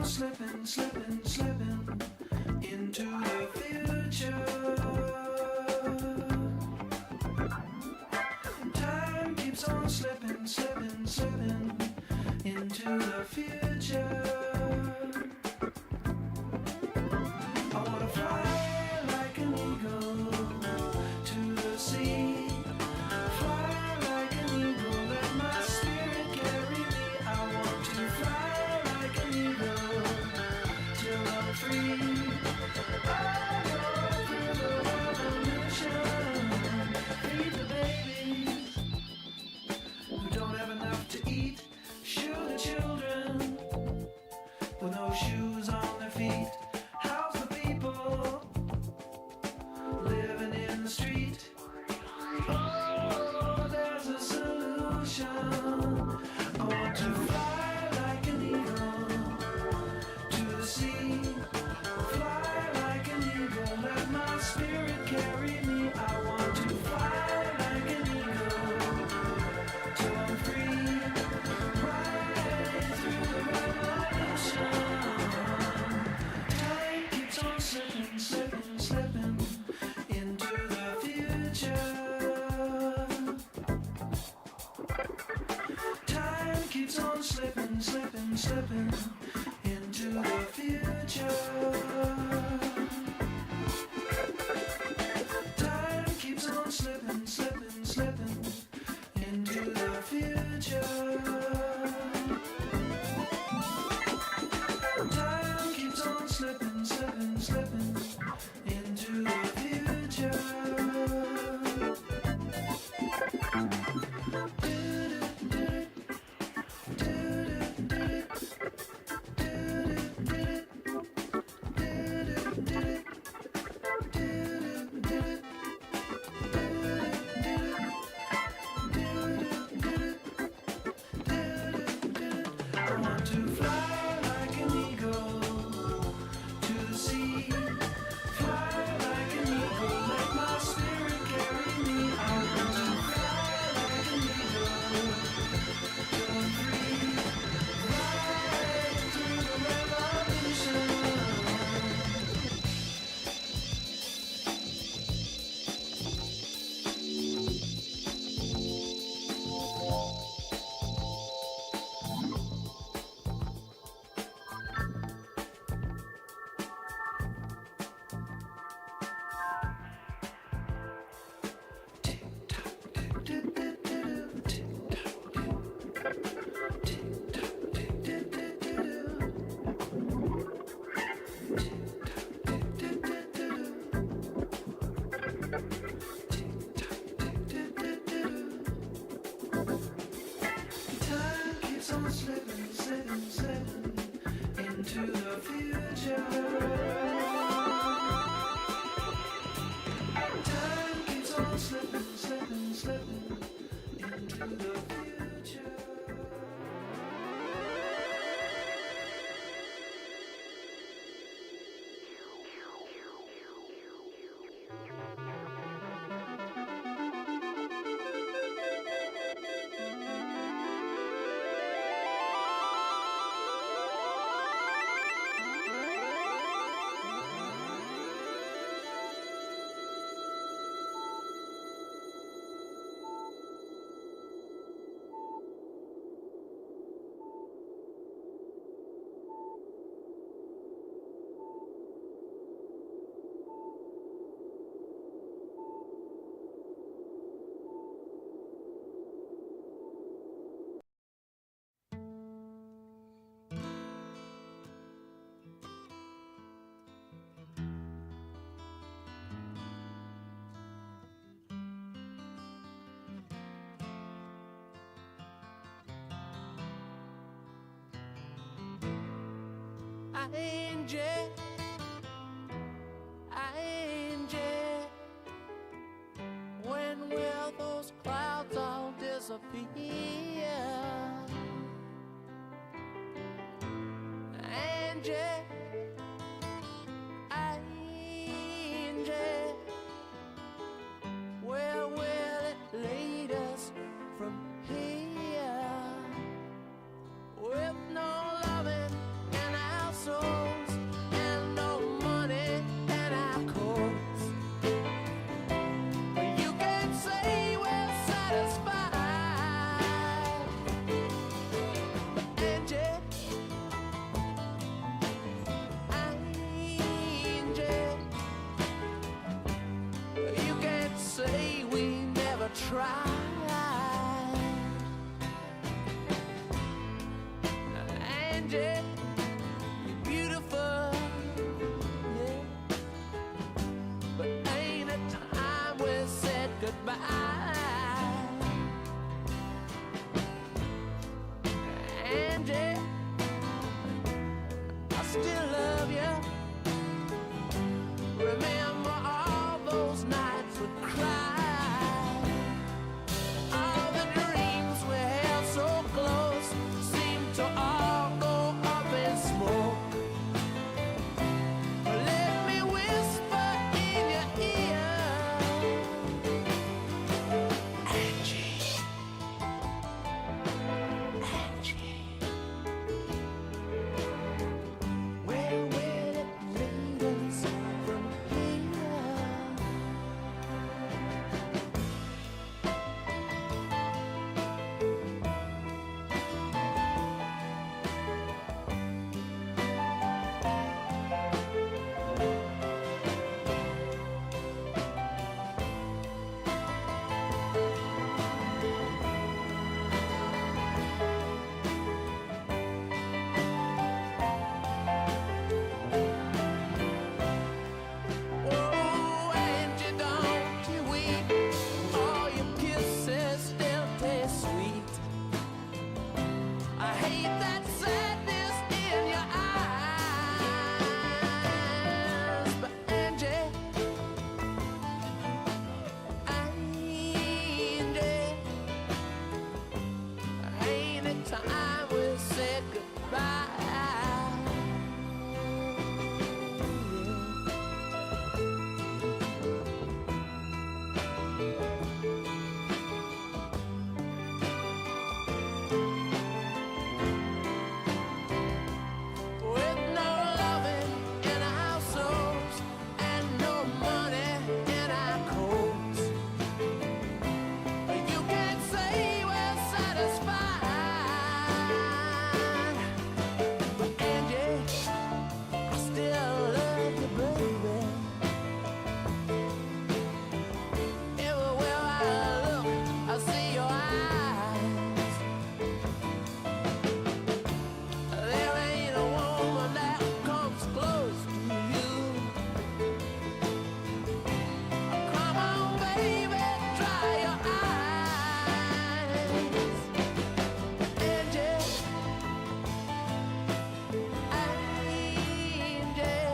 Slipping, slipping, slipping into the future. Time keeps on slipping, slipping, slipping into the future. I wanna fly like an eagle to the sea. Fly like an eagle, let my spirit carry me. I want to fly like an eagle till I'm free. I go through the revolution. Feed the babies who don't have enough to eat. Shoe the children with no shoes on their feet. House the people living in the street. Oh, there's a solution. I want to fly like an eagle to the sea. Fly like an eagle, let my spirit carry me. I want to fly like an eagle till I'm free. Right through the revolution. Time keeps on slipping, slipping, slipping into the future. Time keeps on slipping, slipping, slipping into the future. Time keeps on slipping, slipping, slipping into the future. Time keeps on slipping, slipping, slipping into the future. I want to fly like an eagle to the sea. Fly like an eagle, let my spirit carry me. I want to fly like an eagle till I'm free. Right through the revolution. Time keeps on slipping, slipping, slipping into the future. Time keeps on slipping, slipping, slipping into the future. Angie, Angie, when will those clouds all disappear? Angie, Angie, where will it lead us from here? With no loving in our souls and no money in our coats, you can say we're satisfied. Angie, Angie, you can't say we never tried. Angie, you're beautiful, yeah, but ain't it time we said goodbye? Angie, I still love you. Remember all those nights we cried. All the dreams we held so close seem to all go up in smoke. Let me whisper in your ear, Angie, Angie, where will it lead us from here? Oh, Angie, don't you weep. All your kisses still taste sweet. I hate that sadness in your eyes. But Angie, Angie, ain't it time we said goodbye? With no loving in our souls and no money in our coats, you can't say we're satisfied. But Angie, I still love you, baby. Everywhere I look, I see your eyes. There ain't a woman that comes close to you. Come on, baby, dry your eyes. Angie, Angie,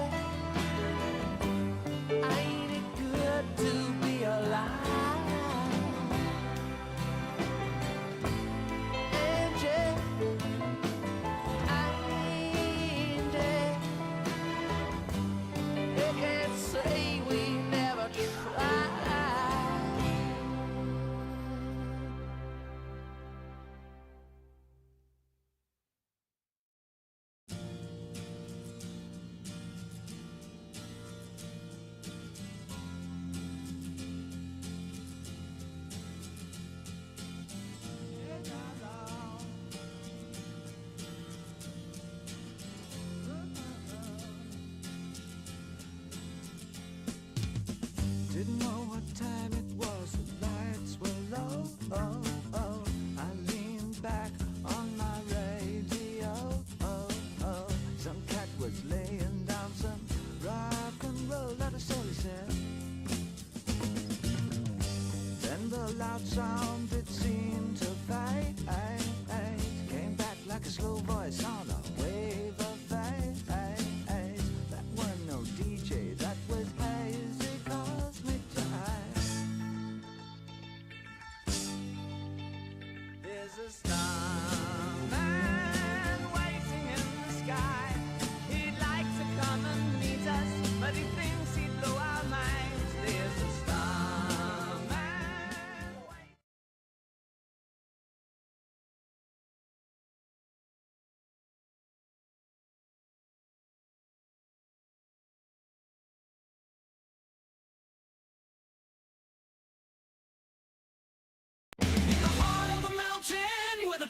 ain't it good to be alive? Angie, Angie, you can't say we never tried. Didn't know what time it was, the lights were low. Oh, oh. I leaned back on my radio. Oh, oh. Some cat was laying down some rock and roll, that is all he said. Then the loud sound, it seemed to fade. Came back like a slow voice on a wave of fade.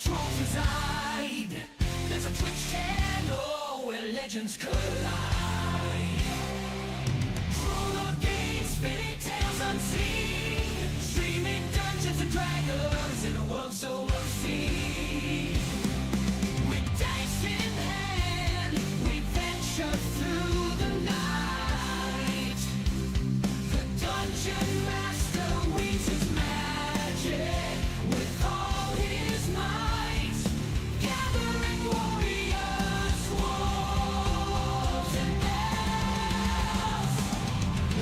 trolls reside. There's a Twitch channel where legends collide. Troll of games, spinning tales unseen, streaming Dungeons and Dragons in a world so obscene. With dice in hand, we venture through the night. The dungeon master weaves his magic with all his might, gathering warriors, wolves, and elves.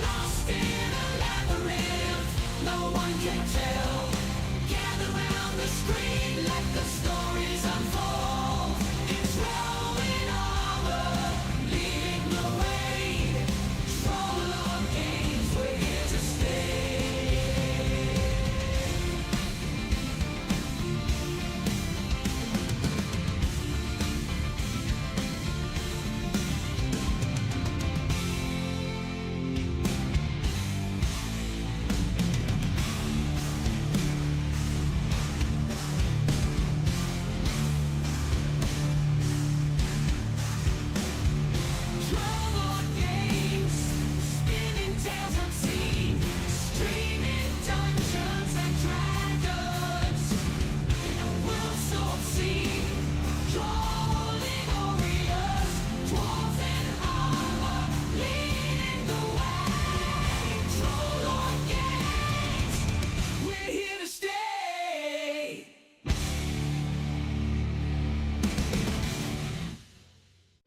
Lost in a labyrinth, no one can tell. Gather round the screen, let the stories unfold. It's rolling armor, leading the way. Troll of games, we're here to stay. Troll of games, spinning tales unseen, streaming Dungeons and Dragons in a world so obscene. Trolling warriors, dwarves and armor, leading the way. Troll of games, we're here to stay.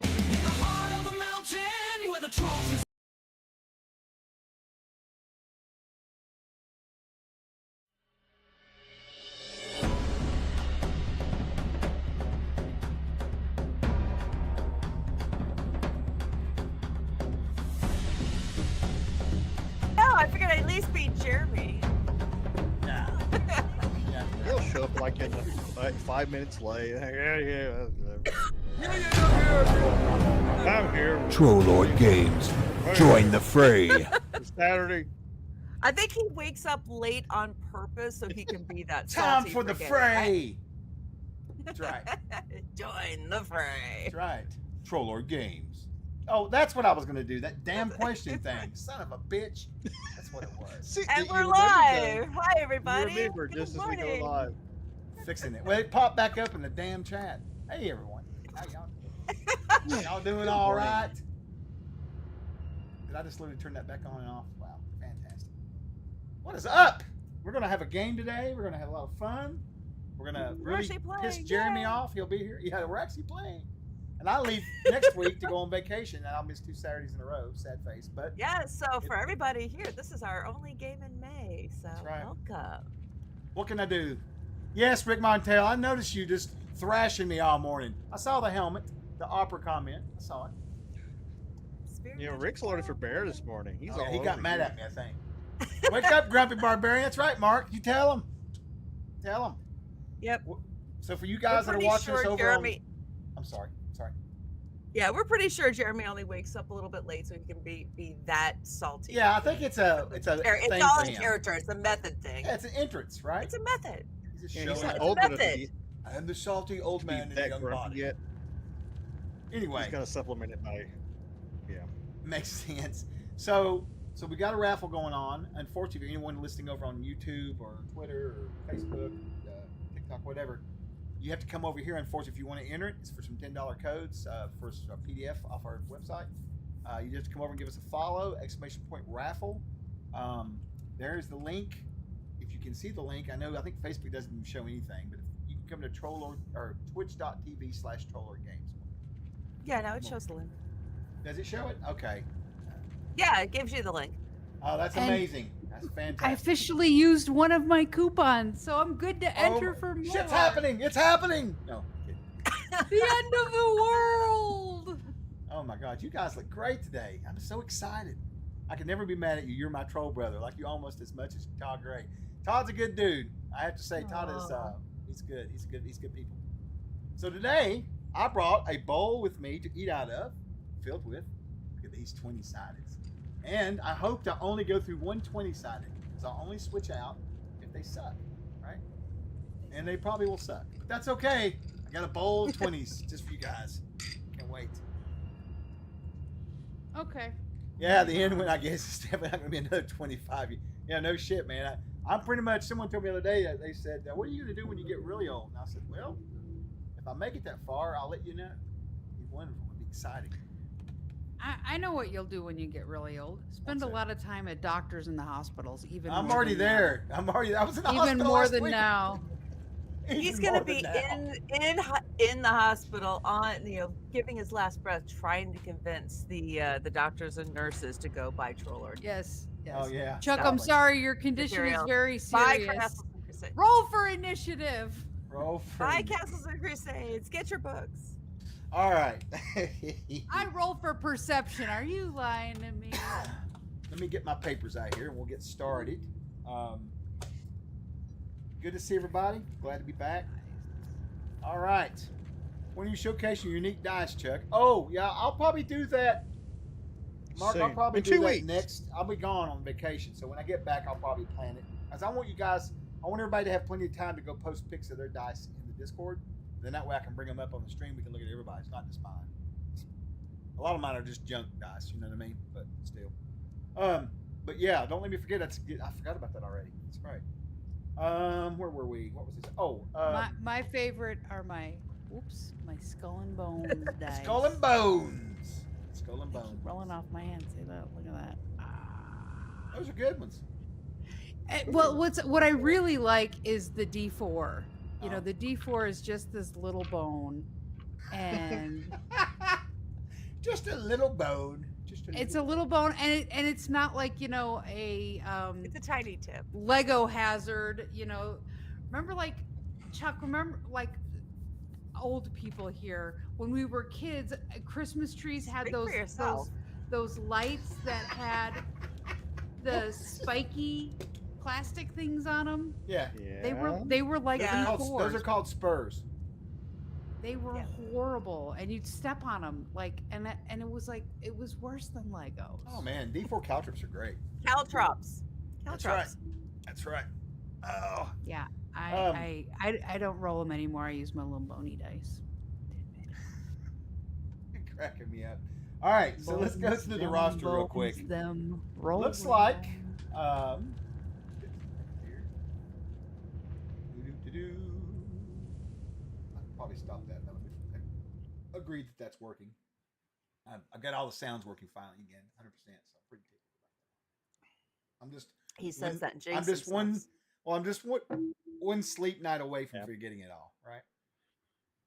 In the heart of the mountain, where the trolls reside. No, I figured I'd at least beat Jeremy. Yeah. He'll show up like in like 5 minutes late. Yeah. I'm here. Trollord Games. Join the fray. It's Saturday. I think he wakes up late on purpose so he can be that Time salty for the frigate, fray. That's right. Join the fray. That's right. Trollord Games. Oh, that's what I was going to do. That damn question thing. Son of a bitch. That's what it was. See, And you we're remember live. Hi, You everybody. remember Good just as we morning. go live. Fixing it. Well, it popped back up in the damn chat. Hey, everyone. How y'all? Y'all doing all right? Did I just literally turn that back on and off? Wow, fantastic. What is up? We're going to have a game today. We're going to have a lot of fun. We're going to We're really actually piss playing, Jeremy yay. off. He'll be here. Yeah, we're actually playing. And I leave next week to go on vacation, and I'll miss 2 Saturdays in a row. Sad face. But Yeah, so for everybody here, this is our only game in May. So That's right. welcome. what can I do? Yes, Rick Montel, I noticed you just thrashing me all morning. I saw the helmet, the opera comment. I saw it. Spirit You know, Magic Rick's loaded for World. bear this morning. He's all He got over mad you. at me, I think. Wake up, Grumpy Barbarian. That's right, Mark. You tell him. Tell him. Yep. So for you We're guys that are pretty watching us sure over Jeremy. I'm sorry. Yeah, we're pretty sure Jeremy only wakes up a little bit late so he can be that salty. Yeah, I think it's a It's thing all for his him. character. It's a method thing. Yeah, it's an entrance, right? It's a method. He's just Yeah, showing he's not up. old enough to method. be, I am the salty old man in a that young grumpy body. yet. Anyway, He's gonna supplement it by, yeah. makes sense. So we got a raffle going on. Unfortunately, anyone listening over on YouTube or Twitter or Facebook, TikTok, whatever, you have to come over here. Unfortunately, if you want to enter it, it's for some $10 codes for a PDF off our website. You just have to come over and give us a follow, !raffle. There's the link. If you can see the link, I think Facebook doesn't even show anything, but if you can come to twitch.tv/trollordgames. Yeah, no, it shows the link. Does it show it? Okay. Yeah, it gives you the link. Oh, that's And amazing. That's fantastic. I officially used one of my coupons, so I'm good to enter for more. Shit's happening. It's happening. No. Kidding. The end of the world. Oh my God, you guys look great today. I'm so excited. I can never be mad at you. You're my troll brother, like you almost as much as Todd Gray. Todd's a good dude. I have to say, Todd is Aw. he's good. He's good people. So today I brought a bowl with me to eat out of, filled with, look at these 20-sided. And I hope to only go through one 20-sided. So I'll only switch out if they suck, right? and they probably will suck. But that's okay. I got a bowl of 20s just for you guys. Can't wait. Okay. Yeah, the end when I guess it's definitely not going to be another 25. Yeah, no shit, man. I'm pretty much, someone told me the other day that they said, what are you going to do when you get really old? And I said, well, if I make it that far, I'll let you know. It'd be wonderful. It'd be exciting. I know what you'll do when you get really old. Spend What's a that? lot of time at doctors and the hospitals. I'm more already than now. there. I was in the Even hospital more last than week. now. He's Even gonna more be than now. in the hospital on giving his last breath, trying to convince the doctors and nurses to go buy Troller. Yes. Yes. Oh, yeah. Chuck, That I'm was sorry. Your condition is material. very Buy serious. Castles and Crusades. Roll for initiative. Roll for Buy me. Castles and Crusades. Get your books. All right. I roll for perception. Are you lying to me? Let me get my papers out here and we'll get started. Good to see everybody. Glad to be back. All right. When you showcase your unique dice, Chuck? Oh, yeah, I'll probably do that. Mark, I'll Soon. probably In do 2 that weeks. next. I'll be gone on vacation, so when I get back, I'll probably plan it. As I want you guys, I want everybody to have plenty of time to go post pics of their dice in the Discord. Then that way I can bring them up on the stream. We can look at everybody's, not just mine. A lot of mine are just junk dice, you know what I mean? But still. But yeah, don't let me forget. I forgot about that already. That's right. Where were we? What was this? Oh, My favorite are my skull and bones dice. Skull and Bones. Skull and They keep Bones. rolling off my hand. See that? Look at that. Those are good ones. Well, what I really like is the D4. You know, Oh. the D4 is just this little bone, and Just a little bone. Just a it's a little bone, and it's not like It's a tiny tip. Lego hazard. Remember Chuck? Remember old people here when we were kids? Christmas trees had Speak for yourself. those lights that had the spiky plastic things on them. Yeah. Yeah. They were like Yeah. D4s. Those are called spurs. They were Yeah. horrible, and you'd step on them and it was worse than Legos. Oh man, D4 caltrips are great. Caltrops. That's right. That's right. Oh. Yeah, I don't roll them anymore. I use my little bony dice. You're cracking me up. All right, so let's go through the roster real quick. Them roll. Looks like I'll probably stop that. I agreed that that's working. I've got all the sounds working finally again, 100%. So I'm pretty tickled about that. I'm just. He says that. And I'm just one sleep night away from forgetting it all. Right.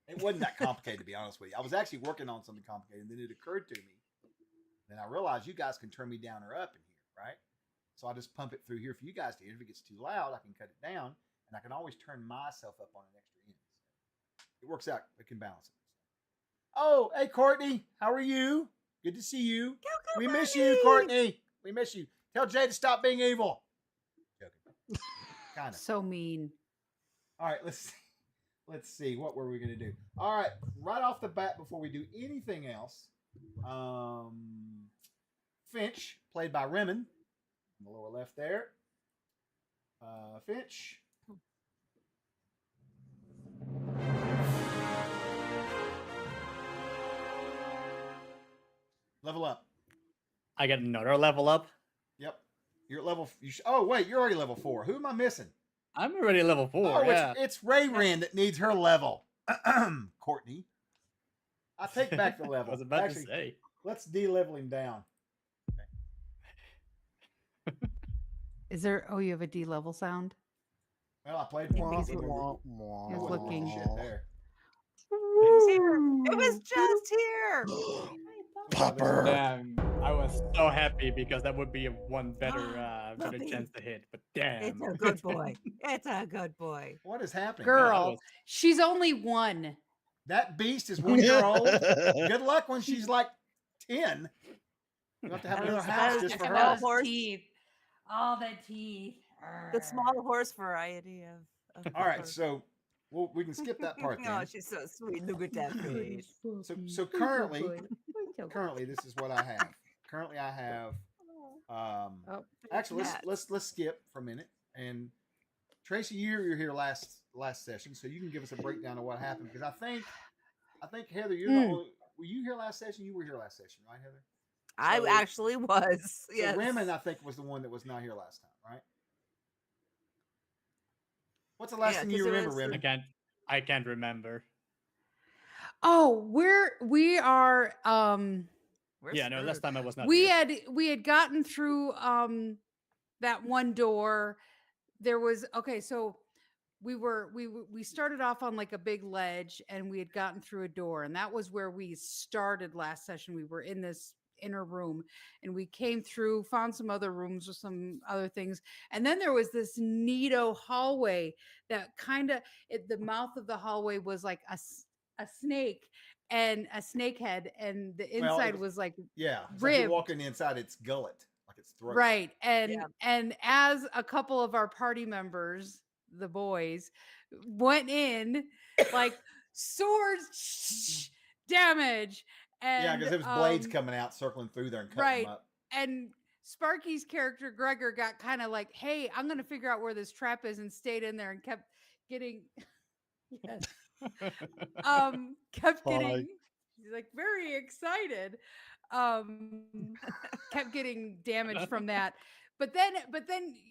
It wasn't that complicated, to be honest with you. I was actually working on something complicated, and then it occurred to me. Then I realized you guys can turn me down or up in here, right? So I'll just pump it through here for you guys to hear. If it gets too loud, I can cut it down, and I can always turn myself up on an extra end. It works out. It can balance it. Oh, hey, Courtney. How are you? Good to see you. We miss you, Courtney. We miss you. Tell Jay to stop being evil. Joking. Kind of. So mean. All right, let's see. What were we going to do? All right, right off the bat, before we do anything else, Finch, played by Remen, in the lower left there. Finch. Level up. I get another level up. Yep. You're at level. Oh wait, you're already level 4. Who am I missing? I'm already level 4. Oh, Yeah. it's Ray Rand that needs her level. Courtney. I take back the level. I was about Actually, to say. let's de-level him down. Is there? Oh, you have a D level sound. Well, I played Wah, once. wah, Here's looking. Shit there. It was just here. Popper. Damn, I was so happy because that would be a one better Puppy. chance to hit. But damn, It's a good boy. It's a good boy. What is happening? Girl, she's only 1. That beast is 1 year old. Good luck when she's like 10. You have to have another house just for small her. horse. Teeth. All the teeth. The small horse variety of All right, so we can skip that part Oh, then. she's so sweet. Look at that face. So currently, this is what I have. Currently, I have. Oh, Actually, Cats. let's skip for a minute and Tracy, you were here last session, so you can give us a breakdown of what happened. Because I think Heather, you're the only. Were you here last session? You were here last session, right, Heather? I So- actually was. So Yes. Raymond, I think, was the one that was not here last time, right? What's the last Yeah, thing 'cause you it remember, was- Raymond? I can't remember. Oh, we are We're Yeah, no, last screwed. time I was not we here. had gotten through that one door. There was so we started off on like a big ledge, and we had gotten through a door, and that was where we started last session. We were in this inner room, and we came through, found some other rooms with some other things, and then there was this neato hallway that kind of the mouth of the hallway was like a snake and a snake head, and the Well, inside was like Yeah, it's like you're ribbed. walking inside its gullet, like its throat. right, and Yeah. and as a couple of our party members, the boys, went in like swords damage, and Yeah, because there was blades coming out, circling through there and cutting right. them up. And Sparky's character Gregor got kind of like, hey, I'm gonna figure out where this trap is, and stayed in there and kept getting yes kept Hi. getting he's like very excited, kept getting damage from that. But then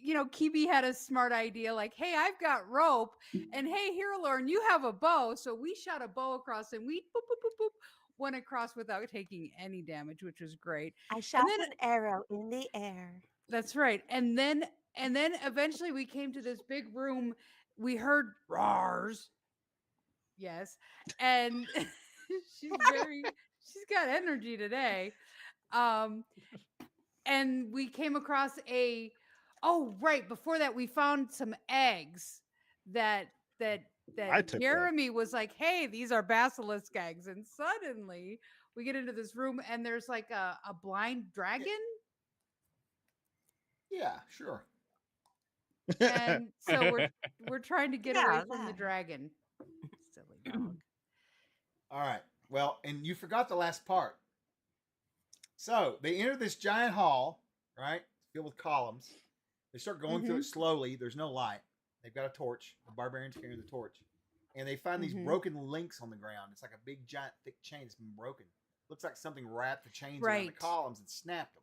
Kibi had a smart idea, like, hey, I've got rope, and hey, here, Lauren, you have a bow. So we shot a bow across, and we boop, boop, boop, boop, went across without taking any damage, which was great. I shot then- an arrow in the air. That's right. And then eventually we came to this big room. We heard roars. Yes. And she's got energy today. And we came across right before that we found some eggs that I took Jeremy was like, hey, these are basilisk eggs. And suddenly we get into this room, and there's like a blind dragon. Yeah, sure. And so we're trying to get away Yeah, from the that. dragon. Silly dog. All right. Well, and you forgot the last part. So they enter this giant hall, right? Filled with columns. They start going through it slowly. There's no light. They've got a torch. The barbarians carrying the torch. And they find these broken links on the ground. It's like a big, giant, thick chain that's been broken. Looks like something wrapped the chains around the Right. columns and snapped them.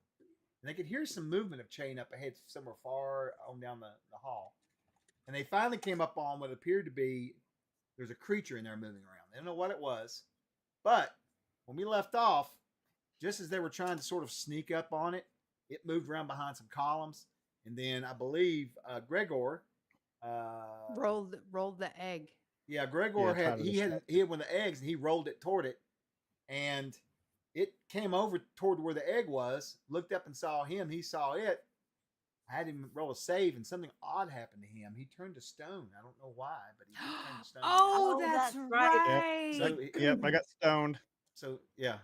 And they could hear some movement of chain up ahead somewhere far on down the hall. And they finally came up on what appeared to be, there's a creature in there moving around. They don't know what it was. But when we left off, just as they were trying to sort of sneak up on it, it moved around behind some columns. And then I believe Gregor Rolled the egg. yeah, Gregor Yeah, had kind of he had one of the eggs, and he rolled it toward it, and it came over toward where the egg was. Looked up and saw him. He saw it. I had him roll a save, and something odd happened to him. He turned to stone. I don't know why, but he turned to stone. Oh, Oh, that's that's right. So, Yep, I got stoned. so yeah.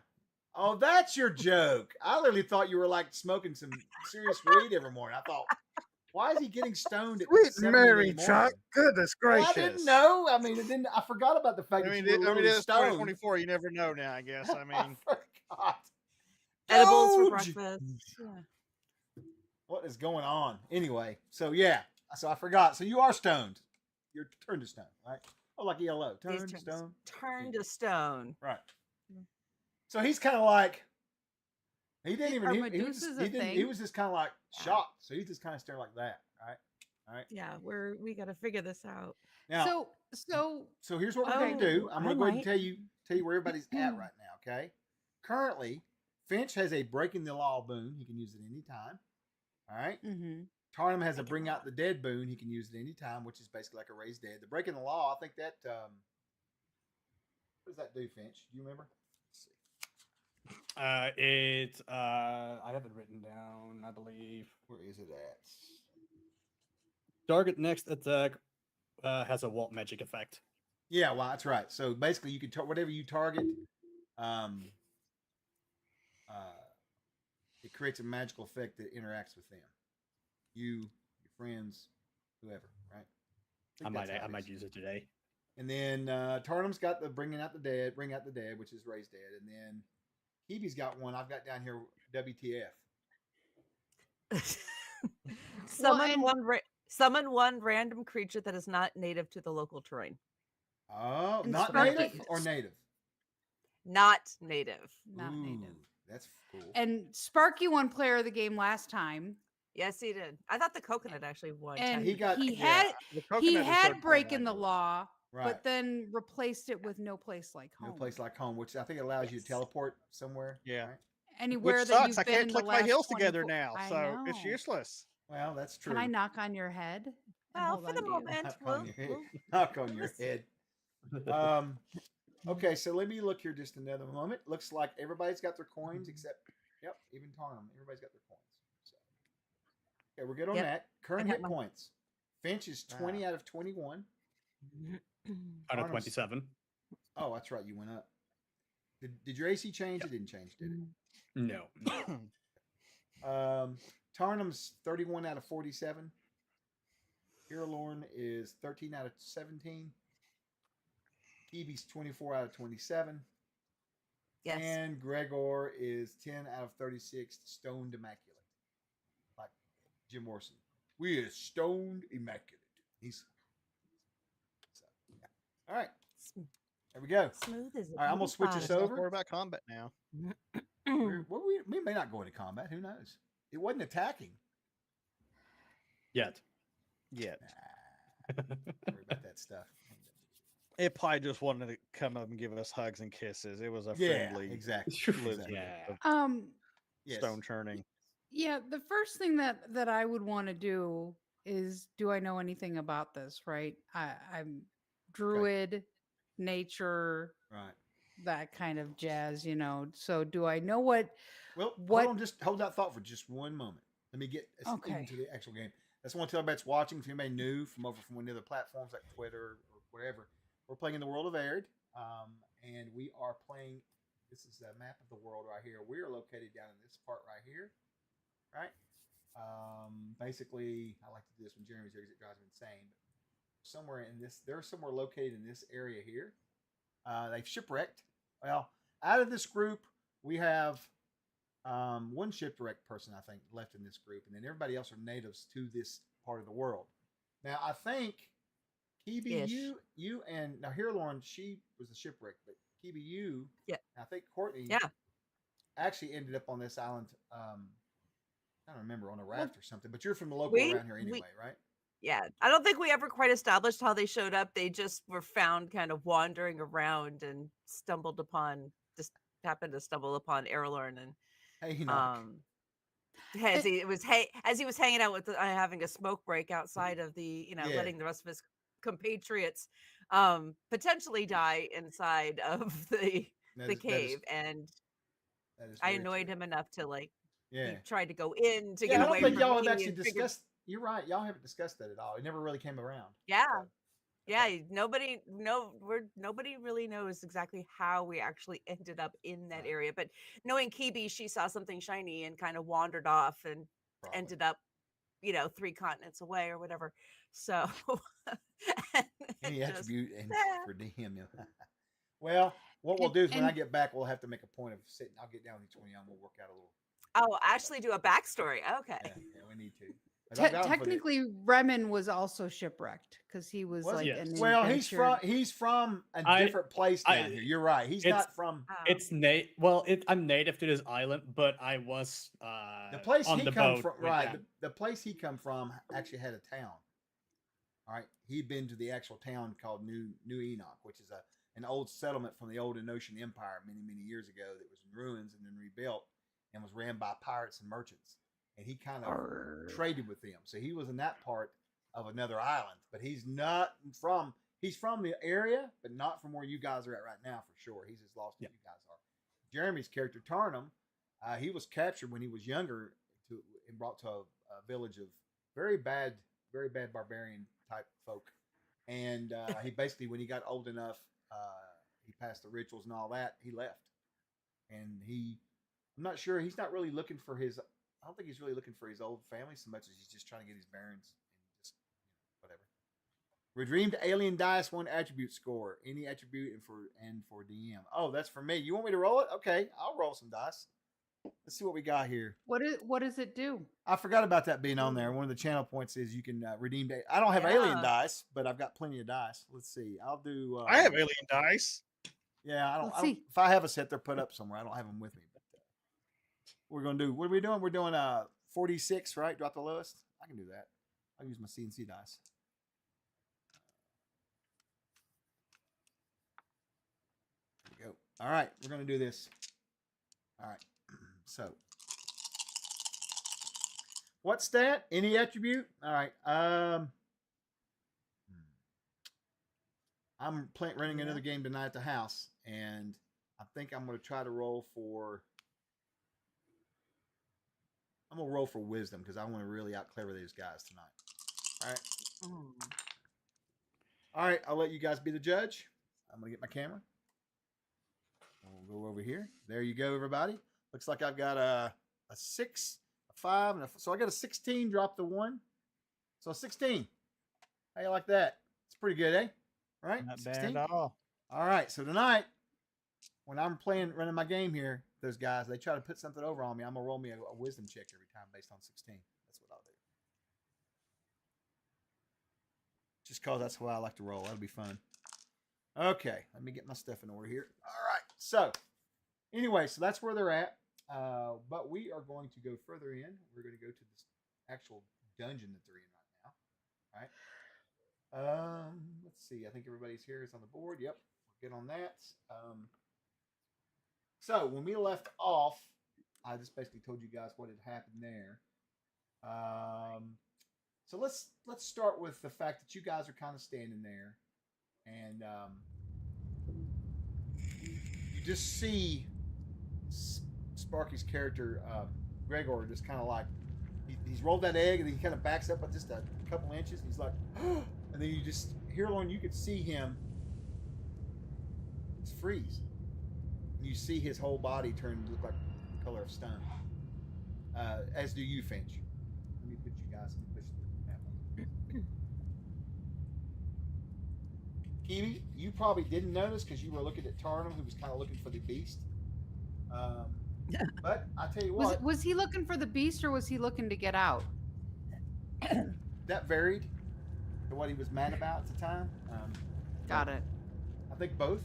Oh, that's your joke. I literally thought you were like smoking some serious weed every morning. I thought, why is he getting stoned at Sweet 7 Mary, in the Chuck. morning? Goodness Well, gracious. I didn't know. I mean, it didn't. I forgot about the fact I that mean, you were literally it's stoned. 2024. You never know now, I guess. I I mean, forgot. Edibles for Doge! breakfast. Yeah. What is going on? Anyway, so yeah, so I forgot. So you are stoned. You're turned to stone, right? Oh, like yellow, He's turned to stone. Turned to stone. Right. So he's kind of like he didn't even Are he was Medusas just, a he didn't he thing? was just kind of like shocked. So he's just kind of staring like that, right? All right. Yeah, we got to figure this out. Now, So so here's what we're going Oh, to do. I'm going to go ahead and might. tell you where everybody's at right now. Okay. Currently, Finch has a breaking the law boon. He can use it anytime. All right. Tarnum has a bring out the dead boon. He can use it anytime, which is basically like a raise dead. The breaking the law, I think that what does that do, Finch? Do you remember? Let's see. I have it written down, I believe. Where is it at? Target next attack has a wall magic effect. Yeah, well, that's right. So basically, you can whatever you target, it creates a magical effect that interacts with them. You, your friends, whoever, right? I think that's how might it is. use it today. And then Tarnum's got the bring out the dead, which is raise dead, and then Kibi's got one. I've got down here WTF. Summon and- one. Summon one random creature that is not native to the local terrain. Oh, And not Sparky- native or native? Not native. Not native. Ooh, that's cool. And Sparky won player of the game last time, Yes, he did. I thought the coconut actually won. and He got- he yeah. had The he coconut is had third breaking point the aggro. law, Right. but then replaced it with no place like home. No place like home, which I think allows you to Yes. teleport somewhere. Yeah. Right? Anywhere Which that sucks. you've I been can't in the click my last heels together 24 now, I so it's know. useless. Well, that's true. Can I knock on your head? And Well, hold for on the to you? moment, Knock we'll, on your head. we'll Knock on your listen. head. Okay, so let me look here just another moment. Looks like everybody's got their coins except, yep, even Tarnum. Everybody's got their coins. So, okay, we're good on Yep, that. Current got hit mine. points. Finch is 20 out of 21. Out of Arnold's- 27. Oh, that's right. You went up. Did your AC change? It didn't change, did it? No. Tarnum's 31 out of 47. Irlorn is 13 out of 17. Kibi's 24 out of 27. Yes. And Gregor is 10 out of 36, stoned immaculate. Like Jim Morrison. We are stoned immaculate. He's so, yeah. All right. There we go. Smooth as All right, I'm gonna switch this Don't over. worry about combat now. We may not go into combat. Who knows? It wasn't attacking. Yet. Yeah. Don't worry about that stuff. It probably just wanted to come up and give us hugs and kisses. It was a Yeah, friendly exactly. blizzard Yeah. of Yes. stone churning. Yeah, the first thing that I would want to do is, do I know anything about this? Right, I'm druid, nature, Right. that kind of jazz, you know. So do I know what? Well, What- hold on, just hold that thought for just one moment. Let me get us Okay. into the actual game. That's one to tell everybody that's watching. If anybody new from over from one of the other platforms like Twitter or whatever, we're playing in the world of Arid, and we are playing. This is a map of the world right here. We are located down in this part right here, right? Basically, I like to do this when Jeremy's here because it drives me insane. But somewhere in this, they're somewhere located in this area here. They've shipwrecked. Well, out of this group, we have one shipwrecked person, I think, left in this group, and then everybody else are natives to this part of the world. Now, I think Kibi, Ish. you and now here, Lauren, she was the shipwreck, but Kibi, you, Yeah. I think Courtney, Yeah. actually ended up on this island. I don't remember, on a raft or something. But you're from the local we- around here we- anyway, right? Yeah, I don't think we ever quite established how they showed up. They just were found kind of wandering around and happened to stumble upon Erlorn and Hey, Enoch. as he was hanging out with having a smoke break outside of the Yeah. letting the rest of his compatriots potentially die inside of the That is- cave, and that is I very annoyed true. him enough to Yeah. he tried to go in to Yeah, get I away don't think from y'all me have actually and figured- discussed. You're right. Y'all haven't discussed that at all. It never really came around. Yeah. So, Yeah, nobody really knows exactly how we actually ended up in that Right. area. But knowing Kibi, she saw something shiny and kind of wandered off and probably. ended up, 3 continents away or whatever. So and Any just- attribute and Yeah. for DM. Well, what we'll do is when I And- get back, we'll have to make a point of sitting. I'll get down with each one of y'all and we'll work out a little. Oh, actually do a backstory. Okay. Yeah, we need to. 'Cause I got 'em for the- Technically, Remen was also shipwrecked because he was Was like he? Yes. an Well, adventure- he's from a I- different place down I- here. You're right. He's it's- not from Oh. It's I'm native to this island, but I was the place on he the come boat from. with Right. them. The place he come from actually had a town. All right. He'd been to the actual town called New Enoch, which is an old settlement from the old Enochian Empire many years ago that was in ruins and then rebuilt and was ran by pirates and merchants. And he kind of Arr. traded with them. So he was in that part of another island, but he's from the area, but not from where you guys are at right now for sure. He's as lost Yeah. as you guys are. Jeremy's character Tarnum, he was captured when he was younger and brought to a village of very bad barbarian type folk. And he basically, when he got old enough, he passed the rituals and all that, he left. And I'm not sure, he's not really looking for I don't think he's really looking for his old family so much as he's just trying to get his bearings and just whatever. Redeemed alien dice 1 attribute score. Any attribute and for DM. Oh, that's for me. You want me to roll it? Okay, I'll roll some dice. Let's see what we got here. What does it do? I forgot about that being on there. One of the channel points is you can redeem. I don't have alien Yeah. dice, but I've got plenty of dice. Let's see. I'll do. I have alien dice. Yeah, I don't. Let's I don't see. if I have a set, they're put up somewhere. I don't have them with me. But we're gonna do. What are we doing? We're doing 46, right? Drop the lowest. I can do that. I'll use my CNC dice. There we go. All right, we're gonna do this. All right. So, what stat? Any attribute? All right. I'm running another game tonight at the house, and I think I'm going to try to roll for. I'm going to roll for wisdom because I want to really out clever these guys tonight. All right. Mm. All right. I'll let you guys be the judge. I'm going to get my camera. We'll go over here. There you go, everybody. Looks like I've got a 6, a 5, and so I got a 16. Drop the 1. So 16. How you like that? It's pretty good, eh? All right. Not 16. bad at all. All right. So tonight, when I'm running my game here, those guys, they try to put something over on me. I'm going to roll me a wisdom check every time based on 16. That's what I'll do. Just because that's how I like to roll. That'll be fun. Okay. Let me get my stuff in order here. All right. So, anyway, so that's where they're at. But we are going to go further in. We're going to go to this actual dungeon that they're in right now. All right. Let's see. I think everybody's here is on the board. Yep. We're good on that. So when we left off, I just basically told you guys what had happened there. So let's start with the fact that you guys are kind of standing there, and you just see Sparky's character Gregor just kind of like he's rolled that egg, and he kind of backs up by just a couple inches. And he's like, and then you just here alone you could see him just freeze. You see his whole body turn to look like the color of stone. As do you, Finch. Let me put you guys in the position. Kiwi, you probably didn't notice because you were looking at Tarnum, who was kind of looking for the beast. But I tell you what, Was he looking for the beast or was he looking to get out? that varied to what he was mad about at the time. Got it. I think both,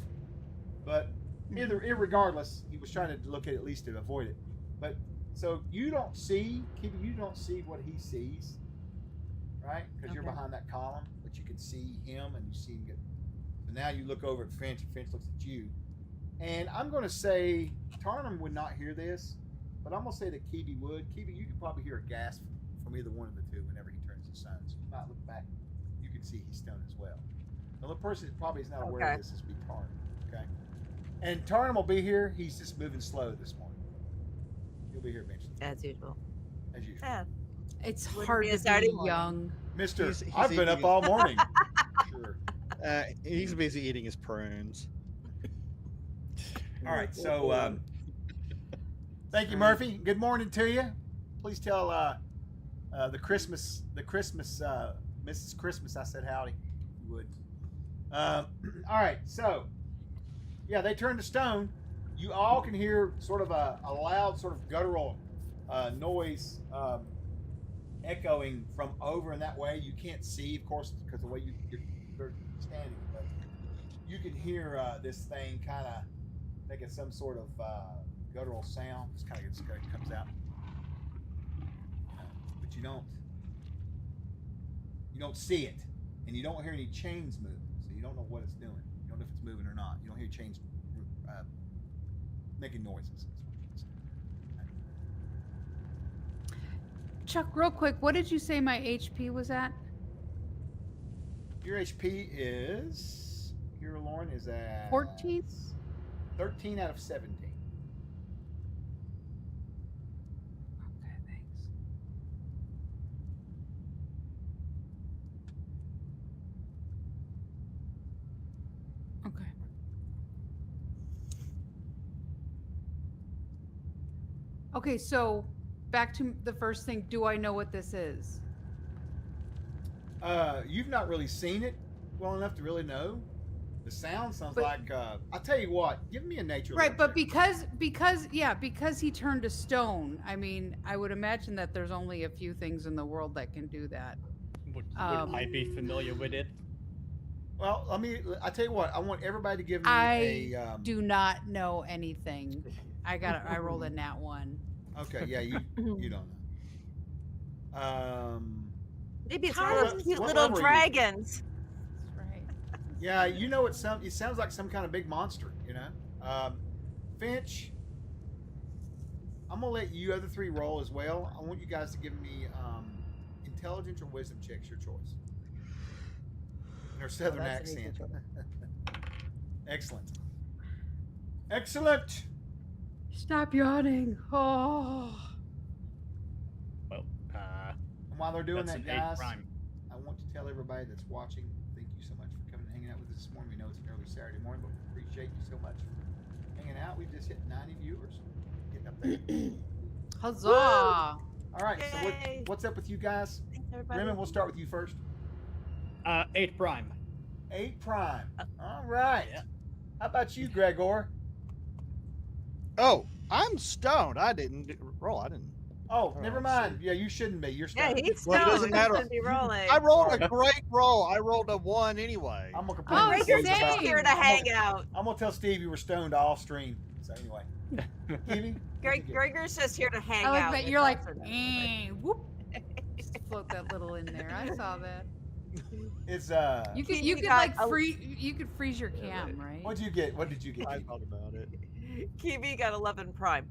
but irregardless, he was trying to look at least to avoid it. But so you don't see, Kiwi, you don't see what he sees, right? Because you're Okay. behind that column, but you can see him and you see him get. So now you look over at Finch, and Finch looks at you. And I'm going to say Tarnum would not hear this, but I'm going to say that Kiwi would. Kiwi, you could probably hear a gasp from either one of the two whenever he turns his sun. So you might look back, you can see he's stoned as well. The only person that probably is not aware Okay. of this is be Tarnum. Okay. And Tarnum will be here. He's just moving slow this morning. He'll be here eventually, As usual. as usual. Yeah. It's Wouldn't hard be a to Saturday be morning. young. Mister, He's I've been up eating- all morning. Sure. He's busy eating his prunes. All right. So, thank you, Murphy. Good morning to you. Please tell the Christmas, Mrs. Christmas, I said howdy. If you would. All right. So, yeah, they turned to stone. You all can hear sort of a loud, sort of guttural noise echoing from over in that way. You can't see, of course, because the way you're standing, but you can hear this thing kind of making some sort of guttural sound. Just kind of comes out, but you don't see it, and you don't hear any chains moving, so you don't know what it's doing. You don't know if it's moving or not. You don't hear chains making noises. Chuck, real quick, what did you say my HP was at? Your HP is here, Lauren, is at 14? 13 out of 17. Okay, thanks. Okay. Okay, so back to the first thing. Do I know what this is? You've not really seen it well enough to really know. The sound sounds But- like. I'll tell you what. Give me a nature. Right, lore but check. because he turned to stone. I mean, I would imagine that there's only a few things in the world that can do that. Would Um, I be familiar with it? Well, I tell you what. I want everybody to give me I do not know anything. I rolled a nat 1. Okay, yeah, you don't know. Maybe it's How one of does- those cute what little level are you? dragons. That's right. Yeah, you know it sounds like some kind of big monster, you know. Finch, I'm gonna let you other three roll as well. I want you guys to give me intelligence or wisdom checks, your choice. In her southern that's an easy accent. choice. Excellent. Excellent. Stop yawning. Oh. Well, And while they're doing that's that, an 8 guys, prime. I want to tell everybody that's watching, thank you so much for coming and hanging out with us this morning. We know it's an early Saturday morning, but we appreciate you so much for hanging out. We've just hit 90 viewers. Getting up there. Huzzah. All right, so Yay. what's up with you guys? Thanks, everybody. Raymond, we'll start with you first. 8 prime. 8 prime. All right. Yeah. How about you, Gregor? Oh, I'm stoned. I didn't roll. I didn't. Oh, Oh, never let's mind. see. Yeah, you shouldn't be. You're Yeah, stoned. he's Well, it stoned. doesn't He matter. shouldn't be rolling. I rolled a great roll. I rolled a 1 anyway. I'm gonna Oh, complain. Gregor's same. just here to hang out. I'm gonna tell Steve you were stoned off stream. So anyway, Kiwi, Gregor's just here to hang I like out. that with you're like, us and whoop. Just float that little in there. I saw that. it's You Kiwi could got like a- you could freeze your cam, right? What'd you get? What did you get? I Kiwi? thought about it. Kiwi got 11 prime.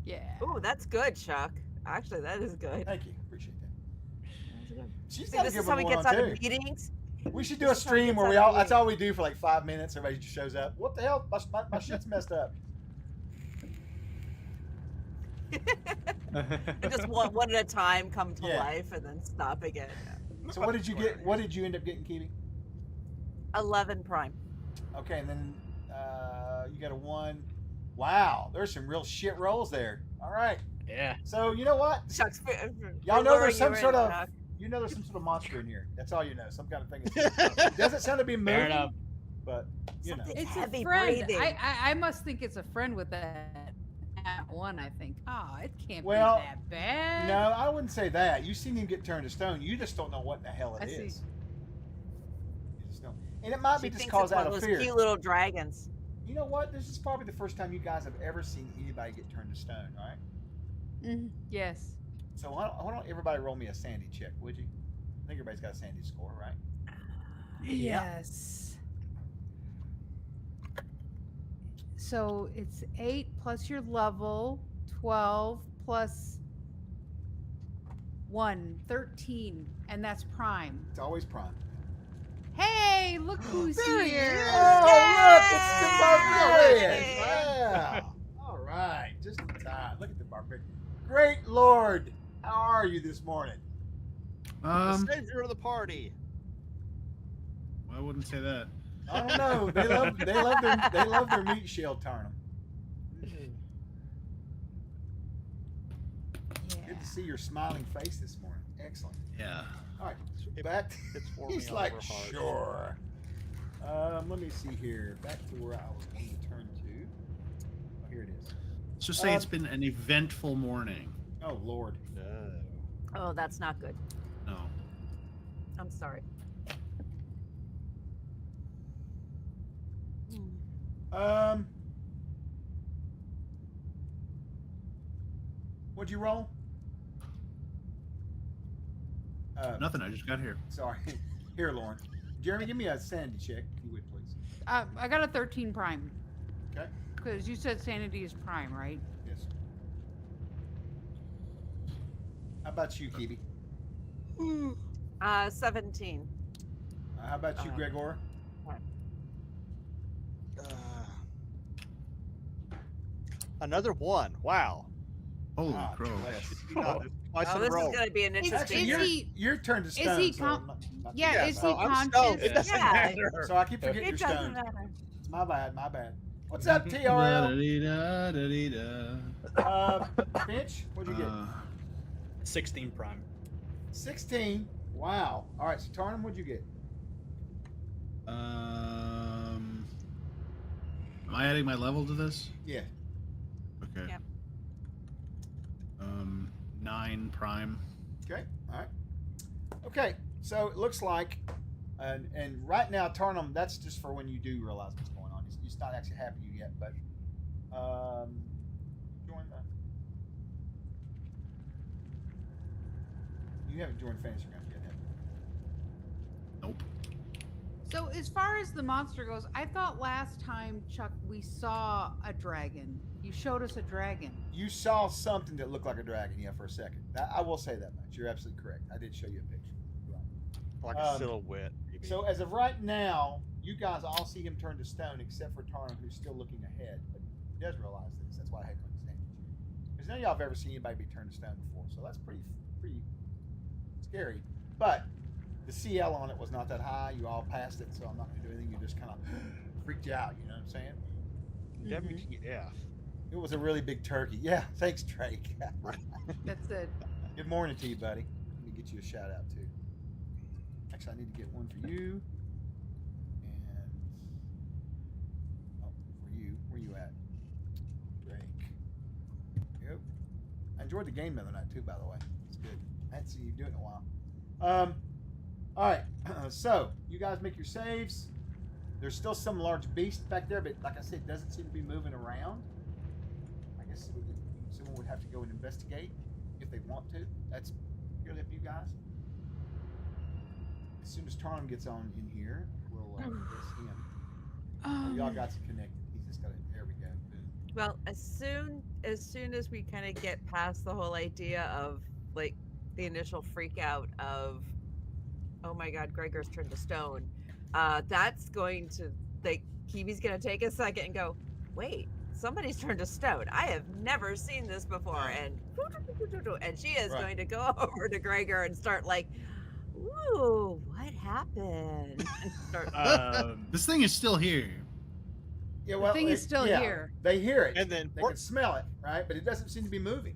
Yeah. Ooh, that's good, Chuck. Actually, that is good. Thank you. Appreciate that. She's See, gotta this give is how him he one gets out too. of meetings. We should do This a is how he stream gets where out we of all, that's meetings. all we do for like 5 minutes. Everybody just shows up. What the hell? My shit's messed up. And just one at a time come to Yeah. life and then stop again. So what did you get? What did you end up getting, Kiwi? 11 prime. Okay, and then you got a 1. Wow, there's some real shit rolls there. All right. Yeah. So you know what? Chuck's Y'all know there's some luring you sort in, of Chuck. there's some sort of monster in here. That's all you know. Some kind of thing. Doesn't sound to be Fair moving, enough. but you know. Something- It's heavy a friend. breathing. I must think it's a friend with that nat 1, I think. Oh, it can't Well, be that bad. No, I wouldn't say that. You've seen him get turned to stone. You just don't know what the hell it I is. see. You just don't. And it might She be just thinks caused it's one out of of those fear. cute little dragons. You know what? This is probably the first time you guys have ever seen anybody get turned to stone, right? Yes. So why don't everybody roll me a sandy check, would you? I think everybody's got a sandy score, right? Yes. So it's 8 plus your level, 12 plus 1, 13, and that's prime. It's always prime. Hey, look who's There he here. is. Oh, look, it's the barbarian. Yay. Wow. All right, just in time. Look at the barbarian. Great Lord, how are you this morning? The savior of the party. I wouldn't say that. I don't know. They love their meat shield tournament. Yeah. Good to see your smiling face this morning. Excellent. Yeah. All right, back. It's for me He's all like, over hard. sure. Let me see here. Back to where I was going to turn to. Oh, here it is. Let's just say it's been an eventful morning. Oh Lord. No. Oh, that's not good. No. I'm sorry. What'd you roll? Nothing. I just got here. Sorry. Here, Lauren. Jeremy, give me a sanity check, if you would, please. I got a 13 prime. Okay. Because you said sanity is prime, right? Yes. How about you, Kiwi? 17. How about you, Gregor? Another 1. Wow. Holy Ah, crow. bless. Twice Oh, in this a row. is going to be an Actually, interesting. you're turned to stone. he so com- not too Yeah, bad. is he So I'm stoned. conscious? It doesn't Yeah. matter. So I keep forgetting It you're doesn't stoned. matter. It's my bad. My bad. What's up, TRL? Finch, what'd you get? 16 prime. 16. Wow. All right. So Tarnum, what'd you get? Am I adding my level to this? Yeah. Okay. Yep. 9 prime. Okay. All right. Okay. So it looks like, and right now, Tarnum, that's just for when you do realize what's going on. It's not actually happened to you yet, but join the. You haven't joined Fantasy Grounds yet, have you? Nope. So as far as the monster goes, I thought last time, Chuck, we saw a dragon. You showed us a dragon. You saw something that looked like a dragon, yeah, for a second. I will say that much. You're absolutely correct. I did show you a picture. Right. Like a silhouette. Maybe. So as of right now, you guys all see him turn to stone, except for Tarnum, who's still looking ahead, but he does realize this. That's why I had to understand it. Because none of y'all have ever seen anybody be turned to stone before, so that's pretty scary. But the CL on it was not that high. You all passed it, so I'm not going to do anything. You just kind of freaked you out. You know what I'm saying? WTF. It was a really big turkey. Yeah, thanks, Drake. That's it. Good morning to you, buddy. Let me get you a shout out too. Actually, I need to get one for you. And for you. Where you at? Drake. There you go. I enjoyed the game the other night too, by the way. It's good. I hadn't seen you do it in a while. All right. So you guys make your saves. There's still some large beast back there, but like I said, it doesn't seem to be moving around. I guess someone would have to go and investigate if they want to. That's purely up to you guys. As soon as Tarnum gets on in here, we'll address him. Y'all got to connect. He's just got it. There we go. Boom. Well, as soon as we kind of get past the whole idea of like the initial freak out of, oh my God, Gregor's turned to stone. That's going to, like, Kiwi's going to take a second and go, wait, somebody's turned to stone. I have never seen this before. And she is Right. going to go over to Gregor and start like, ooh, what happened? And start, This thing is still here. Yeah, The thing is still here. They hear it. And then, They can smell it, right? But it doesn't seem to be moving.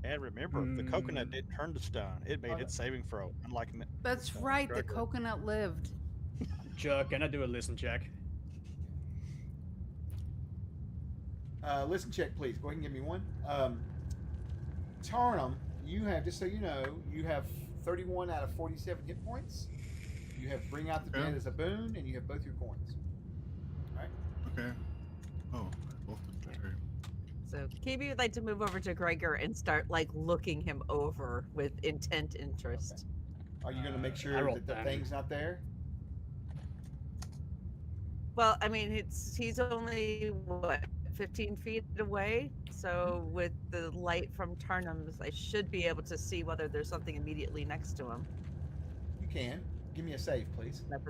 and remember, the coconut didn't turn to stone. It made its saving throw. Unlike That's right. The Gregor. coconut lived. Chuck, can I do a listen check? Listen check, please. Go ahead and give me one. Tarnum, you have, just so you know, you have 31 out of 47 hit points. You have Bring Out the Dead Okay. as a boon, and you have both your coins. All right? Okay. Oh, both of them. Okay. so Kiwi would like to move over to Gregor and start like looking him over with intent interest. Are you going to make I sure rolled that the 10. thing's not there? Well, I mean, he's only what 15 feet away, so with the light from Tarnum's, I should be able to see whether there's something immediately next to him. You can. Give me a save, please. Not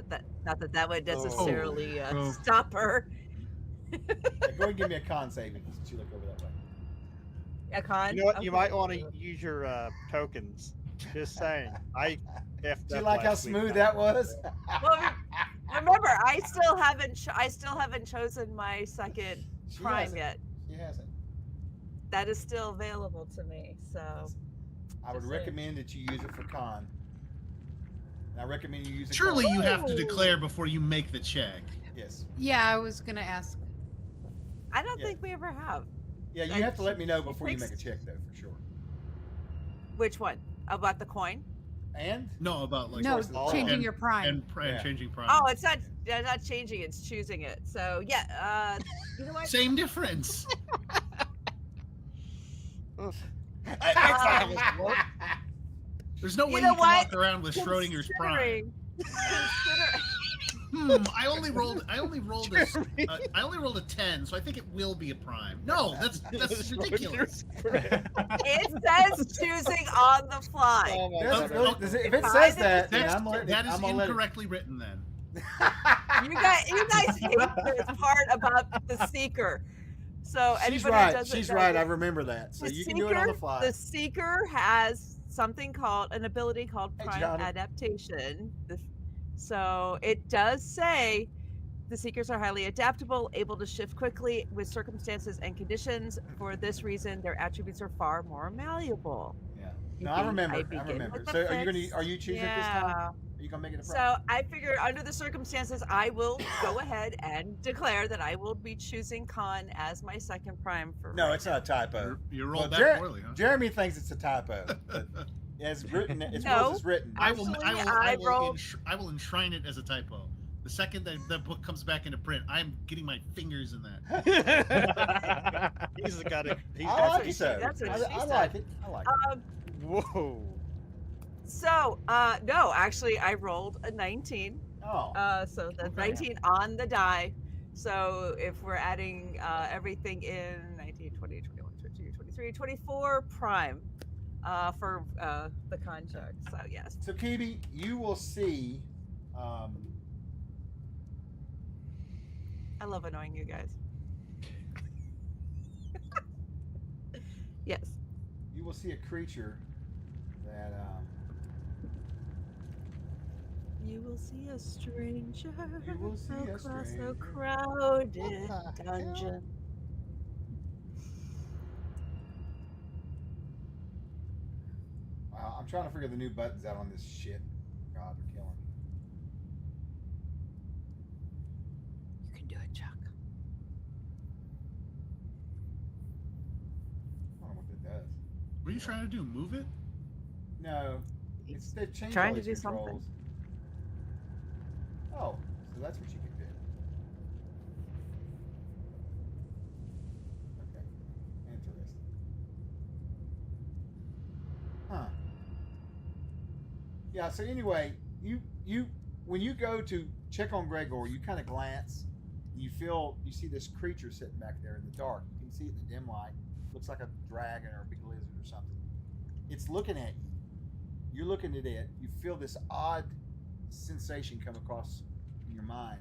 that would necessarily Oh. stop her. Yeah, go ahead and give me a con save since you look over that way. A con. You know what? You Okay. might want to use your tokens. Just saying. I effed Do you up like how last week. smooth that was? Well, remember, I still haven't chosen my second She prime hasn't. yet. She hasn't. That is still available to me. So I would Just saying. recommend that you use it for con. And I recommend you use it. Surely you have to Ooh. declare before you make the check. Yes. Yeah, I was gonna ask. I don't Yeah. think we ever have. Yeah, you And have to let me know she before you make a takes- check, though, for sure. Which one? About the coin? And No, about like No, Source of the changing and- your prime. and Yeah. changing prime. Oh, it's not changing. It's choosing it. So yeah. You know what? Same difference. There's no way know you can what? walk around with Schrodinger's prime. Consider- I only rolled a 10, so I think it will be a prime. No, that's ridiculous. It says choosing on the fly. Oh my Does it God. really- does it- if it If says I- that, then That's, I'm letting that it, is I'm gonna let it. incorrectly written then. You guys hate this part about the seeker. So She's anybody who right. doesn't She's know, right. I remember that. So the you can do it on the seeker- fly. The seeker has something called an ability called Hey, prime Johnny. adaptation. So it does say the seekers are highly adaptable, able to shift quickly with circumstances and conditions. For this reason, their attributes are far more malleable. Yeah. You No, I begin- remember. I begin remember. with the So are you fixed- choosing it this time? Are you gonna make it a So prime? I figure under the circumstances, I will go ahead and declare that I will be choosing Con as my second prime for No, right it's now. not a typo. You rolled Well, that poorly, huh? Jeremy thinks it's a typo, but as written, as well as No, it's written. I will. Actually, I I will. rolled- I will enshrine it as a typo. The second that the book comes back into print, I'm getting my fingers in that. He's got it. He's I got like what it she- though. that's what I she like said. it. I like it. Um, Whoa. so no, actually, I rolled a 19. Oh, So that's Okay. 19 on the die. So if we're adding everything in 19, 20, 21, 22, 23, 24 prime for the con check. So yes. so Kibi, you will see. I love annoying you guys. Yes. You will see a creature that You will see a stranger You will see a across stranger. a crowded What the dungeon. I'm trying to figure the new buttons out on this shit. God, they're killing me. You can do it, Chuck. I don't know what that does. What are you trying to do? Move it? No, it's they've changed Trying all to these do something. controls. Oh, so that's what you can do. Okay, interesting. Huh. Yeah. So anyway, you when you go to check on Gregor, you kind of glance. You see this creature sitting back there in the dark. You can see it in the dim light. Looks like a dragon or a big lizard or something. It's looking at you. You're looking at it. You feel this odd sensation come across in your mind.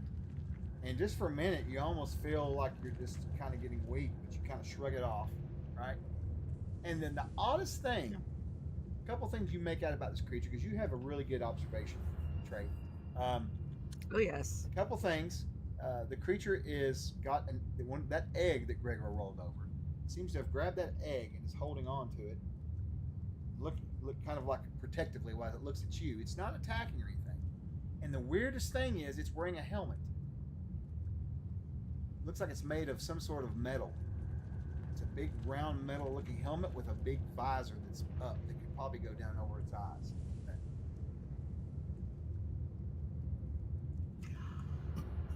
And just for a minute, you almost feel like you're just kind of getting weak, but you kind of shrug it off, right? And then the oddest thing, a couple things you make out about this creature, because you have a really good observation trait. Oh yes. A couple things. The creature is got that egg that Gregor rolled over. Seems to have grabbed that egg and is holding on to it. Look kind of like protectively while it looks at you. It's not attacking or anything. And the weirdest thing is it's wearing a helmet. Looks like it's made of some sort of metal. It's a big round metal looking helmet with a big visor that's up that could probably go down over its eyes.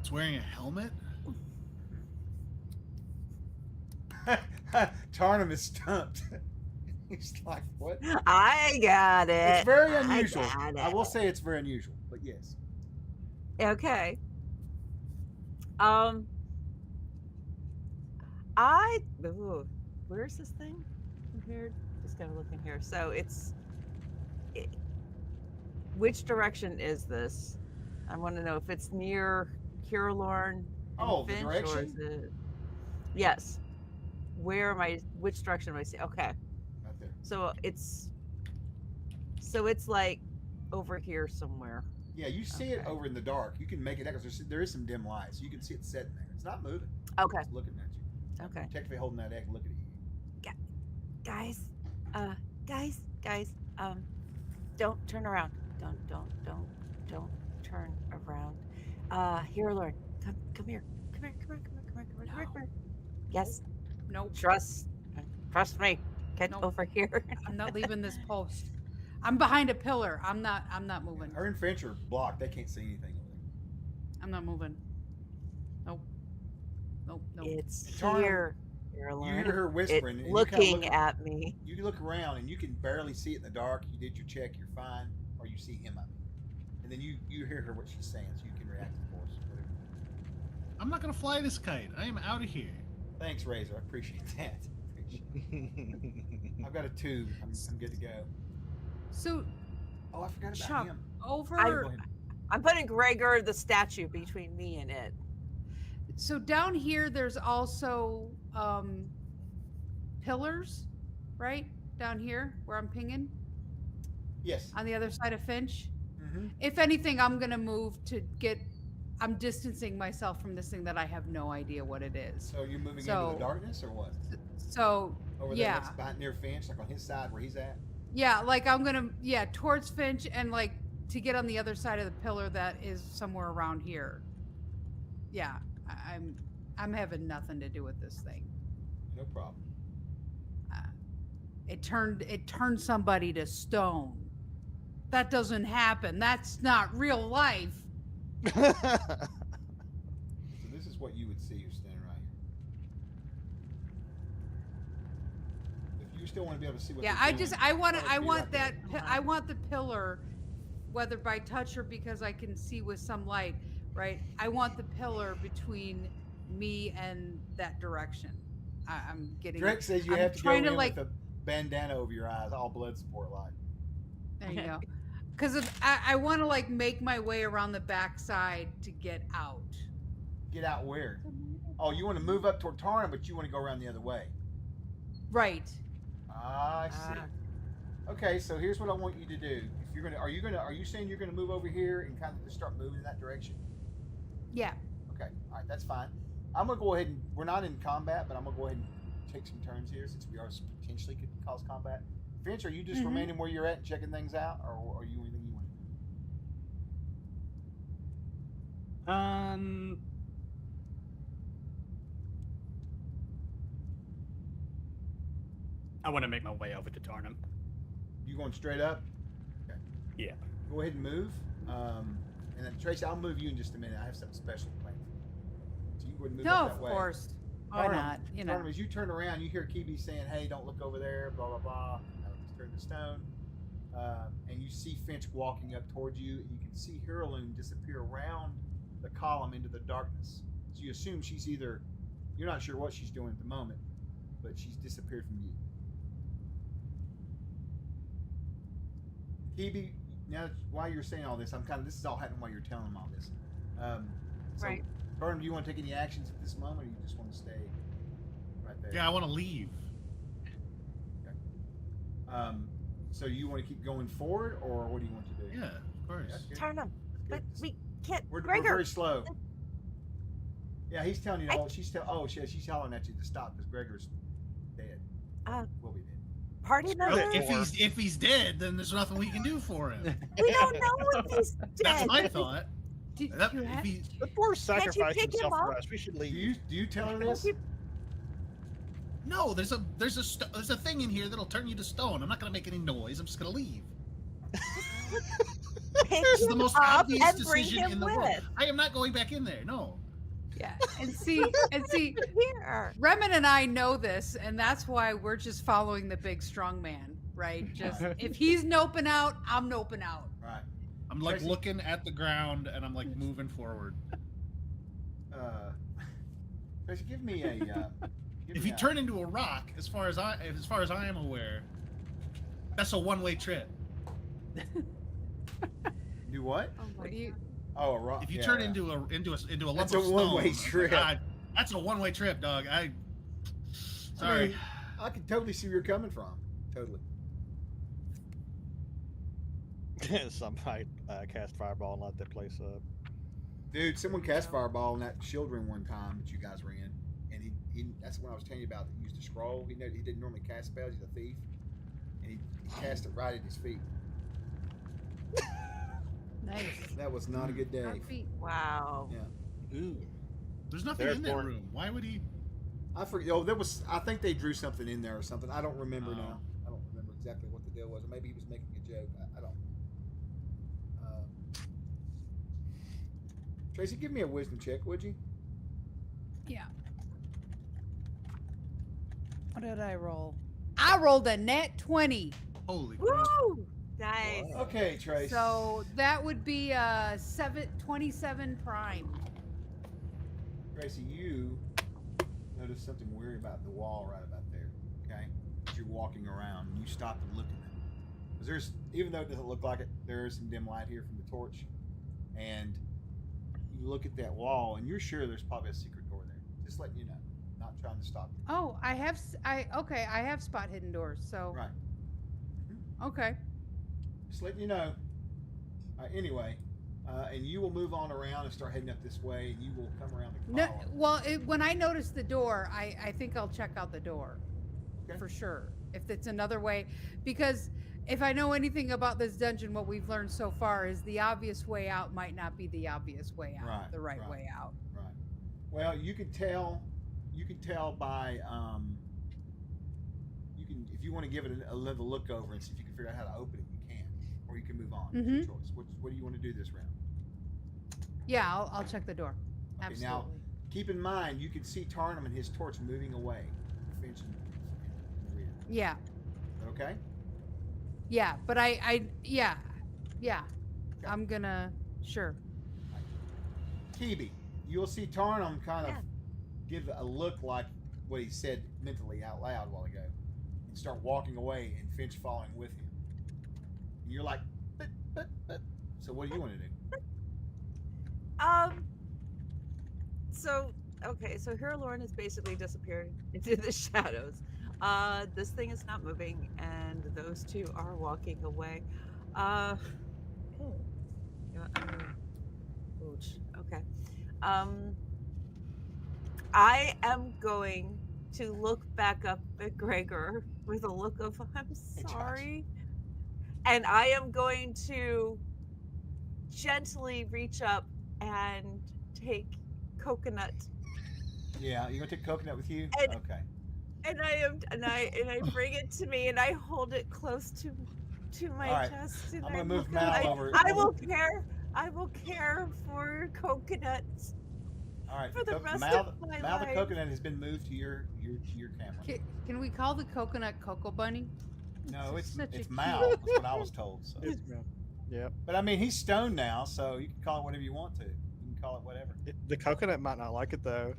It's wearing a helmet? Tarnum is stumped. He's like, what? I got it. It's very I unusual. got I will it. say it's very unusual, but yes. Okay. Where's this thing? In here? Just gotta look in here. So which direction is this? I want to know if it's near Kirlorn and Oh, the Finch, or direction? is it? Yes. Where am I? Which direction am I seeing? Okay. Right there. So it's like over here somewhere. Yeah, you see it Okay. over in the dark. You can make it out because there is some dim light, so you can see it sitting there. It's not moving. Okay. It's looking at you. Okay. Technically holding that egg, looking at you. Guys, don't turn around. Don't turn around. Here, Lord, come here. Come here. Yes, Nope. trust me. Get Nope. over here. I'm not leaving this post. I'm behind a pillar. I'm not moving. Her and Finch are blocked. They can't see anything over there. I'm not moving. Nope. It's Turn 'em. here. You Caroline. hear her whispering. It's and you kinda looking look- at me. You look around and you can barely see it in the dark. You did your check, you're fine, or you see him. And then you hear her what she's saying, so you can react, of course. Whatever. I'm not gonna fly this kite. I am out of here. Thanks, Razor. I appreciate that. I've got a tube. I'm good to go. So Oh, I forgot about Chuck, him. over. Go ahead. I'm putting Gregor the statue between me and it. So down here, there's also pillars, right? Down here where I'm pinging Yes. on the other side of Finch. Mm-hmm. If anything, I'm gonna move to get. I'm distancing myself from this thing that I have no idea what it is. So you're moving into So- the darkness, or what? So Over there, yeah, next, behind, near Finch, like on his side where he's at. yeah, like I'm gonna towards Finch and like to get on the other side of the pillar that is somewhere around here. Yeah, I'm having nothing to do with this thing. No problem. It turned somebody to stone. That doesn't happen. That's not real life. So this is what you would see. You're standing right here. If you still want to be able to see what. Yeah, they're doing, I want that would I be want right that there. I want the pillar, whether by touch or because I can see with some light, right? I want the pillar between me and that direction. I'm getting. Drake says you I'm have to go trying in to, like, with a bandana over your eyes, all blood support like. There you go. Because I want to, like, make my way around the backside to get out. Get out where? Oh, you want to move up toward Tarnum, but you want to go around the other way. Right. I see. Okay, so here's what I want you to do. If you're gonna, are you saying you're gonna move over here and kind of just start moving in that direction? Yeah. Okay, all right, that's fine. I'm gonna go ahead and we're not in combat, but I'm gonna go ahead and take some turns here since we are potentially could cause combat. Finch, are you just remaining where you're at and checking things out, or are you anything you want to do? I want to make my way over to Tarnum. You going straight up? Okay. Yeah. Go ahead and move. And then Tracy, I'll move you in just a minute. I have something special planned for you. So you can go ahead and move No, up of that way. course. Why not? You know. Tarnum, as you turn around, you hear Kibi saying, "Hey, don't look over there." Blah blah blah. Just turn to stone. And you see Finch walking up towards you, and you can see Heirloom disappear around the column into the darkness. So you assume she's either, you're not sure what she's doing at the moment, but she's disappeared from you. Kibi, now while you're saying all this, this is all happening while you're telling them all this. So, Right. Burnham, do you want to take any actions at this moment, or you just want to stay right there? Yeah, I want to leave. Okay. So you want to keep going forward, or what do you want to do? Yeah, of course. That's good. Turn them. But Good. we can't. We're Gregor. very slow. Yeah, he's telling you. She's hollering at you to stop because Gregor's dead. Will be dead. Party Well, member. if he's dead, then there's nothing we can do for him. We don't know if he's dead. That's my thought. Did That- you if have- he- Before sacrificing pick him himself for up? us, we should Do leave. you tell her this? No, there's a thing in here that'll turn you to stone. I'm not gonna make any noise. I'm just gonna leave. Pick This is the him most up obvious and bring decision him in the with. world. I am not going back in there. No. Yeah. And see, Here. Remen and I know this, and that's why we're just following the big strong man, right? Just if he's noping out, I'm noping out. Right. I'm like Tracy- looking at the ground and I'm like moving forward. Tracy, give me a. If you turn into a rock, as far as I am aware, that's a one-way trip. do what? Oh my What do you? Oh, a rock. If you yeah, turn yeah. into a lump That's of a stone, one-way trip. That's a one-way trip, dog. I Sorry. mean, I can totally see where you're coming from. Totally. Somebody cast fireball and light that place up. Dude, someone cast fireball in that shield room one time that you guys were in, and he that's what I was telling you about. That he used a scroll. He didn't normally cast spells. He's a thief, and he cast it right at his feet. Nice. That was not a good day. Our feet. Wow. Yeah. Ooh. There's nothing in that Therefore- room. Why would he? I forget. Oh, there was. I think they drew something in there or something. I don't remember Oh. now. I don't remember exactly what the deal was. Or maybe he was making a joke. I don't. Tracy, give me a wisdom check, would you? Yeah. What did I roll? I rolled a net 20. Holy crap. Woo! Nice. Okay, Trace. So that would be 27 prime. Tracy, you notice something weird about the wall right about there. Okay, as you're walking around, and you stop and look at it. Because there's, even though it doesn't look like it, there is some dim light here from the torch, and you look at that wall, and you're sure there's probably a secret door there. Just letting you know, not trying to stop you. Oh, I have spot hidden doors. So Right. okay. Just letting you know. Anyway, and you will move on around and start heading up this way, and you will come around the No, column. well, when I notice the door, I think I'll check out the door Okay. for sure. If it's another way, because if I know anything about this dungeon, what we've learned so far is the obvious way out might not be the obvious way out, Right, the right right. way out. Right. Well, you can tell by you can, if you want to give it a little look over and see if you can figure out how to open it, you can, or you can move on. It's your choice. What do you want to do this round? Yeah, I'll check the door. Okay, Absolutely. now keep in mind you can see Tarnum and his torch moving away, Finch in the rear. Yeah. Okay. Yeah, but yeah. I'm gonna sure. Kibi, you'll see Tarnum kind of Yeah. give a look like what he said mentally out loud a while ago, and start walking away, and Finch following with him. And you're like, but. So what do you want to do? So okay, so here Lauren is basically disappearing into the shadows. This thing is not moving, and those two are walking away. Ouch. Okay. I am going to look back up at Gregor with a look of I'm sorry. And I am going to gently reach up and take Coconut. Yeah, you're gonna take Coconut with you. And- Okay. And I bring it to me and I hold it close to my All right. chest. And I'm gonna I move look Mal up- over. I will care for Coconut. All right. for the rest Mal, of my Mal the life. Coconut has been moved to your camera. Can we call the coconut Cocoa Bunny? No, it's such a Mal. cute- That's what I was told. So. Yep. But I mean, he's stoned now, so you can call it whatever you want to. You can call it whatever. The coconut might not like it though.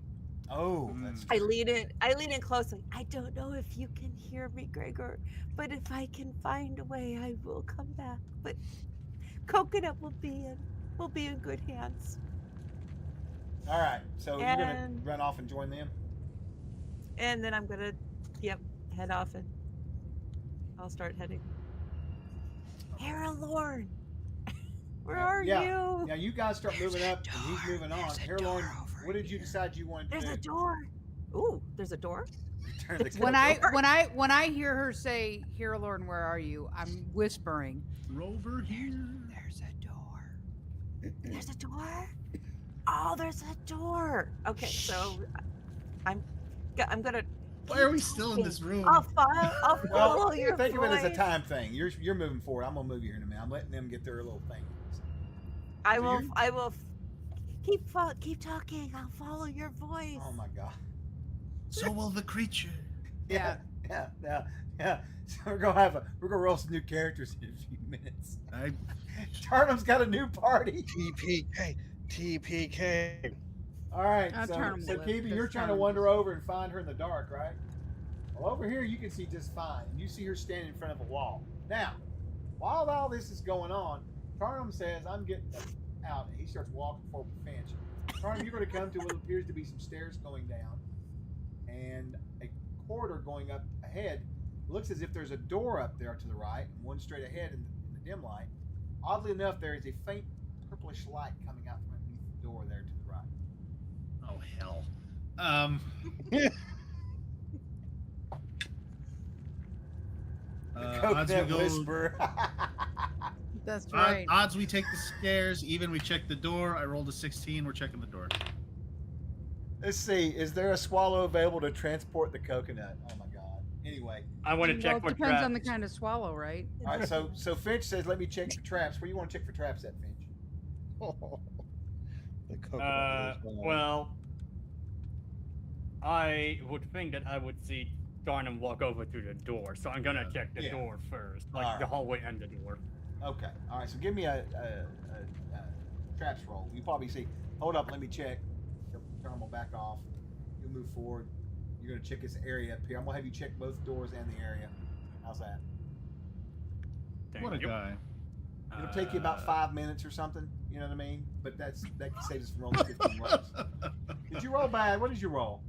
Oh, that's I lean in closely. I don't know if you can hear me, Gregor, but if I can find a way, I will come back. But Coconut will be in good hands. all right. So you're gonna And- run off and join them. And then I'm gonna, head off and I'll start heading. Hera Lorne, where are Yeah. you? Now you guys start moving up, and he's moving on. Here, Lauren, what did you decide you wanted to There's a do? door. Ooh, there's a door. Turn the When coconut. I hear her say, "Here, Lauren, where are you?" I'm whispering. Rover here. There's a door. There's a door. Oh, there's a door. Okay, so I'm gonna. Why are we still in this room? I'll follow Well, your think of it as a voice. time thing. You're moving forward. I'm gonna move you here in a minute. I'm letting them get their little thing. I So will. you're- I will. Keep talking. I'll follow your voice. Oh my god. So will the creature. Yeah. So we're gonna roll some new characters in a few minutes. Tarnum's got a new party. TPK. All right, I'll so turn 'em left, Kibi, you're 'cause trying to Tarnum wander just- over and find her in the dark, right? Well, over here you can see just fine. You see her standing in front of a wall. Now, while all this is going on, Tarnum says, "I'm getting out," and he starts walking forward with Finch. Tarnum, you're going to come to what appears to be some stairs going down, and a corridor going up ahead. It looks as if there's a door up there to the right, and one straight ahead in the dim light. Oddly enough, there is a faint purplish light coming out from underneath the door there to the right. Oh hell. Odds we Coconut go. whisper. That's right. Odds we take the stairs. Even we check the door. I rolled a 16. We're checking the door. Let's see. Is there a swallow available to transport the coconut? Oh my god. Anyway, I want to Well, check it for depends traps. on the kind of swallow, right? all right. So Finch says, "Let me check for traps." Where do you want to check for traps at, Finch? The coconut is gone. Well, I would think that I would see Darnum walk over to the door, so I'm gonna check the Yeah. door first, like Alright. the hallway and the door. Okay. All right. So give me a traps roll. You probably see. Hold up. Let me check. Turn will back off. You'll move forward. You're gonna check this area up here. I'm gonna have you check both doors and the area. How's that? Thank What a you. guy. It'll take you about 5 minutes or something. You know what I mean? But that saves us from rolling 15 rolls. Did you roll bad? What did you roll?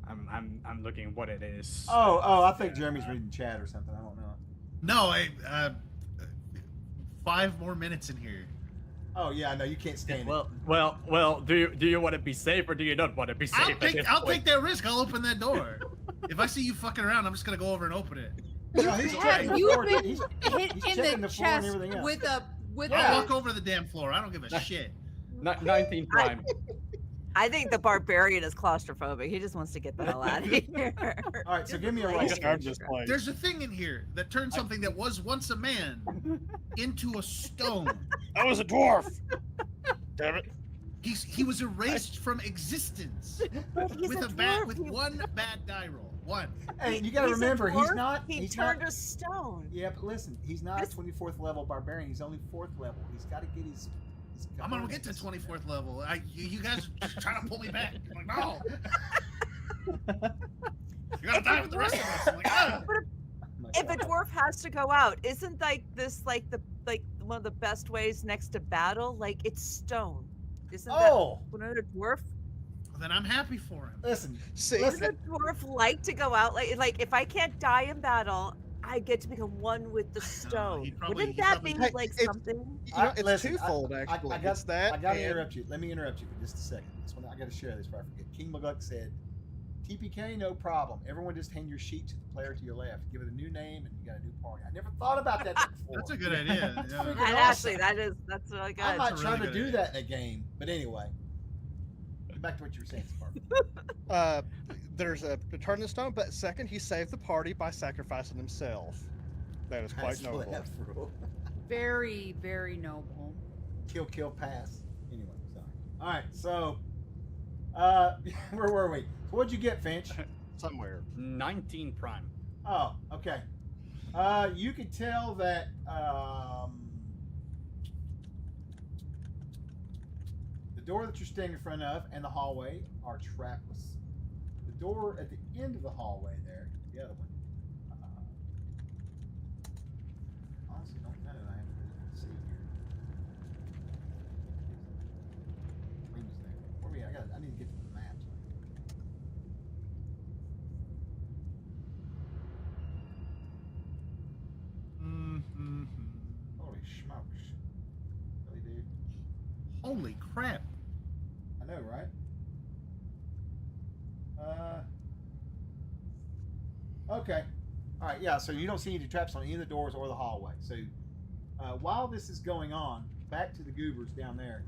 I'm looking what it is. Oh, I think Jeremy's reading chat or something. I don't know. No, 5 more minutes in here. Oh yeah, no, you can't stand it. Well. Do you want to be safe or do you not want to be safe? I'll take that risk. I'll open that door. If I see you fucking around, I'm just gonna go over and open it. No, he's checking the You've floor. been He's hit in checking the the floor and chest everything else. with I'll a walk over the damn floor. I don't give a shit. 19 prime. I think the barbarian is claustrophobic. He just wants to get the hell out of here. All right, so give me a Like- roll. Describe this place. There's a thing in here that turns something that was once a man into a stone. I was a dwarf. Damn it. He was erased from existence But he's with a a bad dwarf. with He- one bad die roll. One. Hey, you got to he's a remember, he's dwarf. not. He He's turned not. to stone. Yeah, but listen, he's not a This- 24th level barbarian. He's only 4th level. He's got to get his. I'm gonna get to 24th level. You guys are just trying to pull me back. I'm like, no. You're gonna die with the rest of us. I'm like, ah. If a dwarf has to go out, isn't like this like one of the best ways next to battle? Like it's stone. Isn't Oh, that when a dwarf? Then I'm happy for him. listen. See, Doesn't a dwarf like to go out? Like if I can't die in battle, I get to become one with the stone. he'd probably- Wouldn't he'd that probably- be Hey, like if- something? you know, it's Listen, twofold actually. I got, it's that. I got to and- interrupt you. Let me interrupt you for just a second. This one, I got to share this before I forget. King McGuck said, "TPK, no problem. Everyone just hand your sheet to the player to your left. Give it a new name, and you got a new party." I never thought about that before. That's a good idea. That's Yeah. freaking And awesome. actually, that's really good. I might a try really to good do idea. that in a game, but anyway. Get back to what you were saying, Spark. There's a turn the stone, but second, he saved the party by sacrificing himself. That is quite That's noble. laughable. very, very noble. Kill, pass. Anyway, sorry. All right, so where were we? So what'd you get, Finch? Somewhere. 19 prime. Oh, okay. You could tell that the door that you're standing in front of and the hallway are trackless. The door at the end of the hallway there, the other one. Honestly, don't know. I haven't really see here. Wings there. Where we at? I need to get to the map. Holy smokes. Really, dude? Holy crap. I know, right? Okay. All right, yeah, so you don't see any traps on any of the doors or the hallway. So while this is going on, back to the goobers down there.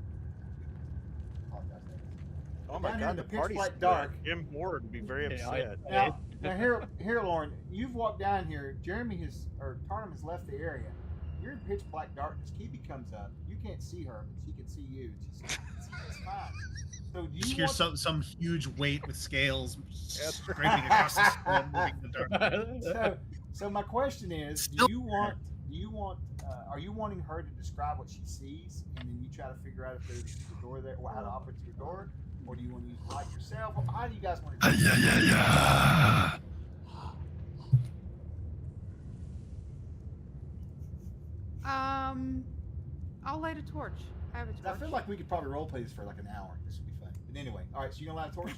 Apologize, David. Oh my Down here in god, the the pitch party's black dark. Jim Ward would be very Yeah, upset. Now here, Lauren, you've walked down here. Jeremy Tarnum has left the area. You're in pitch black darkness. Kibi comes up. You can't see her, but she can see you. She's it's fine. So do Just you hear want some huge weight with scales That's scraping across the skull, moving in the dark. so my question is, Still- are you wanting her to describe what she sees, and then you try to figure out if there's a door there, or how to operate the door, or do you want to use the light yourself? How do you guys want to do it? I'll light a torch. I have a I torch. feel like we could probably role play this for like an hour. This would be fun. But anyway, all right. So you gonna light a torch?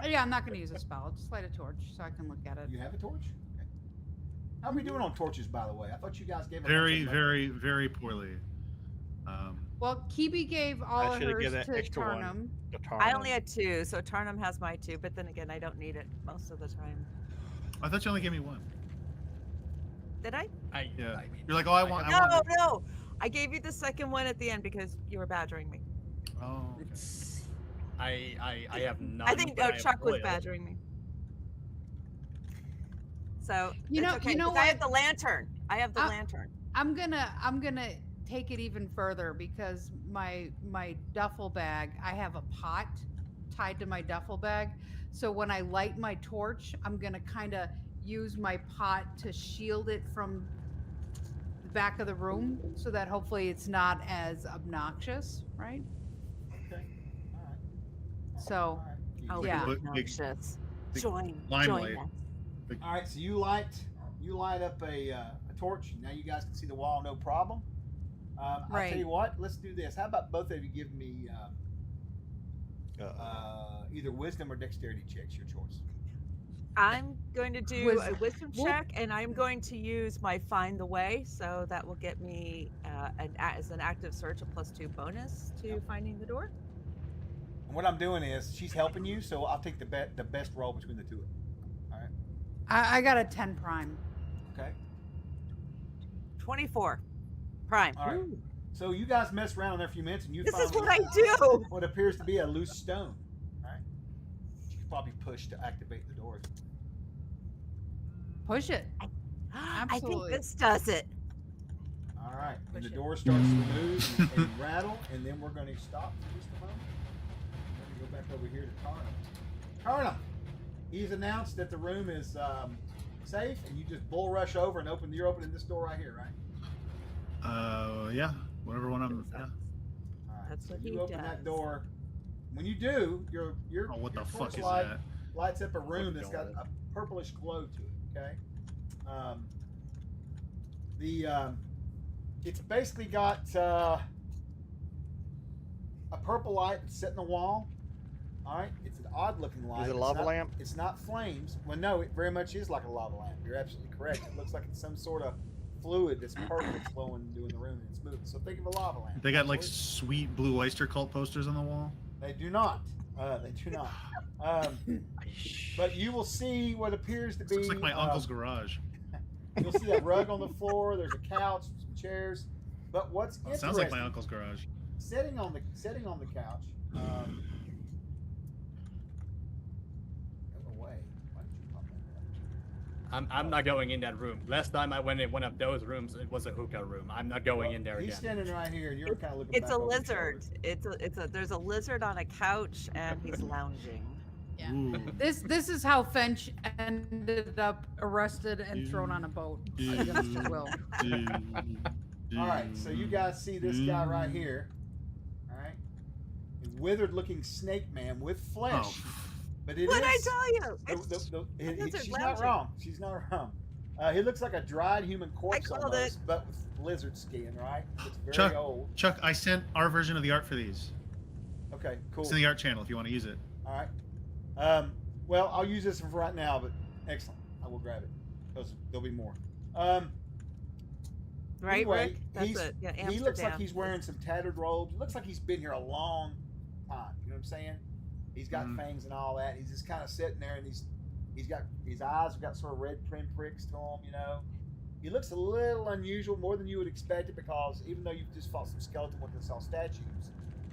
Yeah, I'm not going to use a spell. I'll just light a torch so I can look at it. You have a torch? Okay. How are we doing on torches, by the way? I thought you guys gave a Very, bunch of- very, very poorly. Well, Kibi gave all I of shoulda hers given that to extra one. Tarnum. I only had 2, so Tarnum has my 2. But then again, I don't need it most of the time. I thought you only gave me one. Did I? Yeah. You're like, oh, I want. I No, want. no. I gave you the second one at the end because you were badgering me. Oh. Okay. It's. I have none. I think but I have Chuck was oil. badgering me. So You it's know- okay, you know 'cause I have what? the lantern. I have the I- lantern. I'm gonna take it even further because my duffel bag, I have a pot tied to my duffel bag. So when I light my torch, I'm gonna kind of use my pot to shield it from the back of the room so that hopefully it's not as obnoxious, right? Okay. All right. So All right. Oh, Yeah. Big- obnoxious. big Join limelight. us. All right, so you light up a torch. Now you guys can see the wall, no problem. I'll Right. tell you what. Let's do this. How about both of you give me either wisdom or dexterity checks? Your choice. I'm going to do a Wisdom. wisdom Whoop. check, and I'm going to use my find the way, so that will get me as an active search a +2 bonus to finding the door. And what I'm doing is she's helping you, so I'll take the best roll between the two of them. All right. I got a 10 prime. Okay. 24. Prime. All right. So you guys mess around in there a few minutes, and you This find is what I do. what appears to be a loose stone. All right. You could probably push to activate the door. Push it. I think Absolutely. this does it. All right. And Push the it. door starts to move and rattle, and then we're going to stop for just a moment. Let me go back over here to Carnum. Carnum, he's announced that the room is safe, and you just bull rush over and open. You're opening this door right here, right? Yeah. Whatever one I'm. Yeah. All right. That's so what you he open does. that door. When you do, your Oh, what the fuck is torchlight that? lights up a room that's got going? a purplish glow to it. Okay. It's basically got a purple light that's set in the wall. All right, it's an odd-looking light. Is it a It's lava not- lamp? It's not flames. Well, no, it very much is like a lava lamp. You're absolutely correct. It looks like it's some sort of fluid that's purple that's flowing and doing the room and it's moving. So think of a lava lamp. They got like Absolutely. sweet blue oyster cult posters on the wall. They do not. They do not. But you will see what appears to This be. looks like my uncle's garage. You'll see a rug on the floor. There's a couch, some chairs. But what's Well, interesting? sounds like my uncle's garage. Sitting on the couch. Go away. Why did you pop that? I'm not going in that room. Last time I went in one of those rooms, it was a hookah room. I'm not going in there He's again. standing right here, and you're kind of looking. It's back a over his lizard. shoulder. There's a lizard on a couch and he's lounging. Yeah. Ooh. This is how Finch ended up arrested and thrown on a boat against her will. All right, so you guys see this guy right here. All right, a withered-looking snake man with flesh. Oh. But it What'd I is- tell you? Lizard she's not lounging. wrong. She's not wrong. He looks like a dried human corpse called almost, it. but with lizard skin. Right? It's very Chuck. old. Chuck, I sent our version of the art for these. Okay, cool. It's in the art channel if you want to use it. All right. Well, I'll use this for right now, but excellent. I will grab it because there'll be more. Right, anyway, Rick? That's he's- it. Yeah, he looks like Amsterdam. he's wearing some tattered robes. It looks like he's been here a long time. You know what I'm saying? He's got fangs and all that. He's just kind of sitting there, and he's got his eyes have got sort of red pinpricks to him. You know, he looks a little unusual, more than you would expect it, because even though you've just fought some skeleton with us all statues,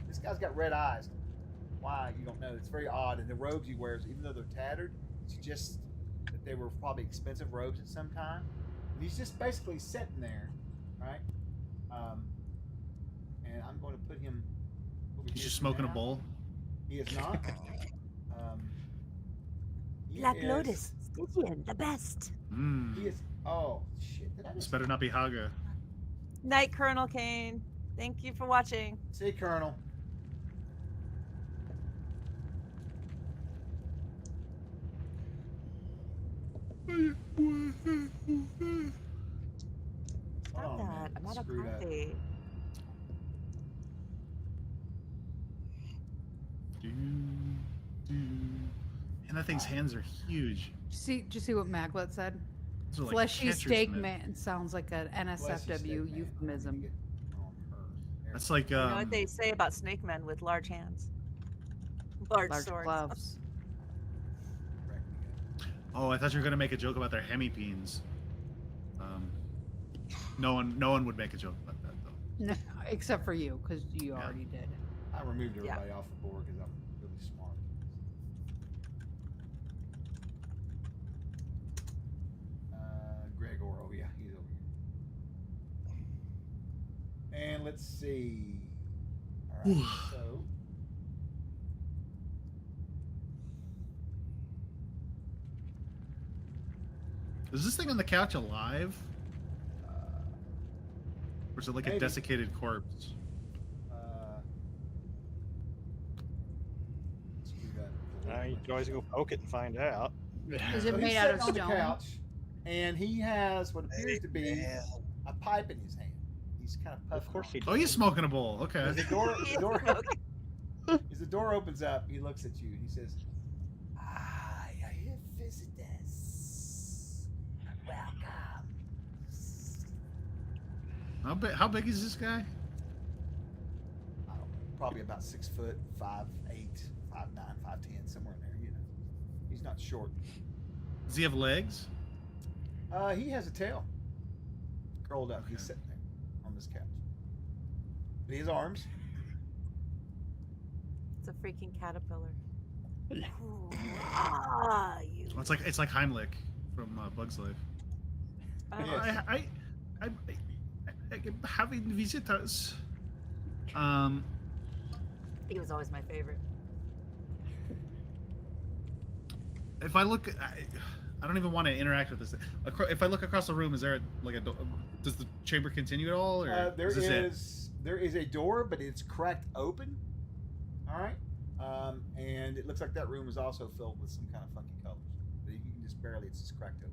this guy's got red eyes. Why, you don't know. It's very odd. And the robes he wears, even though they're tattered, suggest that they were probably expensive robes at some time. And he's just basically sitting there, right? And I'm going to put him over He's here just for smoking a now. bowl. He is not. He Black is- Lotus, Stygian, the best. He is. Oh shit! Did I This just better not be Haga. Night, Colonel Kane. Thank you for watching. see, Colonel? Stop Oh, man, that. I'm at a screwed up. party. And that thing's hands are huge. Did you see what Maglet said? Those are like Fleshy catcher's steak mitt. man sounds like an Fleshy steak NSFW man. euphemism. Get on her. There That's we like You know what they say about snake men with large hands? Large swords. gloves. go. Right, we go. Oh, I thought you were gonna make a joke about their hemipenes. No one would make a joke about that though. No, except for you, because you Yeah. already did. I removed Yeah. everybody off the board because I'm really smart. Gregor, oh yeah, he's over here. And let's see. All right, so Is this thing on the couch alive? Or is it like a maybe. desiccated corpse? screw that. You can always go poke it and find out. Is So it he's made out of sitting on stone? the couch, and he has what appears to be a pipe in his hand. He's kind of puffing. Of course on he it. Oh, he's smoking a bowl. Okay. As the door opens up, he looks at you and he says, "I have visitors. Welcome." How big is this guy? I don't know, probably about 6 foot, 5'8", 5'9", 5'10", somewhere in there. You know, he's not short. Does he have legs? He has a tail. Curled up. He's Okay. sitting there on this couch. But he has arms. It's a freaking caterpillar. Ah, you. Well, it's like Heimlich from Bug's Life. Yes. I'm having visitors. He was always my favorite. If I look, I don't even want to interact with this. If I look across the room, is there like a does the chamber continue at all, or There is this it? there is a door, but it's cracked open. All right, and it looks like that room is also filled with some kind of funky colors. But you can just barely, it's just cracked open.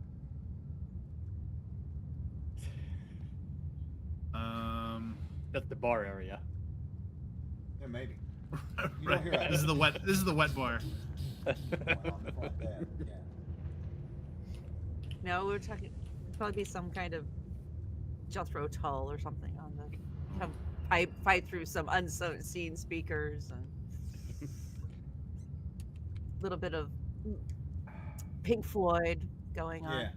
That's the bar area. Yeah, maybe. You don't hear Right. that. This is the wet bar. Well, nothing like that. Yeah. No, we were talking. It'd probably be some kind of Jethro Tull or something on the come fight through some unseen speakers and a little bit of Pink Floyd going on. Yeah.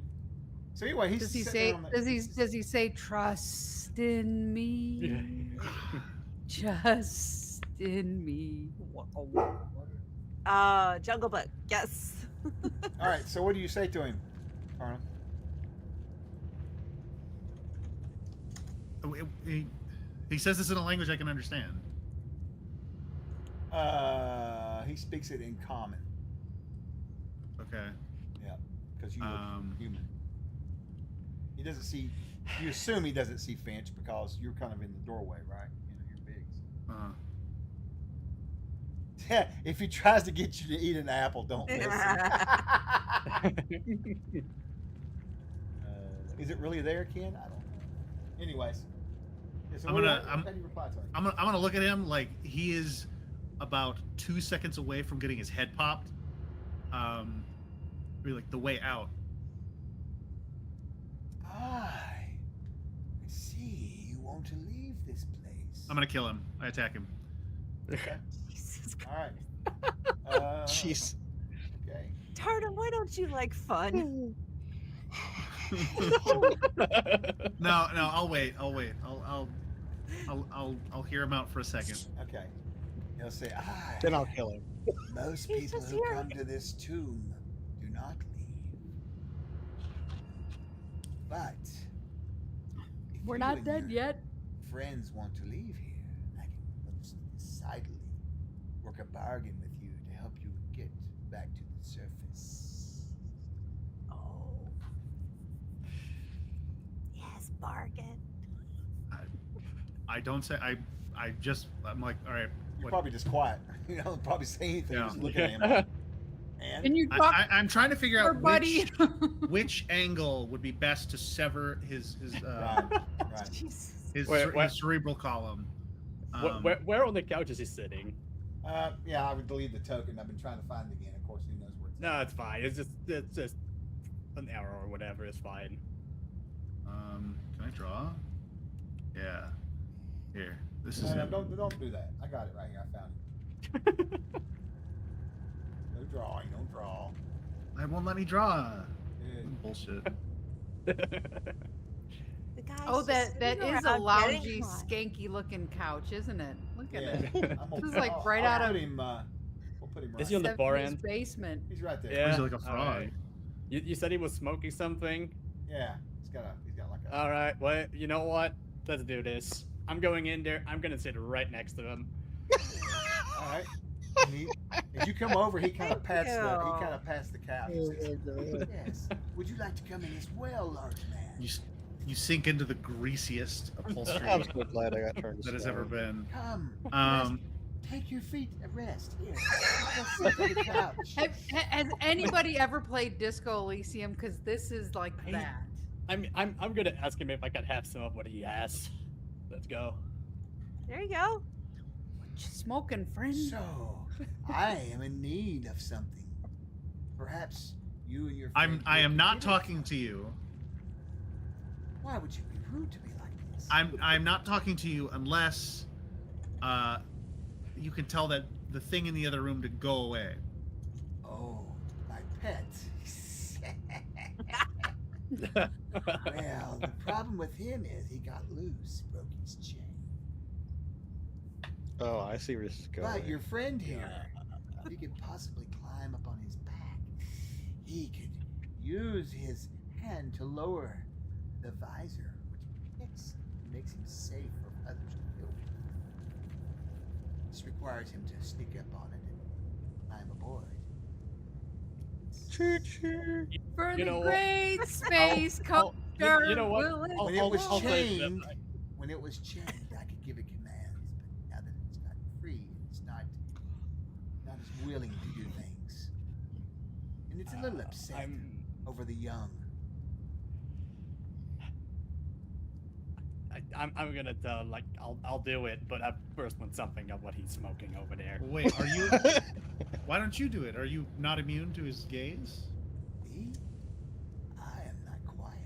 So anyway, he's Does he sitting say? on the- Does he say trust in me? Just in me. Jungle Book. Yes. All right. So what do you say to him, Arnold? He says this in a language I can understand. He speaks it in common. Okay. Yeah, because you look Um, human. He doesn't see. You assume he doesn't see Finch because you're kind of in the doorway, right? You know, you're bigs. Yeah. If he tries to get you to eat an apple, don't listen. Is it really there, Ken? I don't know. Anyways, yeah, so I'm what gonna- do you- I'm- how do you reply to him? I'm gonna look at him like he is about 2 seconds away from getting his head popped. Be like the way out. I see you want to leave this place. I'm gonna kill him. I attack him. Okay. Jesus Christ. All right. Jeez. Okay. Tarnum, why don't you like fun? No, I'll wait. I'll hear him out for a second. Okay. He'll say, Then I'll kill him. most He's people just who here. come to this tomb do not leave. But if We're you not and dead your yet. friends want to leave here, I can most decidedly work a bargain with you to help you get back to the surface. Oh. Yes, bargain. I don't say. I'm like, all right. You're What? probably just quiet. You don't probably say anything. Yeah. Just look at him. Like, and Can you talk, I'm trying to figure our out buddy? which angle would be best to sever his right. Jesus. his Wait, what? cerebral column. Where on the couch is he sitting? Yeah, I would delete the token. I've been trying to find it again. Of course, who knows where it's No, it's fine. It's just an error or whatever. It's fine. Can I draw? Yeah. Here. This is No, him. don't do that. I got it right here. I found it. No drawing. Don't draw. I won't let me draw. Good. Bullshit. The guy's Oh, just that sitting is a around getting loungy, high. skanky looking couch, isn't it? Look at Yeah. it. I'm gonna- This is like I'll- right I'll out put of him, we'll put him right. Is he on the far 70s end? basement. He's right there. Yeah. Is he like a all frog? right. You said he was smoking something. Yeah. He's got like a. All right. Well, you know what? Let's do this. I'm going in there. I'm gonna sit right next to him. All right. And as you come over, he kind of pats you. the couch. He says, yes. Would you like to come in as well, large man? You sink into the greasiest upholstery I'm so glad I got turned to that has stone. ever been. Come. Um, Take your feet a rest. Here. Just sit on the couch. Has anybody ever played Disco Elysium? Because this is like that. I'm gonna ask him if I can have some of what he has. Let's go. There you go. What you smoking, friend? So, I am in need of something. Perhaps you and your I friend am could not get it. talking to you. Why would you be rude to me like this? I'm not talking to you unless you can tell that the thing in the other room to go away. Oh, my pet. Well, the problem with him is he got loose, broke his chain. Oh, I see where this is going. But your friend here, if he could possibly climb up on his back, he could use his hand to lower the visor, which makes him safe for others to kill. This requires him to sneak up on it and climb aboard. Choo-choo. For You the know what? great space I'll- coaster. you know what? will it- I'll- When it was I'll say chained, that. when it was chained, I could give it commands, but now that it's gotten free, it's not as willing to do things, and it's a little upset over the young. I'm gonna tell, like, I'll do it, but I first want something of what he's smoking over there. Wait, are you? Why don't you do it? Are you not immune to his gaze? Me? I am not quiet.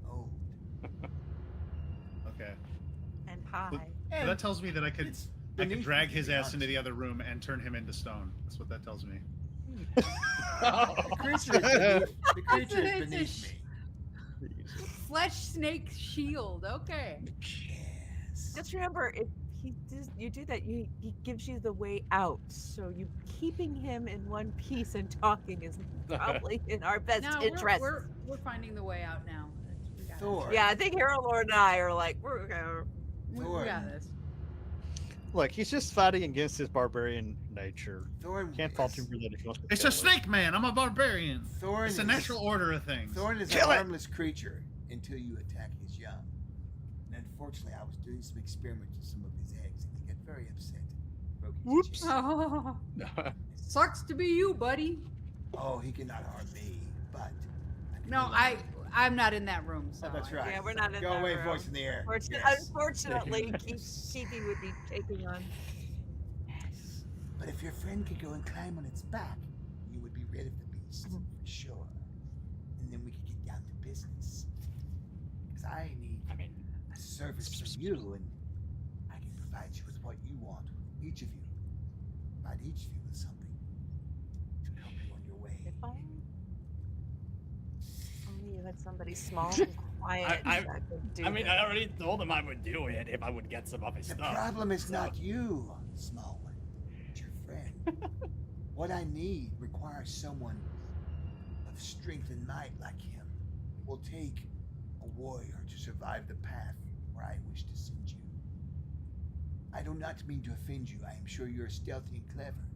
Old. Okay. And high. So that tells me that I could It's I could beneath drag me, to his be ass into honest. the other room and turn him into stone. That's what that tells me. The creature is beneath, the creature is It's a beneath me. Flesh snake shield. Okay. Yes. Just remember, if you do that, he gives you the way out. So you keeping him in one piece and talking is probably in our best No, interest. we're finding the way out now. We got Thor. Yeah, I think Hero Lord and I are like, we're gonna. it. We Thor. got this. Look, he's just fighting against his barbarian nature. Thorn. Can't fault him for that if he wants to It's kill a it. snake man. I'm a barbarian. Thorn It's the is- natural order of things. Thorn is Kill a it! harmless creature until you attack his young. And unfortunately, I was doing some experiments with some of his eggs, and he got very upset. Broke his Whoops. chain. Oh, sucks to be you, buddy. Oh, he cannot harm me, but I can No, do that. I'm not in that room. So Oh, that's right. Yeah, we're not in Go that away, room. voice in the air. Unfortunately, Kiki would be taking on. Yes. But if your friend could go and climb on its back, you would be rid of the beast for sure. And then we could get down to business. Because I need I mean, a service from you, and I can provide you with what you want. Each of you. Provide each of you with something to help you on your way. If I only you had somebody small and quiet that could do I mean, this. I already told him I would do it if I would get some of his The stuff. problem is so- not you, small one. It's your friend. What I need requires someone of strength and might like him. It will take a warrior to survive the path where I wish to send you. I do not mean to offend you. I am sure you are stealthy and clever.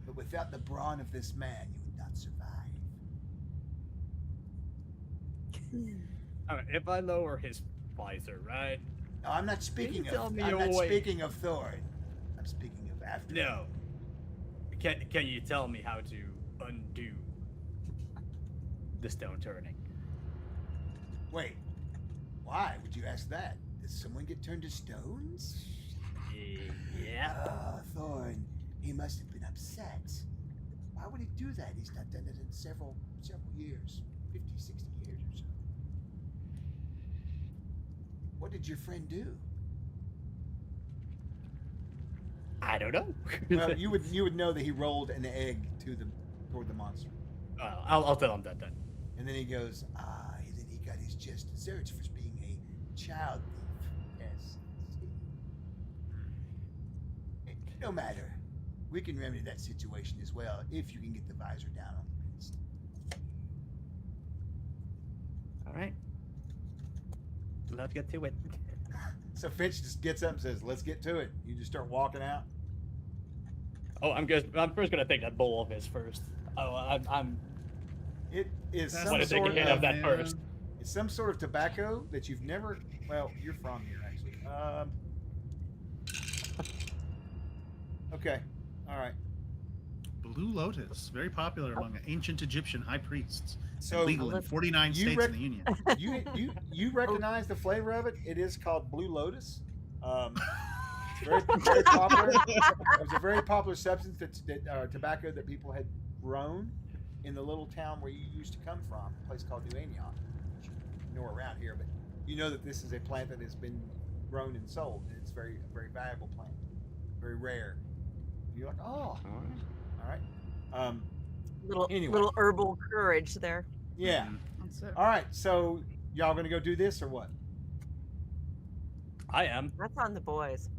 But without the brawn of this man, you would not survive. Alright, if I lower his visor, right? No, I'm not speaking tell of. me I'm your not way. speaking of Thor. I'm speaking of after. No. Can you tell me how to undo the stone turning? Wait. Why would you ask that? Does someone get turned to stones? Yeah. Thorn, he must have been upset. Why would he do that? He's not done it in several years. 50, 60 years or so. What did your friend do? I don't know. Well, you would know that he rolled an egg toward the monster. I'll tell him that then. And then he goes, and then he got his just desserts for being a child thief. Yes. See? No matter. We can remedy that situation as well if you can get the visor down on the beast. All right. Let's get to it. So Finch just gets up and says, "Let's get to it." You just start walking out. Oh, I'm first gonna take that bowl of his first. Oh, I'm. It is That's some Want to take a sort hit of of that first. it's some sort of tobacco that you've never. Well, you're from here actually. Okay. All right. Blue Lotus, very popular among ancient Egyptian high priests. So Legal in 49 you states in the Union. you recognize the flavor of it? It is called Blue Lotus. Very, very popular. It was a very popular substance that tobacco that people had grown in the little town where you used to come from, a place called New Antioch, which you know around here. But you know that this is a plant that has been grown and sold, and it's a very valuable plant, very rare. And you're like, oh, all right. Anyway. Little herbal courage there. Yeah. Mhm. So All right, so y'all gonna go do this or what? I am. That's on the boys.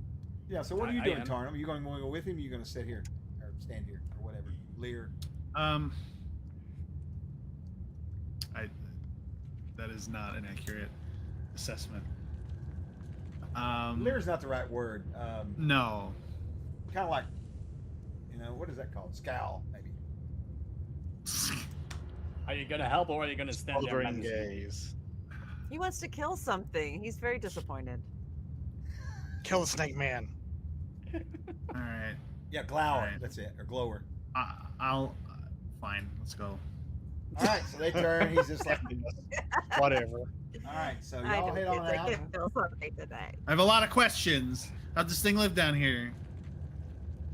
Yeah. So what are you I doing, am. Tarnum? Are you going to go with him? Or are you going to sit here or stand here or whatever? Lear. That is not an accurate assessment. Lear's not the right word. No. Kind of like, what is that called? Scowl, maybe. Are you gonna help or are you gonna stand there? Smoldering menacing? gaze. He wants to kill something. He's very disappointed. Kill the snake man. All right. Yeah, glower. Alright. That's it, or glower. I'll. Fine. Let's go. All right, so they turn. He's just like, Whatever. all right, so I y'all don't head think on I out. can kill something today. I have a lot of questions. How'd this thing live down here?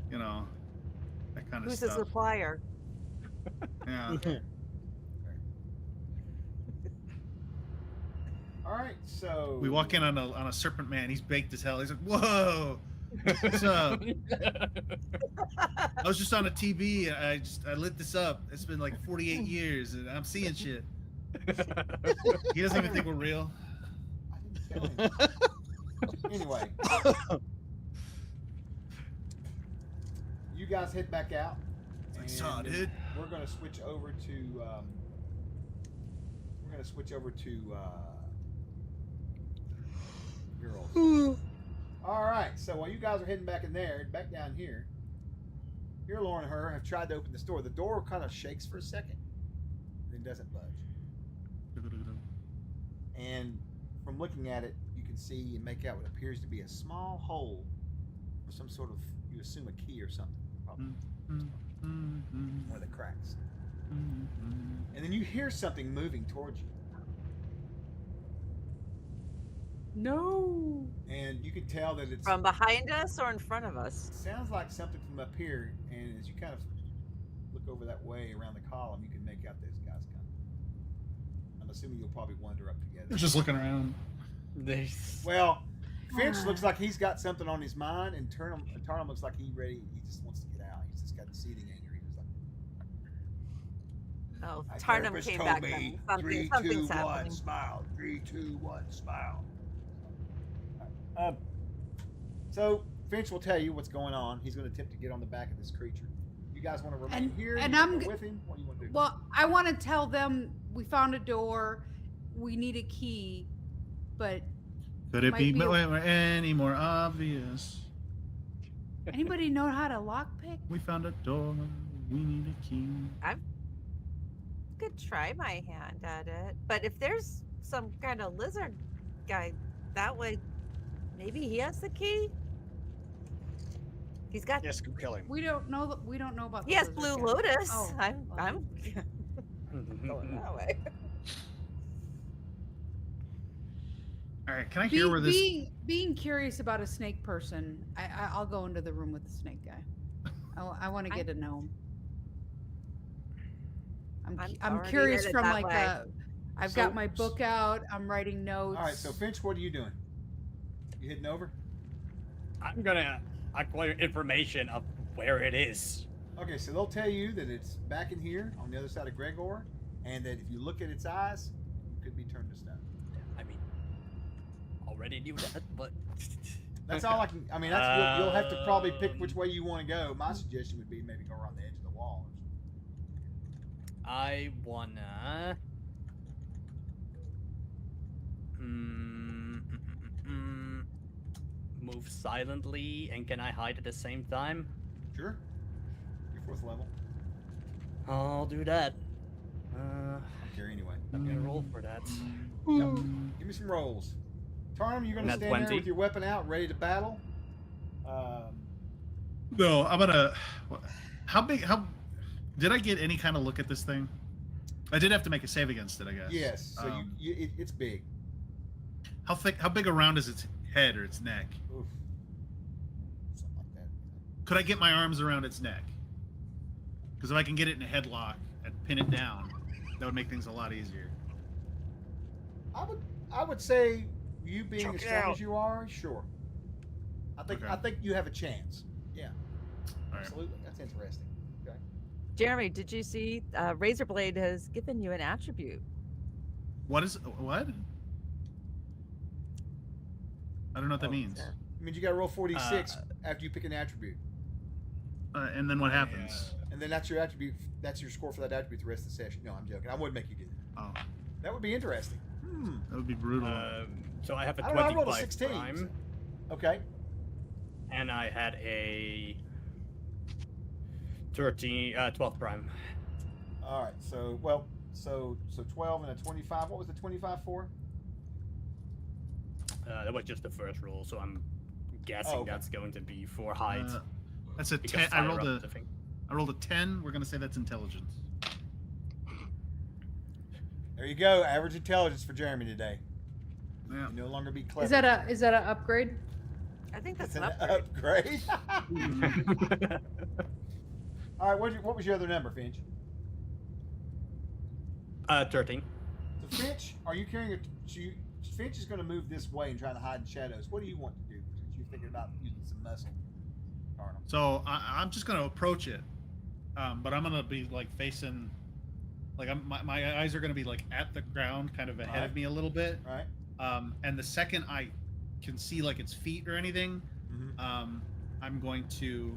That kind of Who's the stuff. supplier? Yeah. All right, so We walk in on a serpent man. He's baked as hell. He's like, "Whoa, what's up?" I was just on a TV and I lit this up. It's been like 48 years and I'm seeing shit. He doesn't even think we're real. I didn't tell him. Anyway, you guys head back out. Like, saw, dude. We're gonna switch over to. Girls. All right. So while you guys are heading back in there, back down here, Lauren and her have tried to open this door. The door kind of shakes for a second, and then doesn't budge. And from looking at it, you can see and make out what appears to be a small hole for some sort of, you assume, a key or something. Probably. One of the cracks. And then you hear something moving towards you. no. And you can tell that it's From behind us or in front of us? sounds like something from up here. And as you kind of look over that way around the column, you can make out those guys coming. I'm assuming you'll probably wander up together. Just looking around. Well, Finch looks like he's got something on his mind, and Turnham looks like he just wants to get out. He's just got the seething anger. He's like, Oh, "My Tarnum therapist came told back. me, Then. 3, 2, Something's 1, happening. smile. 3, 2, 1, smile." So Finch will tell you what's going on. He's going to attempt to get on the back of this creature. You guys want to remain And- here? and You wanna I'm go g- with him. What do you want to do? Well, I want to tell them we found a door. We need a key, but Could it Might be be a- any more obvious? anybody know how to lockpick? We found a door. We need a key. Could try my hand at it, but if there's some kind of lizard guy that way, maybe he has the key. He's got. Yes, go kill him. We don't know. We don't know about. The He has lizard Blue guy. Lotus. Oh, I'm well, going that way. All right, can I hear where this? Being curious about a snake person, I'll go into the room with the snake guy. I want to get to know him. I'm already curious headed from that like way. I've So- got my book out. I'm writing notes. All right, so Finch, what are you doing? You heading over? I'm gonna acquire information of where it is. Okay, so they'll tell you that it's back in here on the other side of Gregor, and that if you look at its eyes, it could be turned to stone. I mean, already knew that, but That's all I can. I mean, you'll have to probably pick which way you want to go. My suggestion would be maybe go around the edge of the wall. I wanna. Move silently, and can I hide at the same time? Sure. Your 4th level. I'll do that. I don't care anyway. I'm gonna roll for that. Yep. Give me some rolls. Tarnum, you're going to Nat stand there 20. with your weapon out, ready to battle. No, I'm gonna. How big? How did I get any kind of look at this thing? I did have to make a save against it, I guess. Yes. So it's big. How thick? How big around is its head or its neck? Oof. Something like that. Could I get my arms around its neck? Because if I can get it in a headlock and pin it down, that would make things a lot easier. I would say you being Choke as it strong out. as you are, sure. Okay. I think you have a chance. Yeah. All right. Absolutely. That's interesting. Okay. Jeremy, did you see Razorblade has given you an attribute? What is what? I don't know what that means. It means you got to roll 46 after you pick an attribute, And then what happens? and then that's your attribute. That's your score for that attribute the rest of the session. No, I'm joking. I would make you do that. Oh, That would be interesting. that would be brutal. So I have a I don't know. I rolled a 25 16. prime, Okay. and I had a 12 prime. All right. So 12 and a 25. What was the 25 for? That was just the first roll, so I'm guessing okay. that's going to be for height. That's a because 10. I rolled fire a. up, I think. I rolled a 10. We're gonna say that's intelligence. There you go. Average intelligence for Jeremy today. Yeah. You no longer be clever. Is that an upgrade? I think that's It's an an upgrade. upgrade. All right. What was your other number, Finch? 13. So Finch, are you carrying Finch is going to move this way and try to hide in shadows. What do you want to do? Since you're thinking about using some muscle, Arnold. So I'm just gonna approach it, but I'm gonna be like facing, like my eyes are gonna be like at the ground, kind of ahead of me a little bit. Right. And the second I can see like its feet or anything, I'm going to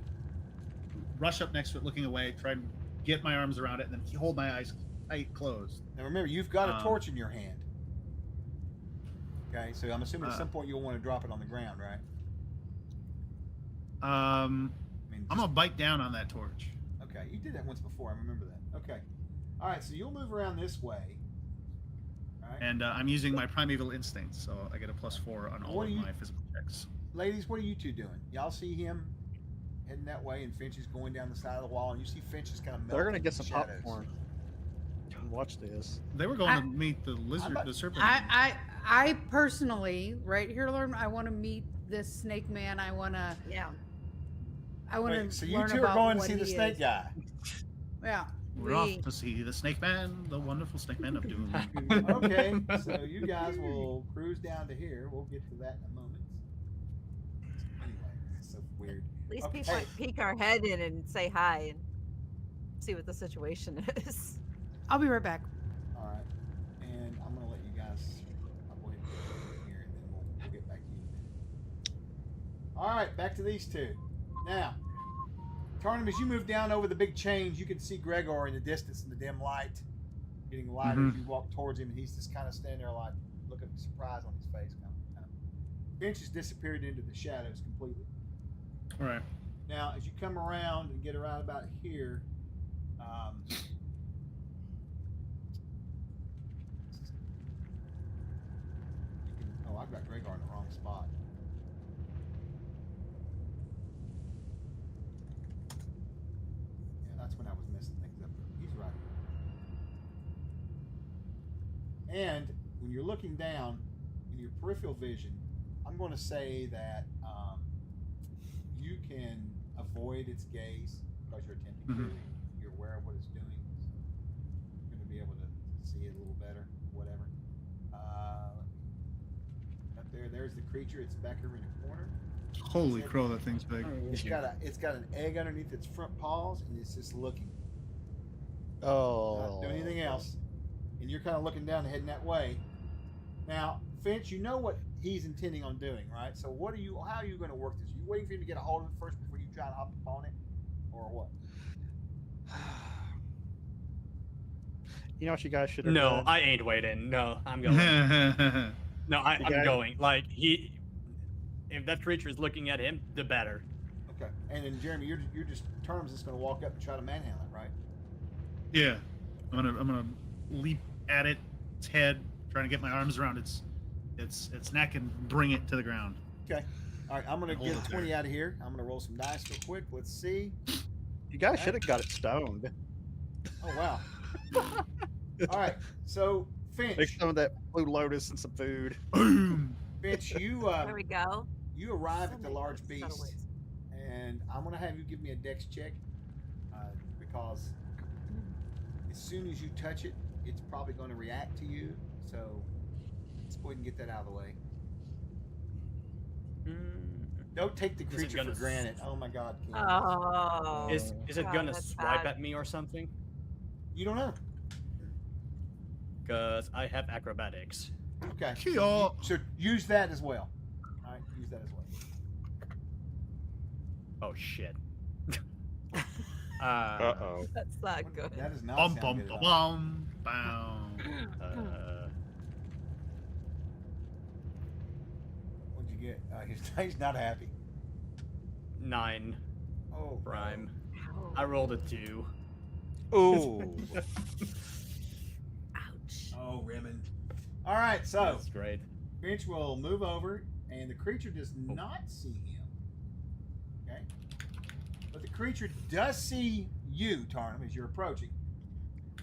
rush up next to it, looking away, try and get my arms around it, and then hold my eyes tight closed. Now remember, you've got a torch in your hand. Okay, so I'm assuming at some point you'll want to drop it on the ground, right? I mean, I'm gonna bite down on that torch. Okay, you did that once before. I remember that. Okay. All right, so you'll move around this way. All right. And I'm using my primeval instinct, so I get a +4 on all What of are you- my physical checks. Ladies, what are you two doing? Y'all see him heading that way, and Finch is going down the side of the wall, and you see Finch is kind of melting. They're gonna get in the some shadows. popcorn. Watch this. They were going to meet the lizard, the serpent. I personally, right here, learn. I want to meet this snake man. I want to. Yeah. I want Wait, to. so you learn two are about going to what see the he snake is. guy. Yeah. We're off to see the snake man, the wonderful snake man of doom. Okay, so you guys will cruise down to here. We'll get to that in a moment. Anyway, it's so weird. At least Okay. peek our head in and say hi and see what the situation is. I'll be right back. All right, and I'm gonna let you guys. I'll go ahead and put it in here, and then we'll get back to you in a minute. All right, back to these two. Now, Tarnum, as you move down over the big chains, you can see Gregor in the distance in the dim light, getting lighter as you walk towards him, and he's just kind of standing there, like looking at surprise on his face. Kind of. Finch has disappeared into the shadows completely. All right. Now, as you come around and get around about here, I've got Gregor in the wrong spot. Yeah, that's when I was messing things up. He's right here. And when you're looking down in your peripheral vision, I'm going to say that you can avoid its gaze because you're attempting to. You're aware of what it's doing. So you're going to be able to see it a little better, whatever. Up there's the creature. It's back over in the corner. Holy crow, that thing's big. It's got an egg underneath its front paws, and it's just looking. Oh. Not doing anything else. And you're kind of looking down and heading that way. Now, Finch, you know what he's intending on doing, right? So how are you going to work this? Are you waiting for him to get a hold of it first before you try to hop upon it? Or what? You know what you guys should have No, done? I ain't waiting. No, I'm going. No, I'm guys- going. Like, if that creature is looking at him, the better. Okay. And then, Jeremy, you're just Terms just going to walk up and try to manhandle it, right? Yeah. I'm gonna leap at its head, trying to get my arms around its neck and bring it to the ground. Okay. All right, I'm going to Hold get it a 20 out of here. I'm going to roll some dice real quick. Let's see. You guys should have got it stoned. Oh, wow. All right. So, Make Finch, some of that Blue Lotus and some food. Boom. Finch, you There we go. you arrive So at the many large subtle beast, ways. and I'm going to have you give me a dex check because as soon as you touch it, it's probably going to react to you. So let's go ahead and get that out of the way. Don't take the Is it creature for gonna granted. Oh my God. Ken. Oh. Is it God, gonna that's swipe bad. at me or something? You don't know. Because I have acrobatics. Okay. Cool. So use that as well. All right, use that as well. Oh shit. Uh-oh. That's not good. That does not Bum sound bum good at bum all. bum bum. What'd you get? He's not happy. 9 Oh, prime. Ow. I rolled a 2. Ooh. Ouch. Oh, Rimmon. All right, so That's great. Grinch will move over, and the creature does not see him. Okay, but the creature does see you, Tarnum, as you're approaching.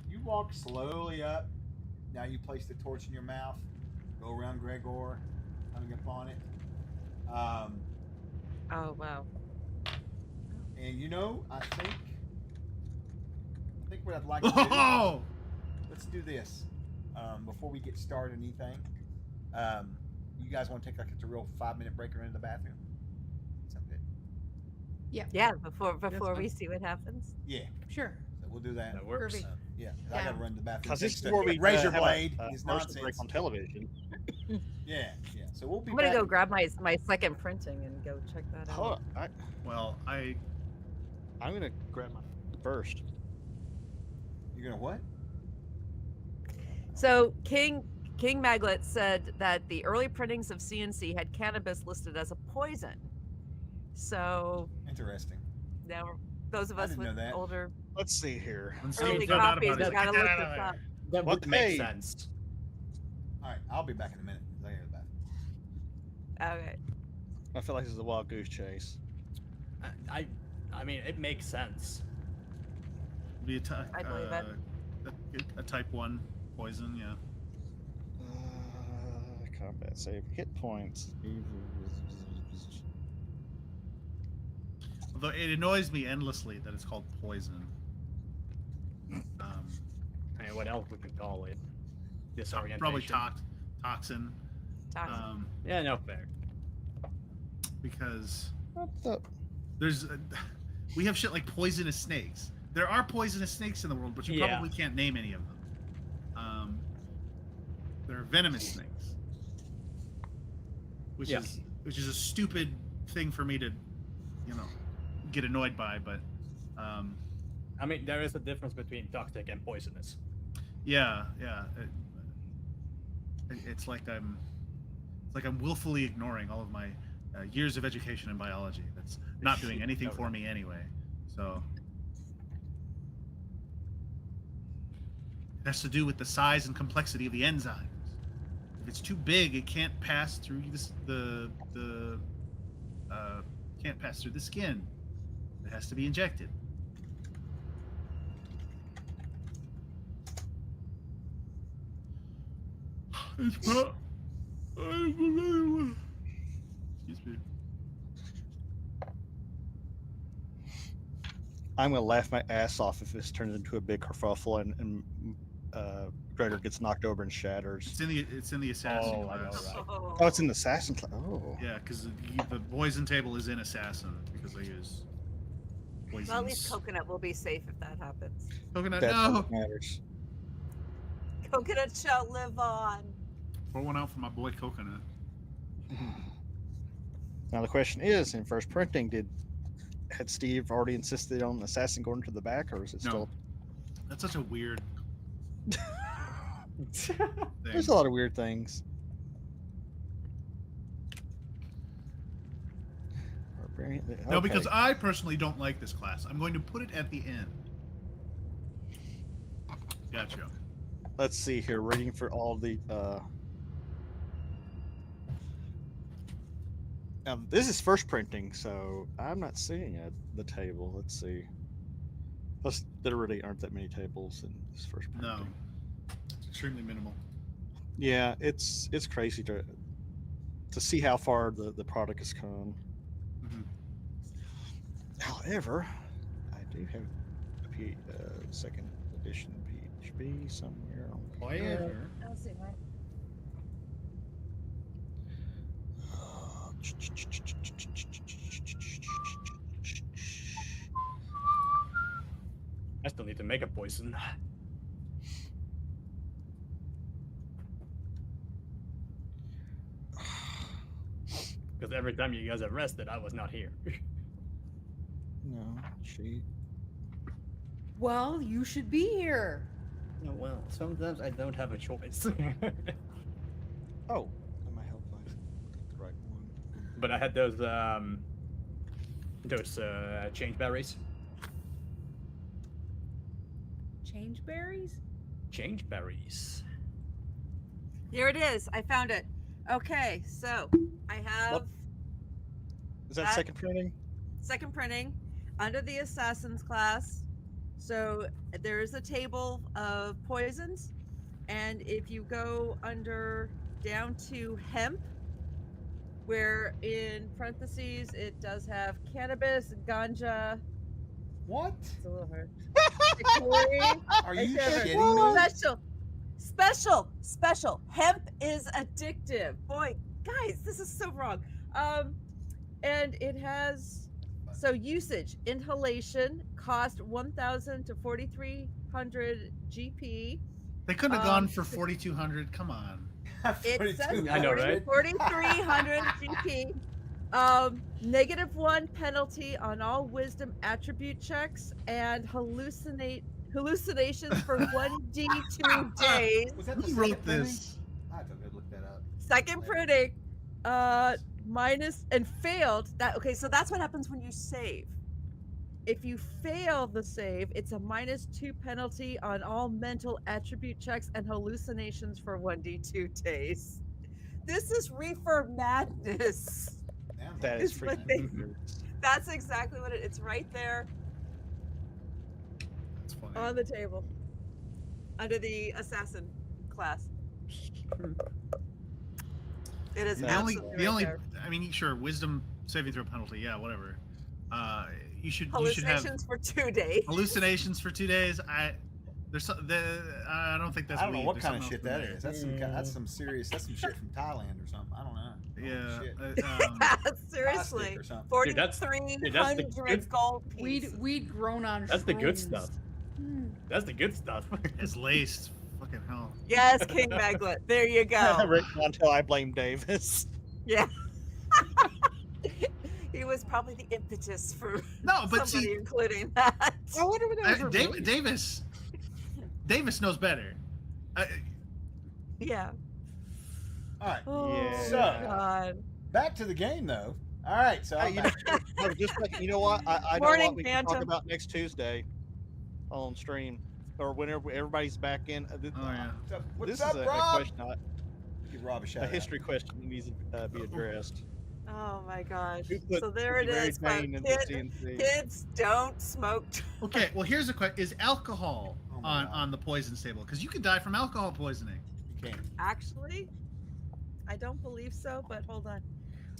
You walk slowly up. Now you place the torch in your mouth. Go around Gregor, coming upon it. Oh wow. And you know, I think what I'd like to do. Oh! Let's do this. Before we get started, anything. You guys want to take like a real 5-minute break or into the bathroom? Sound good? Yeah, before fine. we see what happens. Yeah. Sure. So we'll do that. That works. Groovy. Yeah, 'cause I got to run to the bathroom. Because this Thanks is to where we Razor have Blade. a His commercial break nonsense. on television. Yeah. So we'll be I'm gonna back. go grab my second printing and go check that out. Hold on. Well, I'm gonna grab my first. You're gonna what? So King Maglet said that the early printings of CNC had cannabis listed as a poison. So Interesting. now those of I us didn't with know that. older Let's see here. when early Steve found out copies, about it, we he's gotta like, look "Get this out of up. here." That would make Okay. sense. All right, I'll be back in a minute. I gotta go to the bathroom. Okay. I feel like this is a wild goose chase. I mean, it makes sense. Be a, I believe it. a type 1 poison, yeah. Combat save. Hit points. Although it annoys me endlessly that it's called poison. I mean, what else we could call it? Disorientation. Probably toxin. Toxin. Yeah, no fair. Because What the? there's we have shit like poisonous snakes. There are poisonous snakes in the world, but you Yeah. probably can't name any of them. There are venomous snakes, which Yeah. is a stupid thing for me to, get annoyed by. But I mean, there is a difference between toxic and poisonous. yeah. It's like I'm willfully ignoring all of my years of education in biology. That's not doing anything for me anyway. So it has to do with the size and complexity of the enzymes. If it's too big, it can't pass through can't pass through the skin. It has to be injected. Excuse me. I'm gonna laugh my ass off if this turns into a big kerfuffle and Gregor gets knocked over and shatters. It's in the assassin Oh, I know, class. right. Oh, it's in the assassin class. Oh. Yeah, because the poison table is in assassin because they use poisons. Well, at least coconut will be safe if that happens. Coconut, That's no. what matters. Coconut shall live on. Pour one out for my boy Coconut. Now the question is, in first printing, had Steve already insisted on assassin going to the back, or is it No. still? That's such a weird thing. There's a lot of weird things. No, Okay. because I personally don't like this class. I'm going to put it at the end. Gotcha. Let's see here. Reading for all the. Now this is first printing, so I'm not seeing the table. Let's see. Plus, there really aren't that many tables in this first printing. No. It's extremely minimal. Yeah, it's crazy to see how far the product has come. Mhm. However, I do have a second edition PHP somewhere on here. I'll see that. I still need to make a poison. Because every time you guys arrested, I was not here. No, she. Well, you should be here. Oh, well, sometimes I don't have a choice. Oh, in my health life. The right one. But I had those change berries. Change berries? Change berries. Here it is. I found it. Okay, so I have What? Is that That- second printing? second printing under the assassins class. So there is a table of poisons, and if you go down to hemp, where in parentheses it does have cannabis, ganja. What? It's a little hard. Chicory, Are you Whichever. shitting me? Special. Hemp is addictive. Boy, guys, this is so wrong. And it has usage, inhalation, cost 1,000 to 4,300 GP. They couldn't have gone for 4,200. Come on. It says I know, right? 4,300 GP. -1 penalty on all wisdom attribute checks and hallucinations for 1d2 days. Was that the Who second wrote printing? this? I have to go look that up. Second printing, minus and failed. So that's what happens when you save. If you fail the save, it's a -2 penalty on all mental attribute checks and hallucinations for 1d2 days. This is reefer madness. Damn, That It's is what freaking they- weird. That's exactly what it's right there That's funny. on the table under the assassin class. It is the absolutely right only there. I mean, sure, wisdom saving throw penalty, yeah, whatever. You should have Hallucinations for 2 days. hallucinations for 2 days. I don't think that's. I don't know weed. what There's kind of something shit else that in is. That's some serious. That's some shit from Thailand or something. I don't know. there. Oh, shit. Yeah. Seriously. Plastic or something. Dude, that's the 4,300 good- gold pieces. We'd grown on That's the good shrooms. stuff. Hmm. That's the good stuff. It's laced. Fucking hell. Yes, King Maglet. There you go. Written until I blame Davis. Yeah. He was probably the impetus for No, but somebody see, including that. I wonder what that was removed. Davis knows better. Yeah. All right. Oh, Yeah. So- God. Back to the game though. All right. So Hey, I'm you back. No, just like, you know what? I know Morning, what we can talk Phantom. about next Tuesday on stream, or whenever everybody's back in. Oh yeah. What's This up, is a Rob? question, Give Rob a shout a out. history question that needs to be addressed. Oh my gosh. Who put So there it Mary is. Jane folks. in the CNC? Kids don't smoke. Okay. Well, here's a question: is alcohol Oh my God. on the poison table? Because you could die from alcohol poisoning. You can't. Actually, I don't believe so, but hold on.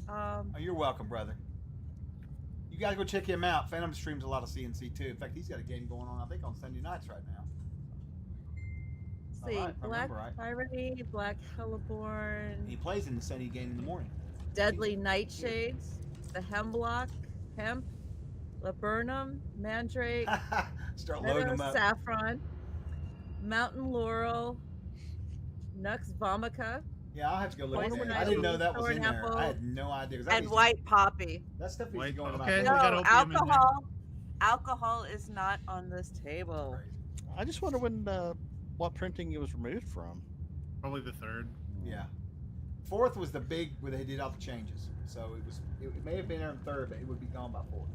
Oh, you're welcome, brother. You gotta go check him out. Phantom streams a lot of CNC too. In fact, he's got a game going on, I think, on Sunday nights right now. Let's see. All right, if I Black remember right. Tyranny, Black He Hellborn, plays in the Sunny game in the morning. Deadly Nightshades, the Hemlock, Hemp, Laburnum, Mandrake, Start loading Meadow them up. Saffron, Mountain Laurel, Nux Vomica, Yeah, I'll have to go look at Poison that. I didn't know that was Ivy, in there. Thorn I had no idea. 'cause that and used to- White Poppy. That stuff used to White- go in okay. my We No, got opium in there. alcohol is not on this table. I just wonder when what printing it was removed from. Probably the third. Yeah. Fourth was the big where they did all the changes. So it may have been there in third, but it would be gone by fourth.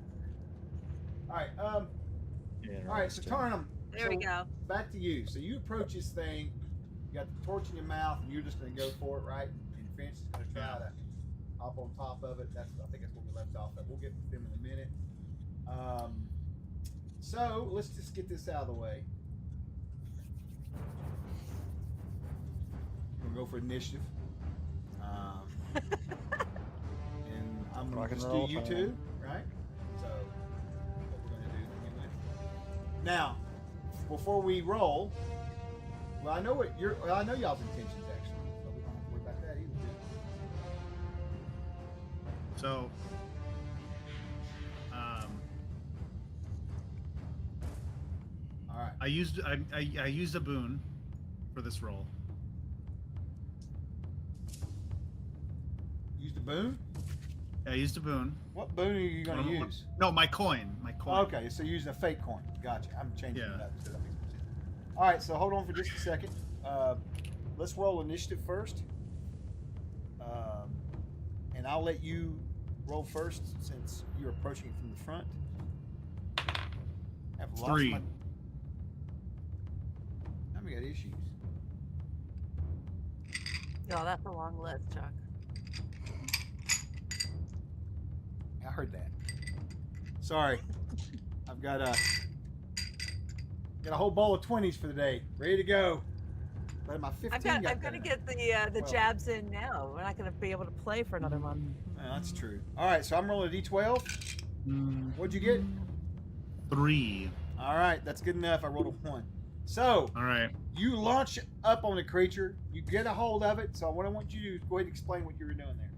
All right. All right. So Tarnum. There we go. Back to you. So you approach this thing. You got the torch in your mouth, and you're just going to go for it, right? And Finch is going to try to hop on top of it. I think that's where we left off. But we'll get to them in a minute. So let's just get this out of the way. We're gonna go for initiative. And I'm gonna Rock and just roll do you time. two, right? So what we're gonna do anyway. Now, before we roll, well, I know I know y'all's intentions actually, so we don't have to worry about that either. So, All right. I used a boon for this roll. Use the boon. I used a boon. What boon are you going to use? No, my coin. My coin. Okay, so you're using a fake coin. Gotcha. I'm changing it Yeah. up so that makes more sense. All right, so hold on for just a second. Let's roll initiative first. And I'll let you roll first since you're approaching from the front. I've lost 3. my... I've got issues. No, that's a long list, Chuck. I heard that. Sorry. I've got a whole bowl of 20s for the day. Ready to go. But my 15 I've got to better. get the Well. jabs in now. We're not going to be able to play for another month. Yeah, that's true. All right, so I'm rolling a d12. What'd you get? 3. All right, that's good enough. I rolled a 1. So All right. you launch up on the creature. You get a hold of it. So what I want you to do is go ahead and explain what you were doing there.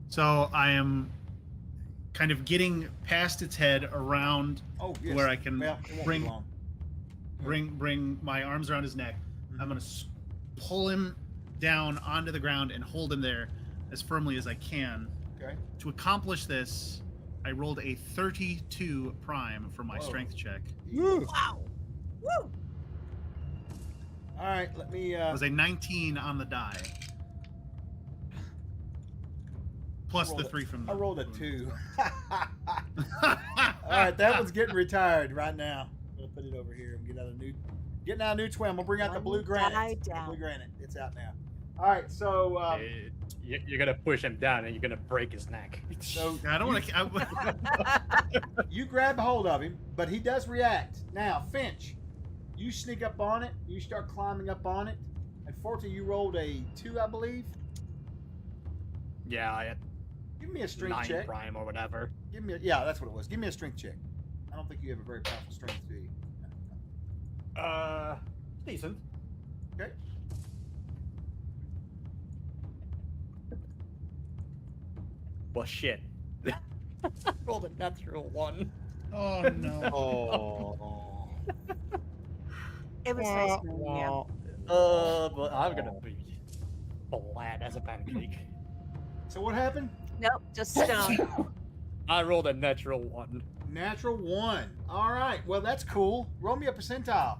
So I am kind of getting past its head around Oh, yes. where I can Well, it won't be bring long. bring my arms around his neck. I'm gonna pull him down onto the ground and hold him there as firmly as I can. Okay. To accomplish this, I rolled a 32 prime for my Whoa. strength check. Wow. Woo! All right, let me. It was a 19 on the die. Plus the 3 from the. I rolled a 2. All right, that one's getting retired right now. I'm gonna put it over here and getting out a new twin. We'll bring out the blue One granite. die The down. blue granite. It's out now. All right, so You're gonna push him down, and you're gonna break his neck. so I don't want to. you grab hold of him, but he does react. Now, Finch, you sneak up on it. You start climbing up on it. Unfortunately, you rolled a 2, I believe. Yeah, I had Give me a strength 9 check. prime or whatever. Yeah, that's what it was. Give me a strength check. I don't think you have a very powerful strength, do you? Decent. Okay. Well, shit. Rolled a natural 1. Oh no. Oh. It was nice knowing you. But I'm gonna be flat as a pancake. So what happened? Nope, just stone. I rolled a natural 1. Natural 1. All right. Well, that's cool. Roll me a percentile.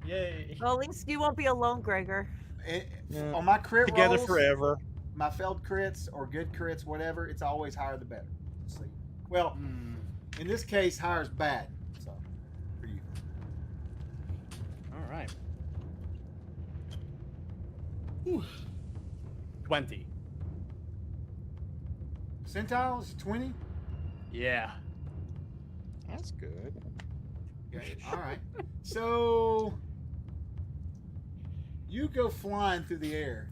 Yay. Well, at least you won't be alone, Gregor. Yeah. On my crit Together rolls, forever. my failed crits or good crits, whatever, it's always higher the better. Let's see. Well, in this case, higher is bad. So, for you. All right. 20. Percentile is 20. Yeah. That's good. Okay. All right. So you go flying through the air.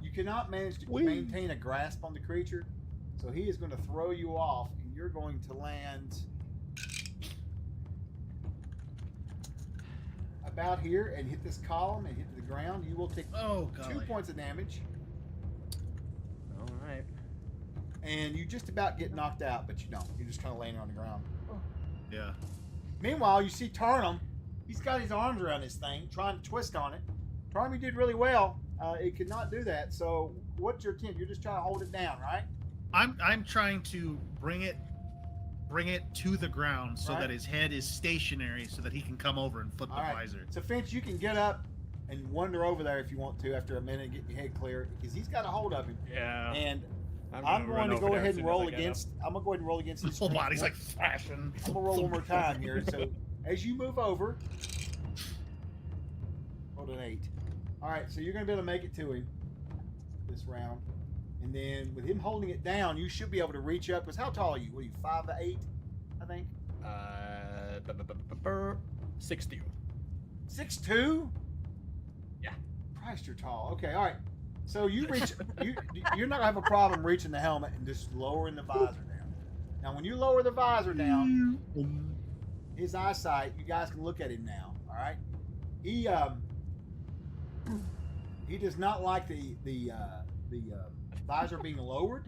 You cannot manage to maintain a grasp on the creature, so he is going to throw you off, and you're going to land about here and hit this column and hit the ground. You will take 2 points of damage, All right. and you just about get knocked out, but you don't. You're just kind of laying on the ground. Yeah. Meanwhile, you see Turnham. He's got his arms around this thing, trying to twist on it. Turnham, you did really well. It could not do that. So, what's your attempt? You're just trying to hold it down, right? I'm trying to bring it to the ground so Right. that his head is stationary so that he can come over and flip the All right. visor. So, Finch, you can get up and wander over there if you want to after a minute and get your head clear because he's got a hold of him. Yeah. And I'm I'm run going to over go there ahead as and soon as roll I get up. against. I'm going to go ahead and roll against His his whole strength. body's like flashing. I'm gonna roll one more time here. So, as you move over, roll an 8. All right, so you're gonna be able to make it to him this round, and then with him holding it down, you should be able to reach up. Because how tall are you? What are you, 5'8"? I think. 60. 6'2"? Yeah. Christ, you're tall. Okay, all right. So you reach. You're not gonna have a problem reaching the helmet and just lowering the visor down. Now, when you lower the visor down, his eyesight, you guys can look at him now. All right. He does not like the visor being lowered.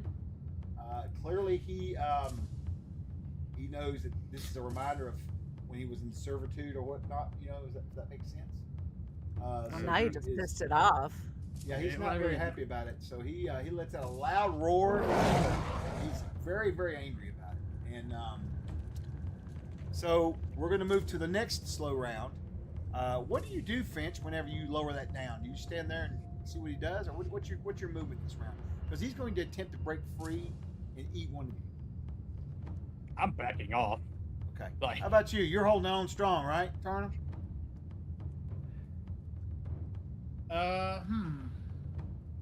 Clearly, he knows that this is a reminder of when he was in servitude or whatnot. You know, does that make sense? Well, So now you he just is- pissed it off. Yeah, he's Yeah, not very whatever. happy about it. So he lets out a loud roar. He's very, very angry about it. And so we're going to move to the next slow round. What do you do, Finch, whenever you lower that down? Do you stand there and see what he does, or what's your movement this round? Because he's going to attempt to break free and eat one of you. I'm backing off. Okay. Like, How about you? You're holding on strong, right, Tarnum?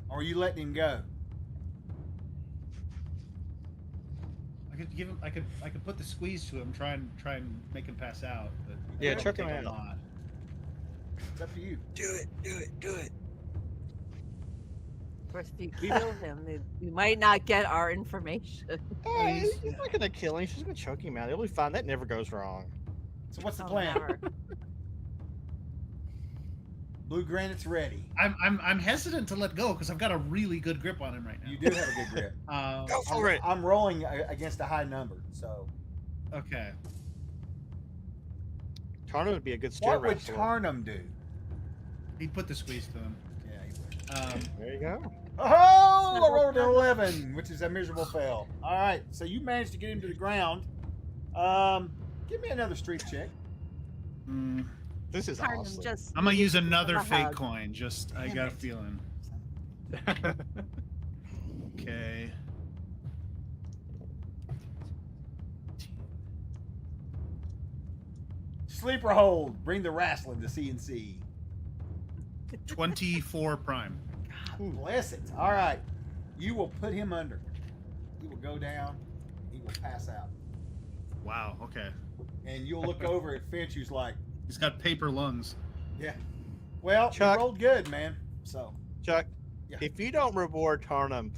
Or are you letting him go? I could give him. I could put the squeeze to him. Try and make him pass out. But Yeah, it'll choke him take a out. lot. It's up to you. Do it. Of course, if you kill him, we might not get our information. Hey, he's not gonna kill him. He's just gonna choke him out. He'll be fine. That never goes wrong. So what's the Oh, plan? never. Blue Granite's ready. I'm hesitant to let go because I've got a really good grip on him right now. You do have a good grip. Go for it. I'm rolling against a high number, so. Okay. Tarnum would be a good steer What would wrestler. Tarnum do? He'd put the squeeze to him. Yeah, he would. There you go. Oh, I rolled an 11, which is a miserable fail. All right, so you managed to get him to the ground. Give me another street check. This is Tarnum awesome. just I'm gonna use another a fake hug. coin. Just I Damn got a it. feeling. Okay. Sleeper hold. Bring the wrestling to CNC. 24 prime. Bless it. All right. You will put him under. He will go down. He will pass out. Wow. Okay. And you'll look over at Finch, who's like, He's got paper lungs. yeah. Well, Chuck. you rolled good, man. So, Chuck, Yeah. if you don't reward Tarnum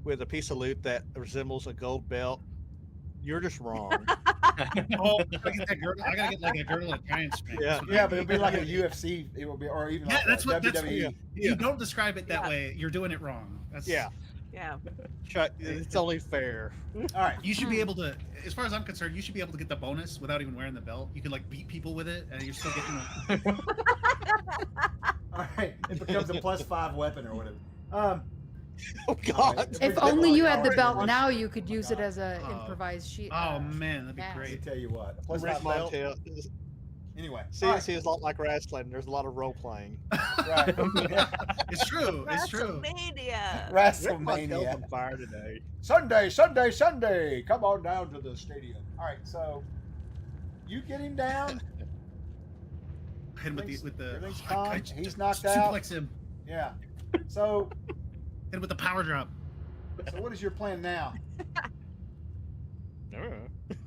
with a piece of loot that resembles a gold belt, you're just wrong. Oh, I gotta get that girdle. I gotta get like a girdle of giant strength. Yeah. yeah, but it'll be like a UFC. It will be, or even Yeah, like that's a what. That's WWE. You don't describe it that Yeah. way. You're doing it wrong. That's, Yeah, Yeah. Chuck, it's only fair. All right. You should be able to, as far as I'm concerned, you should be able to get the bonus without even wearing the belt. You could like beat people with it, and you're still getting the. All right. It becomes a +5 weapon or whatever. Oh God. If Oh, only you had the God. belt now, you could my use it God. as a Oh. improvised sheet. Oh man, that'd be Yeah. Let me great. tell you what. A +5 Rick belt. Montel. Anyway. CNC is a lot like wrestling. There's a lot of role playing. Right. It's true. It's true. WrestleMania. Rick Montel's WrestleMania. on fire today. Sunday. Come on down to the stadium. All right. So you get him down. Hit him with the. Everything's oh, calm. just He's knocked out. suplex him. Yeah. So Hit him with the power drop. what is your plan now?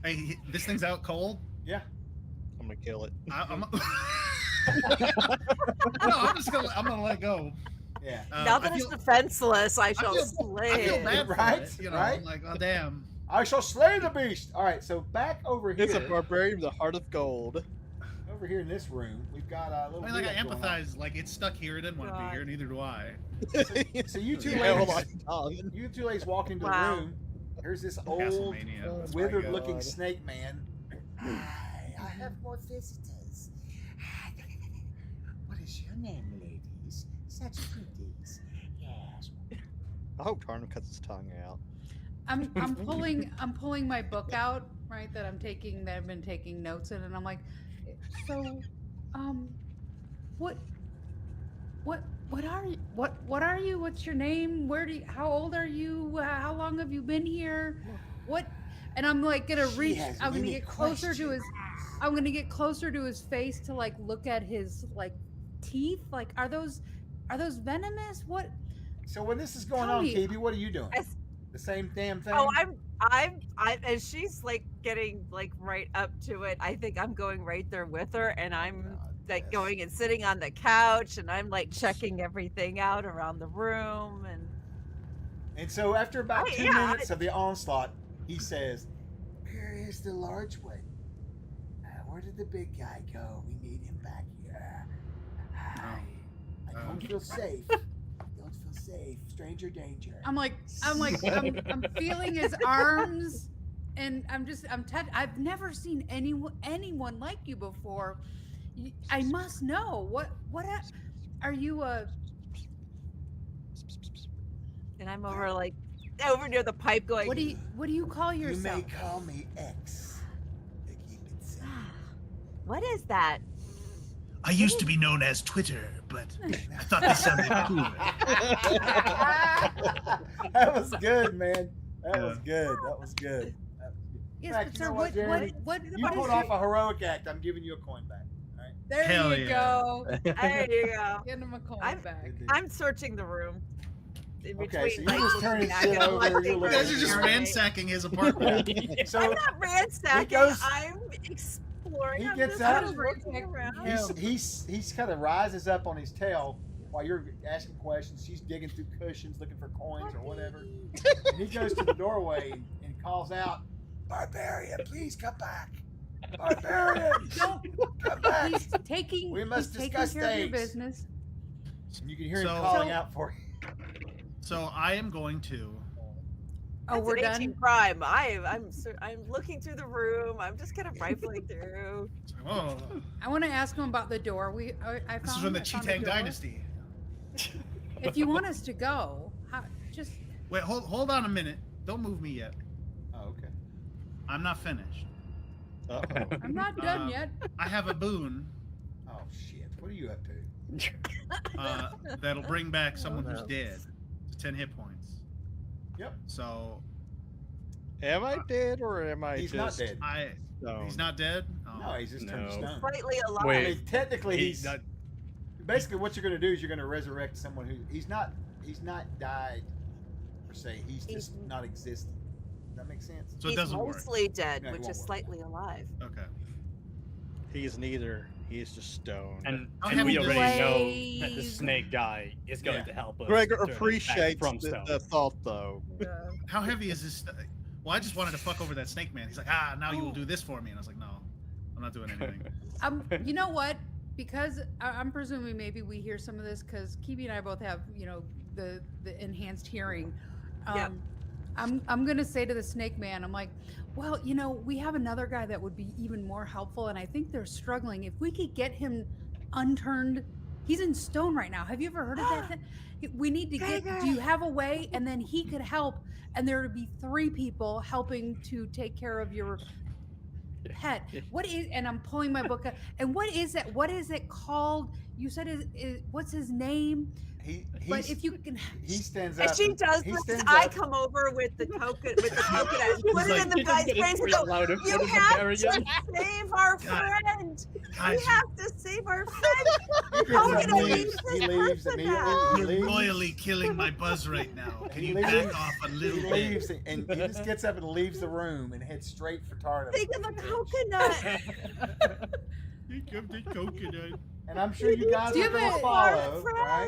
Hey, this thing's out cold. Yeah. I'm gonna kill it. I'm gonna let go. Yeah. Now that I it's feel- defenseless, I shall I slay feel it. bad for Right? it, you know, Right? I'm like, oh damn. I shall slay the beast. All right. So back over It's a here. barbarian with a heart of gold. Over here in this room, we've got a I little. mean, like I meetup going on. empathize. Like it's stuck here. It didn't want to be God. here. Neither do I. So you two Yeah, ladies, hold on. you two ladies walk into Wow. the room. Here's this old, Castlemania. Oh my withered-looking God. snake man. Hi, I have more visitors. What is your name, ladies? Such pretties. Yes. I hope Tarnum cuts his tongue out. I'm pulling my book out, right? That I've been taking notes in, and I'm like, so, what are you? What are you? What's your name? How old are you? How long have you been here? What? And I'm like gonna She reach. has I'm gonna many get closer to his. questions. I'm gonna get closer to his face to like look at his like teeth. Like, are those venomous? What? So when this is going Tell on, me. KB, what are you doing? Yes. The same damn thing. Oh, as she's like getting like right up to it, I think I'm going right there with her, and I'm God, like yes. going and sitting on the couch, and I'm like checking everything out around the room, and And so after about I- 2 yeah, minutes of the onslaught, he says, "Where is the large one? Where did the big guy go? We need him back here. I don't feel safe. Don't feel safe. Stranger danger." I'm feeling his arms, and I've never seen anyone like you before. I must know what are you And I'm over near the pipe going. What do you call You yourself? may call me X. To keep it simple. What is that? I used to be known as Twitter, but I thought this sounded cooler. That was good, man. That Yeah. was good. That was good. Yes, Fact, but you sir, know what Jeremy? You what pulled is off your- a heroic act. I'm giving you a coin back. All right. There Hell you yeah. go. There you go. Get him a coin back. Good deal. I'm searching the room. In Okay, so between, you're just looking turning back shit and over, watching you're You looking guys her are just at urinate. ransacking his apartment. So I'm not ransacking. goes- I'm exploring. he I'm gets just up. kind of looking around. he's kind of rises up on his tail while you're asking questions. She's digging through cushions looking for coins or whatever. And he goes to the doorway and calls out, "Barbarian, please come back! Barbarian, Don't. come back!" He's taking. We must he's taking discuss care of your things. business. And you can hear him So- calling out for you. So I am going to. Oh, That's we're an 18 done. prime. I'm looking through the room. I'm just kind of rifling through. Oh, I want to ask him about the door. I this is found. from the I found Chitang door. Dynasty. If you want us to go, just Wait, hold on a minute. Don't move me yet. Oh, okay. I'm not finished. Uh-oh. I'm not done Um, yet. I have a boon Oh shit! What are you up to? that'll bring back someone no. who's dead to 10 hit points. Yep. So Am I dead or am I He's just not dead. stoned? he's not dead. Oh. No, he's just turned to No. stone. Slightly alive. I Wait. mean, technically, He's he's not- basically what you're going to do is you're going to resurrect someone who he's not died per se. He's just not existing. Does that make sense? So it He's doesn't work. mostly dead, Yeah, it which won't is work. slightly alive. Okay. He's neither. He's just stoned. And, How and we heavy already know that the Blaze. snake guy is going Yeah. to help us. Gregor turn it back appreciates from the stone. thought, though. How heavy is this? Well, I just wanted to fuck over that snake man. He's like, now you will do this for me, and I was like, no, I'm not doing anything. You know what? Because I'm presuming maybe we hear some of this because Kibi and I both have, the enhanced hearing. Yep. I'm gonna say to the snake man, I'm like, well, we have another guy that would be even more helpful, and I think they're struggling. If we could get him unturned, he's in stone right now. Have you ever heard of that? We need to get. Do you have a way? And then he could help, and there would be 3 people helping to take care of your pet. What is? And I'm pulling my book up. And what is it? What is it called? You said is what's his name? But if you can, he stands up. As she does he this, stands I up. come over with the coconut and put it in the He's guy's getting face and pretty go, loud in "You front of the have Barbarian." to save our God. friend. Guys, We have to save our friend." He gets How up can and I leaves. leave He this leaves person immediately. now? He you're leaves. royally killing my buzz right now. Can He you leaves. back off a He little bit? leaves and he just gets up and leaves the room and heads straight for Tarnum. Think of the coconut. Think of the coconut. And I'm sure you guys Do are going it. to follow, Our right?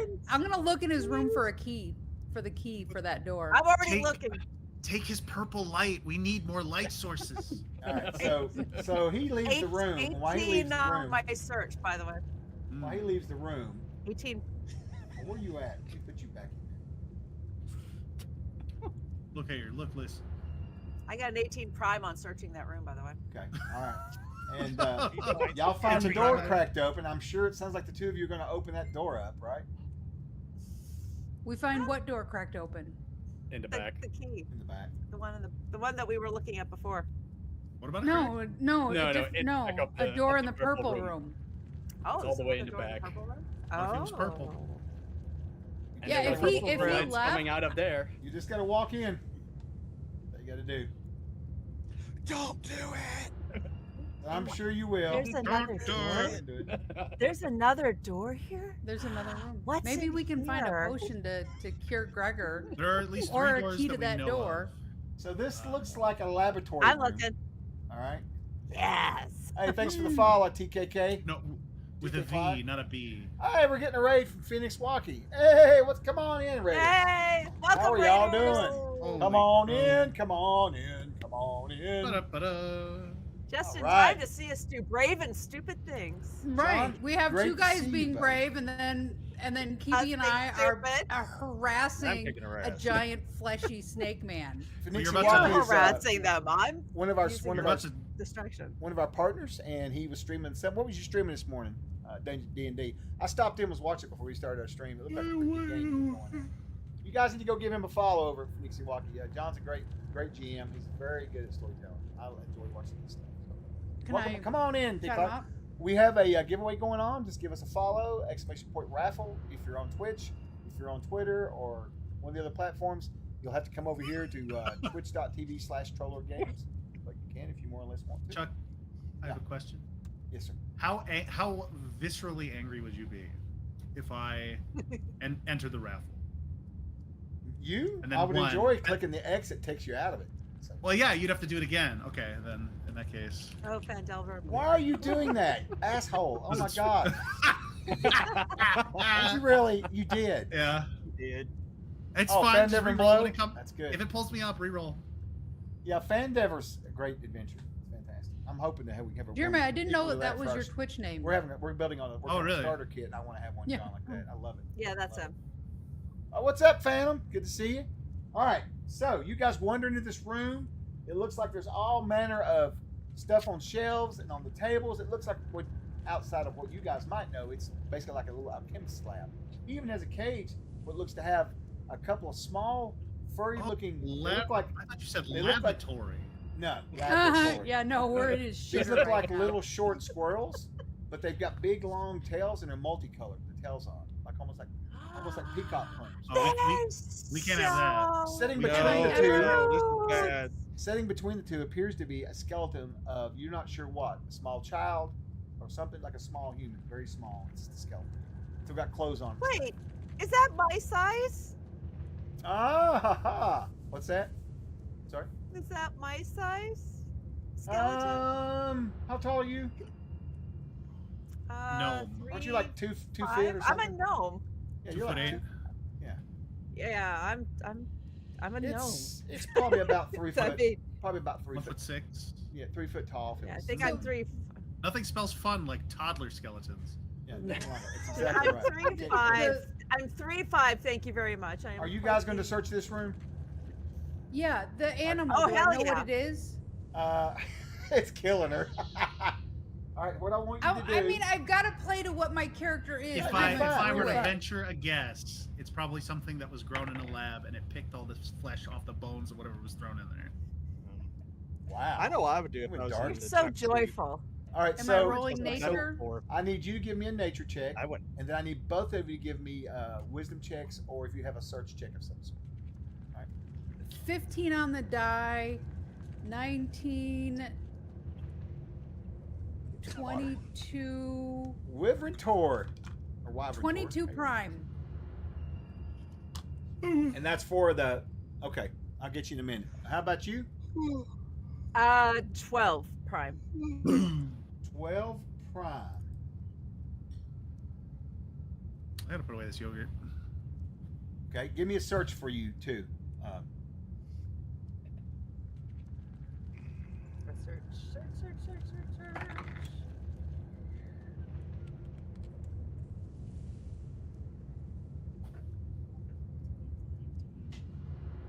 friend. I'm gonna look in his room for the key for that door. I'm already Take- looking. Take his purple light. We need more light sources. All right, so he leaves the room. And while he leaves 18 the on room, my search, by the way. while he leaves the room, 18. where are you at? Let me put you back in Look here. Look, Liz. I got an 18 prime on searching that room, by the way. there. Okay, all right. And y'all find the door cracked open. I'm sure it sounds like the two of you are going to open that door up, right? We find what door cracked open? In the back. The key. In the back. The one that we were looking at before. What about No, a No, it's no, back up a the- door up in the the purple purple room. room. Oh, It's all the way another in the door back. purple room? What if it was purple? And Yeah, then if the he- purple if he threads left- coming out of there. You just got to walk in. That's what you got to do. Don't do it. I'm sure you will. There's another do door. it. Do it. There's another door here? There's another room. What's Maybe in we can find a here? potion to cure Gregor. There are at least 3 Or a doors key that to we that know door. So this looks like a laboratory I'm room. looking. All right. Yes. Hey, thanks for the follow, TKK. Of. No, with a V, TK5? not a B. Hey, we're getting a raid from Phoenix Walkie. Hey, come on in, Raiders. Hey, welcome, How are y'all Raiders. doing? Come on in, come on in, come on in. Ba-da-ba-da. Just in All right. time to see us do brave and stupid things. Right. John, We have great 2 to guys see you, being buddy. brave, and then Us Kiwi and I being are stupid. I'm harassing kicking her a ass. giant fleshy snake man. Phoenix You're You're about to- Walkie is, harassing them. I'm one of our using one You're of our about to. distraction. one of our partners, and he was streaming. What was you streaming this morning? D&D. I stopped in, was watching it before we started our stream. It looked like a pretty good game you guys need to go give him a follow over at Nixiwaki. John's a great GM. He's very good at storytelling. I enjoy watching this stuff. So. Come on in, shout Dick. him out? We have a giveaway going on. Just give us a follow, !raffle. If you're on Twitch, if you're on Twitter, or one of the other platforms, you'll have to come over here to twitch.tv/TrollerGames. But you can if you more or less want to. Chuck, I have a question. Yes, sir. How viscerally angry would you be if I entered the raffle? And then I would won. enjoy clicking the X that takes you out of it. So. Well, yeah, you'd have to do it again. Okay, then in that case. Oh, Fandelver. Why are you doing that, asshole? Oh my God! You did. Yeah. You did. It's Oh, fine. Just Fandever re-roll Blow? when it comes. That's good. If it pulls me up, re-roll. Yeah, Fandever's a great adventure. It's fantastic. I'm hoping that we can have a. Jeremy, I didn't know equally that was your first. Twitch name. We're building on a really? starter kit. And I want to have one Yeah. John like that. I love it. Yeah, that's him. What's up, Phantom? Good to see you. All right, so you guys wander into this room. It looks like there's all manner of stuff on shelves and on the tables. It looks like outside of what you guys might know, it's basically like a little alchemist's lab. He even has a cage what looks to have a couple of small, furry-looking. They look like I thought you said they look like- laboratory. no. laboratory. Yeah, no, where it is These shit look right like now. little short squirrels, but they've got big long tails and they're multicolored. The tails are like almost like peacock plumes. Oh, we can't have that. Sitting No, between the no, two, no, this is bad. Setting between the two appears to be a skeleton of you're not sure what, a small child or something like a small human, very small. It's the skeleton. Still got clothes on. Wait, is that my size? Ah, ha, ha. What's that? Sorry. Is that my size? Skeleton? How tall are you? Gnome. Aren't you like 2 feet 5? or I'm something? a gnome. Yeah, 2 you're foot like 8. Yeah, I'm a gnome. It's probably about 3 I foot. mean, Probably about 3 1 foot. foot 6. Yeah, 3 foot tall. if it yeah, I was- think So- I'm 3. Nothing spells fun like toddler skeletons. Yeah, nothing like it. It's exactly I'm right. 3'5". I'm 3'5". Thank you very much. I am Are you guys going to quite search this room? Yeah, the animal. Oh, do hell I know yeah. what it is? It's killing her. All right, what I want you to do. I mean, I've got to play to what my character is. If Okay, I fine, were to fine. venture a guess, it's probably something that was grown in a lab and it picked all this flesh off the bones of whatever was thrown in there. Wow. I know what I would do if Went I was dark. in It's the so Chuck suit. joyful. All right, Am I so rolling nature? I need you to give me a nature check, I wouldn't. and then I need both of you to give me wisdom checks, or if you have a search check of some sort. 15 on the die, 19, 22, Wyvern Tor, or Wyvern 22 Tor, prime. and that's for the. Okay, I'll get you in a minute. How about you? 12 prime. 12 prime. I gotta put away this yogurt. Okay, give me a search for you too. Search.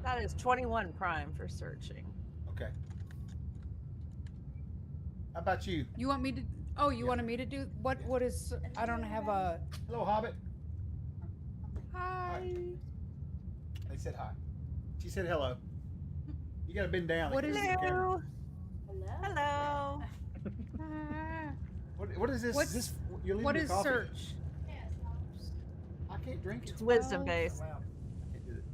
That is 21 prime for searching. Okay. How about you? You want me to? Oh, you wanted me to do what? What is? I don't have a. Hello, Hobbit. Hi. They said hi. She said hello. You gotta bend down. What They is- can't see the camera. Hello. Ah. What is this? What's- Is this you're leaving What your is coffee? search? I can't drink it. It's wisdom 12. based. Loud. I can't do it.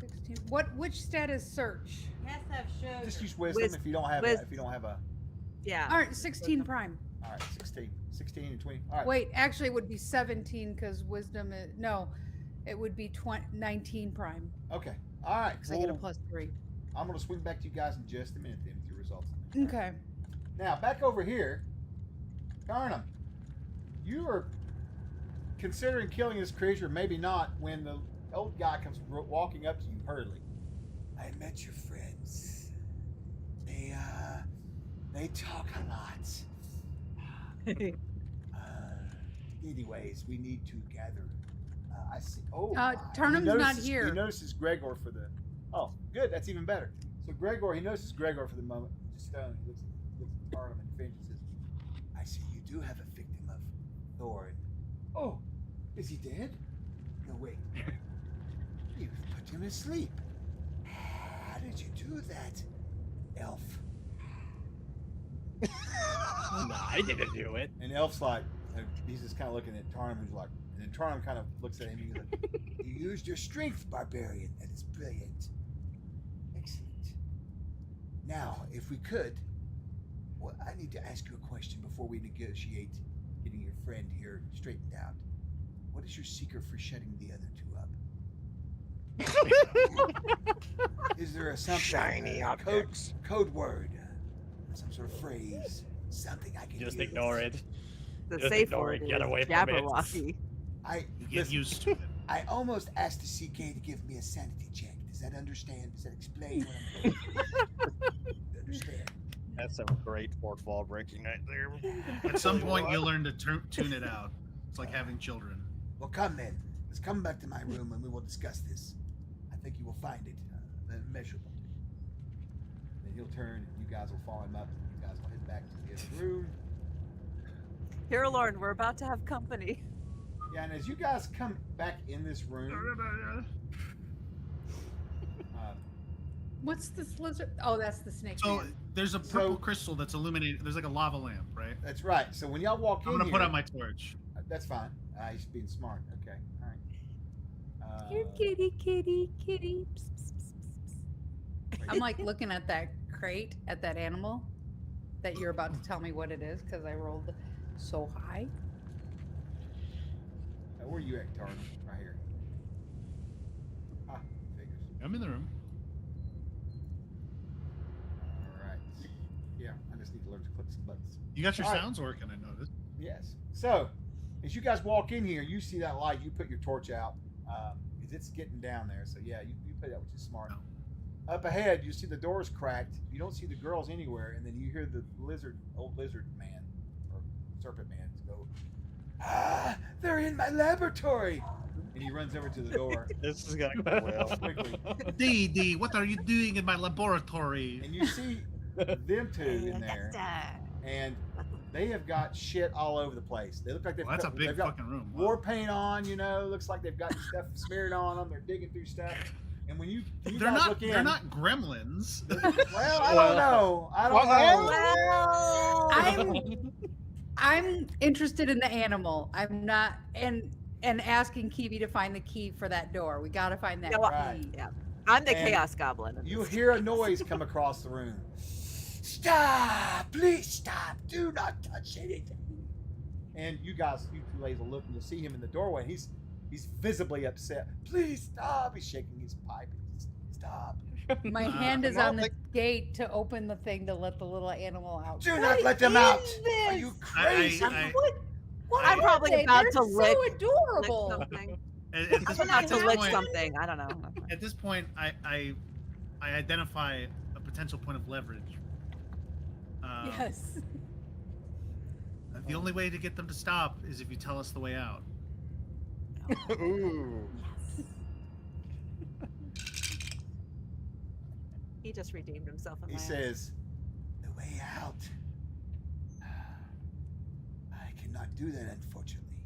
16. What? Which stat is search? Just use wisdom Wis- if you don't have wis- if you don't have a. Yeah. All right, 16 prime. All right, 16 and 20. All right. Wait, actually, it would be 17 because wisdom is no. It would be 19 prime Okay. All right. because I get a Well, +3. I'm gonna swing back to you guys in just a minute then with your results. Okay. Now back over here, Garnham, you are considering killing this creature, maybe not, when the old guy comes walking up to you hurriedly. I met your friends. They talk a lot. Anyways, we need to gather. I see. Oh, my. Turnham's He not notices- here. He notices Gregor for the. Oh, good. That's even better. So Gregor, he notices Gregor for the moment. Just stone. He looks at Turnham and finishes. I see you do have a victim of Thorn. Oh, is he dead? No, wait. put him to sleep. How did you do that, elf? No, I didn't do it. And Elf's like, he's just kind of looking at Tarnum, who's like, and then Tarnum kind of looks at him and he's like, you used your strength, barbarian. That is brilliant. Excellent. Now, if we could, well, I need to ask you a question before we negotiate getting your friend here straightened out. What is your secret for shutting the other two up? Is there a something, Shiny objects. code word, some sort of phrase, something I can Just use? ignore it. The Just safe ignore word it, get is away from it. Jabberwocky. You get Listen, used to it. I almost asked the CK to give me a sanity check. Does that understand? Does that explain what I'm doing? You understand? That's some great fourth wall breaking right there. At some point, you'll learn to tune it out. It's like having children. Well, come then. Let's come back to my room and we will discuss this. I think you will find it measurable. Then he'll turn and you guys will follow him up. You guys will head back to the other room. Here, Lauren, we're about to have company. Yeah, and as you guys come back in this room, What's this lizard? Oh, that's the snake. So man. there's a purple crystal that's illuminated. There's like a lava lamp, right? that's right. So when y'all walk I'm in gonna here, put on my torch. that's fine. He's being smart. Okay, all right. Here, kitty, kitty, kitty. Psst, psst, psst, psst. I'm like looking at that crate, at that animal that you're about to tell me what it is because I rolled so high. Where are you at, Tarn? Right here. Ah, figures. I'm in the room. All right. Yeah, I just need to learn to click some buttons. You got your All right. sounds working, I noticed. Yes. So, as you guys walk in here, you see that light. You put your torch out because it's getting down there. So yeah, you put that, which is smart. No. Up ahead, you see the doors cracked. You don't see the girls anywhere, and then you hear the old lizard man or serpent man go, "Ah, they're in my laboratory!" And he runs over to the door This is gonna go well. quickly, Dee, what are you doing in my laboratory? and you see them two in there, and they have got shit all over the place. They look like they've Well, that's a got, big they've got fucking room. war paint on. You know, looks like they've got stuff smeared on them. They're digging through stuff. And when you They're guys not. look in, They're not gremlins. well, I don't know. I don't know. Well, I'm interested in the animal. I'm not and asking Kiwi to find the key for that door. We got to find that No, Right. key. yeah. I'm the And Chaos Goblin. in You this. hear a noise come across the room. Stop! Please stop! Do not touch anything. And you two ladies will look and you'll see him in the doorway. He's visibly upset. Please stop! He's shaking his pipe. Stop! My hand is no, on the gate to open the thing to let the little animal out. Do What not let them is out! this? Are you crazy? What I'm are probably they? about They're to lick- so Lick adorable. something. At I'm this, about at to this lick point, something. I don't know. At this point, I identify a potential point of leverage. Yes. The only way to get them to stop is if you tell us the way out. Ooh. He just redeemed himself. In He my eyes. says, "The way out. I cannot do that, unfortunately.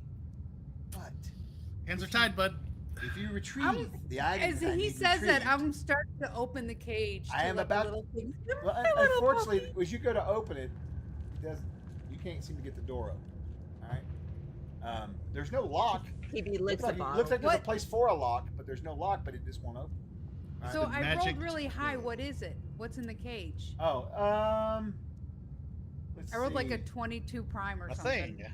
But Hands are tied, bud. if you retrieve the items As that I he need says that, retrieved- I'm starting to open the cage. I to am let the about- little thing. Well, My little unfortunately, puppy. as you go to open it, you can't seem to get the door open. All right. There's no lock. He licks a bottle. Looks like there's a What? place for a lock, but there's no lock. But it just won't open. All right. So the I magic rolled really high. What is it? What's in the cage? Oh, let's I rolled like a see. 22 prime or A something. thing.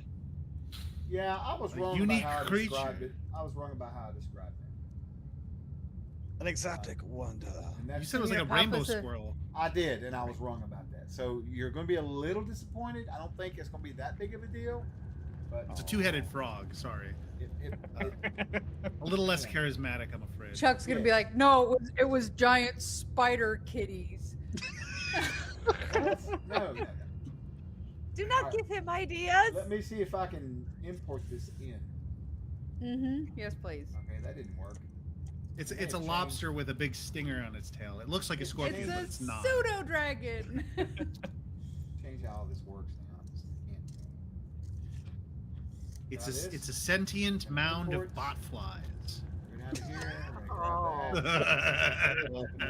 Yeah, I was A wrong unique about how I creature. described it. I was wrong about how I described it. An exotic wonder. And You that's said it was like a Yeah, rainbow opposite. squirrel. I did, and I was wrong about that. So you're going to be a little disappointed. I don't think it's going to be that big of a deal. But It's a two-headed frog. Sorry, it, a little less charismatic, I'm afraid. Chuck's gonna be like, no, it was giant spider kitties. no. Do not Alright. give him ideas. Let me see if I can import this in. Mm-hmm. Yes, please. Okay, that didn't work. It's Yeah, a change. lobster with a big stinger on its tail. It looks like a It's scorpion, It's but a it's not. pseudo dragon. Change how all this works now. I just can't. It's Try a this. sentient mound Import. of bot flies. Go down to here. We're Oh.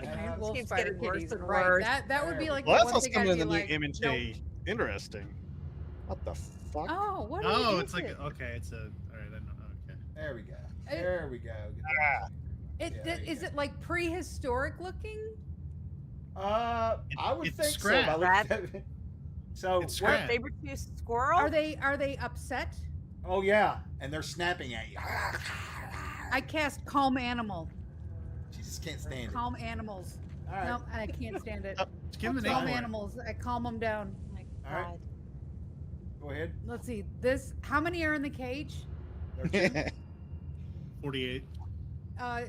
Giant wolf keeps spider getting worse kitties. and Right. worse. That would be like Well, the that's one what's thing coming I'd in be the like, new MNT. nope. Interesting. What the fuck? Oh, what Oh, is it's like it? okay. It's a all right. I know. Okay. There we go. It- There we go. Get that It, Yeah, there you is go. it like prehistoric looking? I would It's think scrap. so. By looking at it. So It's what? scrap. Saber-tooth squirrel? Are they upset? Oh yeah, and they're snapping at you. I cast calm animal. She just can't stand it. Calm animals. All right. Nope, I can't stand it. Just give him the name Calm for it. animals. I calm them down. Oh my All right. God. Go ahead. Let's see. This. How many are in the cage? There are two. 48.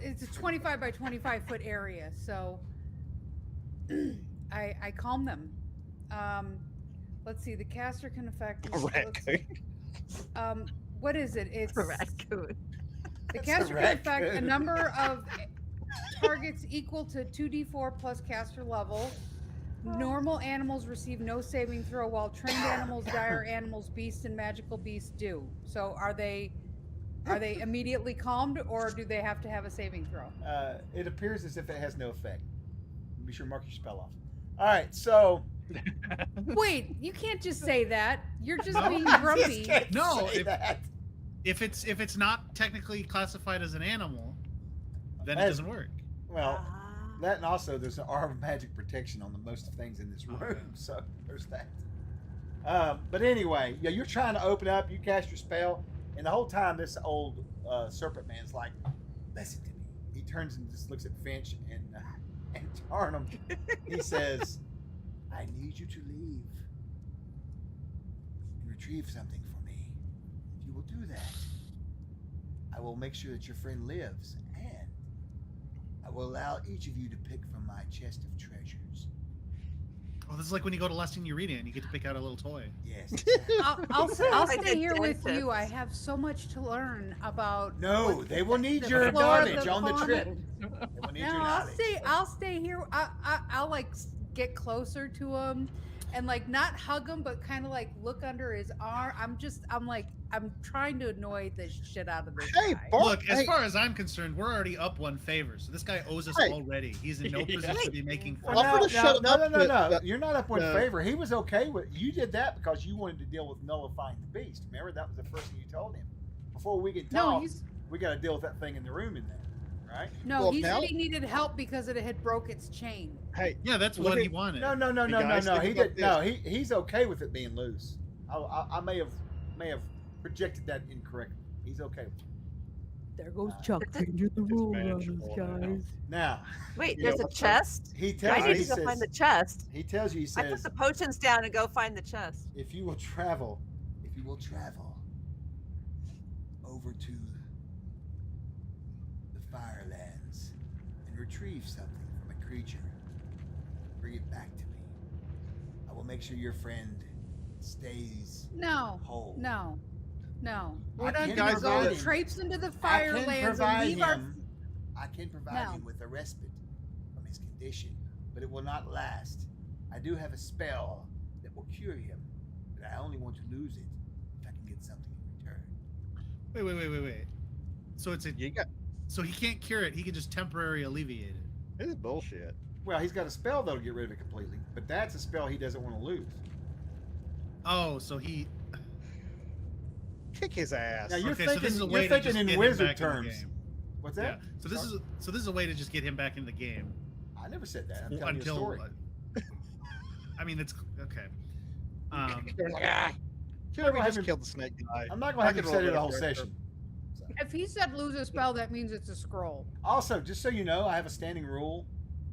It's a 25 by 25 foot area, so I calm them. Let's see. The caster can affect. A raccoon. What is it? It's A raccoon. the That's a caster can affect a raccoon. number of targets equal to 2d4 plus caster level. Normal animals receive no saving throw, while trained animals, dire animals, beasts, and magical beasts do. So are they immediately calmed, or do they have to have a saving throw? It appears as if it has no effect. Be sure to mark your spell off. All right, so Wait, you can't just say that. You're just No, being I just grumpy. can't No, say if- that. If it's not technically classified as an animal, then it As- doesn't work. Well, Ah. that and also there's an arm of magic protection on the most of things in this room, so there's that. But anyway, yeah, you're trying to open up. You cast your spell, and the whole time this old serpent man's like, "Listen to me." He turns and just looks at Finch and Tarnum. He says, "I need you to leave and retrieve something for me. If you will do that, I will make sure that your friend lives, and I will allow each of you to pick from my chest of treasures." Oh, this is like when you go to Lusting Urania and you get to pick out a little toy. Yes. I'll I stay did here with dentist. you. I have so much to learn about. No, what- they will need the your flora, knowledge on the fauna. trip. They will need No, your I'll knowledge. stay. I'll stay here. I'll like get closer to him, and like not hug him, but kind of like look under his arm. I'm trying to annoy the shit out of this Hey, guy. Bart. Look, as Hey. far as I'm concerned, we're already up one favor, so this guy owes us Hey. already. He's in no Yeah. position to be making Well, fun. Offer no, to shut him no, up, no. but- You're not up one no. favor. He was okay with. You did that because you wanted to deal with nullifying the beast. Remember, that was the first thing you told him. Before we can No, talk, he's we got to deal with that thing in the room in there, right? no. Well, he now- said he needed help because it had broke its chain. Hey, Yeah, that's Look what at- he wanted. No. You guys think He about did. this. No, he's okay with it being loose. I may have projected that incorrectly. He's okay with it. There goes Chuck changing the rules on us, guys. Now Wait, You know there's a what's chest? he I tells you. need He to go says. find the chest. He tells you. He I put says, the potions down and go find the chest. if you will travel over to the Firelands and retrieve something from a creature, bring it back to me. I will make sure your friend stays No, whole. no. I We're not can gonna provide go him- traipse into the I can Firelands and provide leave our. him. I can provide No. him with a respite from his condition, but it will not last. I do have a spell that will cure him, but I only want to lose it if I can get something in return. Wait. So it's a you got so he can't cure it. He can just temporarily alleviate it. this is bullshit. Well, he's got a spell that'll get rid of it completely, but that's a spell he doesn't want to lose. Oh, so he. Kick his ass. Now you're Okay, so thinking, this is a you're way to thinking just in get him wizard back in the terms. game. What's Yeah. that? So this is a way to just get him back in the game. I never said that. I'm telling you a story. I mean, it's okay. They're like, ah. I'm Let me not just gonna kill the snake guy. I'm not going to have I him can say roll it the that whole character. session. So. If he said lose a spell, that means it's a scroll. Also, just so you know, I have a standing rule.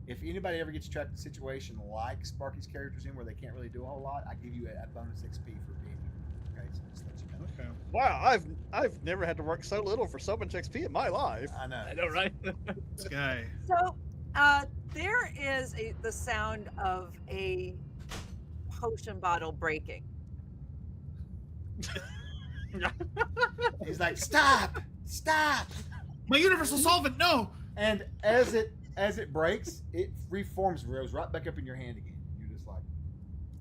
If anybody ever gets trapped in a situation like Sparky's character's in where they can't really do a whole lot, I give you a bonus XP for being here. Okay, so just let you know. Okay. Wow, I've never had to work so little for so much XP in my life. I know. I know, right? This guy. So, there is the sound of a potion bottle breaking. He's like, stop! My universal solvent. No. And as it breaks, it reforms, goes right back up in your hand again. You're just like,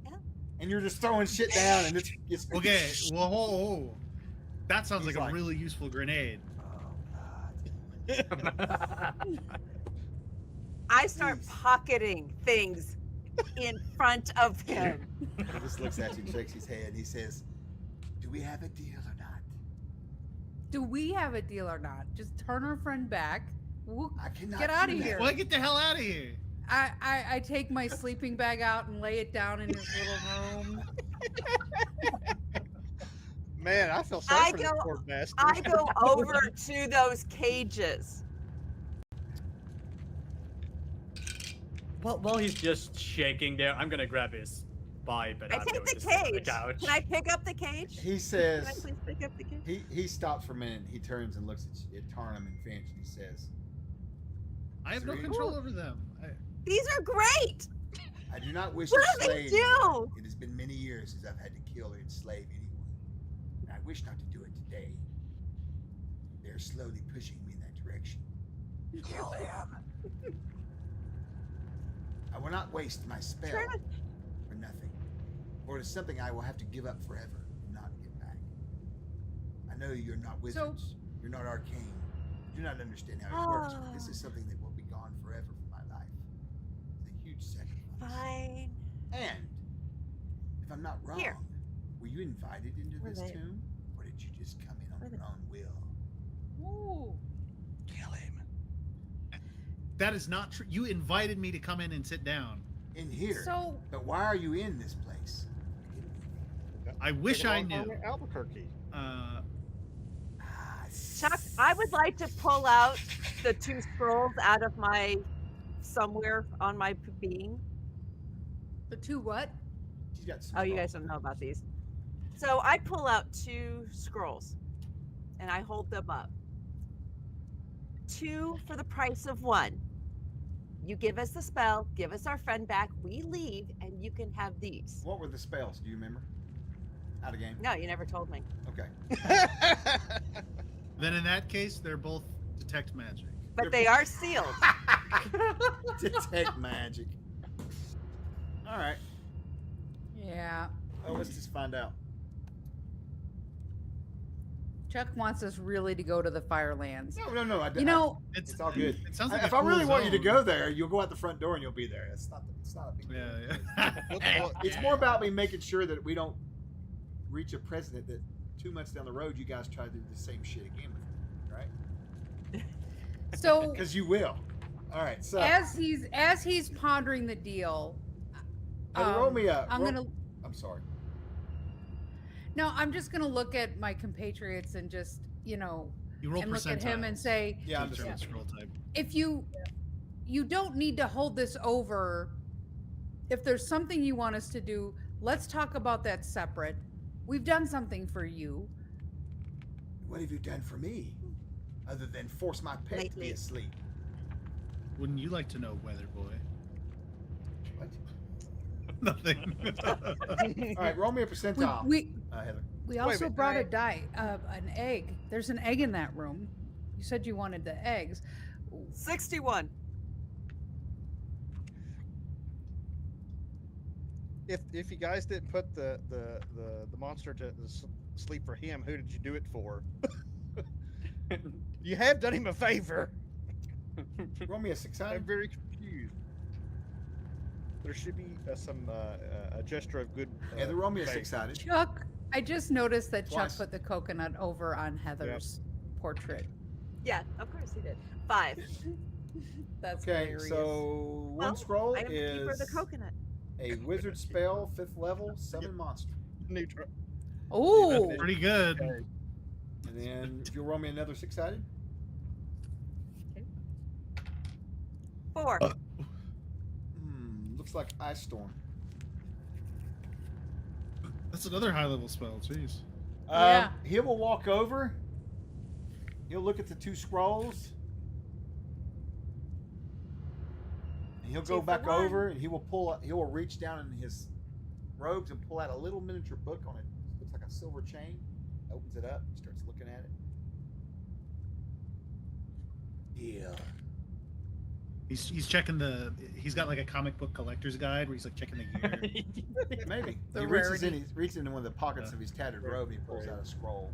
Yeah. and you're just throwing shit down, and it's Okay. Well, that sounds He's like a like- really useful grenade. Oh God! I start Please. pocketing things in front of him. He just looks at you and shakes his head. He says, "Do we have a deal or not?" Do we have a deal or not? Just turn our friend back. We'll I cannot get out do of that. here. Well, get the hell out of here. I take my sleeping bag out and lay it down in his little room. Man, I feel sorry for this poor bastard. I go over to those cages. While he's just shaking there, I'm gonna grab his pipe and I I'm take going the to sit on the cage. couch. Can I pick up the cage? He Can I says, please pick up the cage? he stops for a minute. He turns and looks at Tarnum and Finch, and he says, I have no Serene? control over them. These are great. "I do not wish What to do they slay anyone. do? It has been many years since I've had to kill or enslave anyone, and I wish not to do it today. They are slowly pushing me in that direction. Kill him. I will not waste my spell Try to- for nothing, for it is something I will have to give up forever and not get back. I know you're not wizards. You're not arcane. You do not understand how it works, but this is something that will be gone forever from my life. It's a huge sacrifice. Fine. And if I'm not wrong, Here. were you invited into Were this they- tomb, or did you just come in on Were your they- own will?" Ooh. Kill him. That is not true. You invited me to come in and sit down. In here. So But why are you in this place? I wish I Take a long knew. time to Albuquerque. Chuck, I would like to pull out the 2 scrolls out of my somewhere on my being. the 2 what? She's got some Oh, you balls. guys don't know about these. So I pull out 2 scrolls and I hold them up. 2 for the price of 1. You give us the spell, give us our friend back, we leave, and you can have these. What were the spells? Do you remember? Out of game. No, you never told me. Okay. Then in that case, they're both detect magic. But they are sealed. Detect magic. All right. Yeah. Oh, let's just find out. Chuck wants us really to go to the Firelands. No. You know, It's all good. It sounds like If a I really cool want you to zone. go there, you'll go out the front door and you'll be there. It's not a big deal. Yeah. It's more about me making sure that we don't reach a precedent that 2 months down the road you guys try to do the same shit again with me, right? so Because you will. All right. So as he's pondering the deal, roll me up. I'm gonna. I'm sorry. No, I'm just gonna look at my compatriots and just You roll and look at him and percentiles. say, Yeah, I'm to just. determine scroll type. if you don't need to hold this over. If there's something you want us to do, let's talk about that separate. We've done something for you. What have you done for me, other than force my pet to be Lately. asleep? Wouldn't you like to know, Weather Boy? What? Nothing. All right, roll me a percentile, We Heather. we also minute, brought I- an egg. There's an egg in that room. You said you wanted the eggs. 61. If you guys didn't put the monster to sleep for him, who did you do it for? You have done him a favor. Roll me a I'm six-sided. very confused. There should be some a gesture of good. Heather, roll me a faith. six-sided. Chuck, I just noticed that Twice. Chuck put the coconut over on Heather's portrait. Yeah, of course he did. 5. That's Okay, hilarious. so one Well, scroll I have to keep her is the coconut. a wizard spell, 5th level, summon monster. Neutral. Oh, Pretty good. Okay. And then if you'll roll me another six-sided. 4. Looks like Ice Storm. That's another high level spell. Jeez. Yeah. He will walk over. He'll look at the 2 scrolls. And he'll go 2 for back 1. over and he will reach down in his robes and pull out a little miniature book on it. Looks like a silver chain. Opens it up, starts looking at it. Yeah. He's checking the. He's got like a comic book collector's guide where he's like checking the year. Maybe. The he rarity. reaches into one of the pockets Yeah. of his tattered robe and he pulls out a scroll.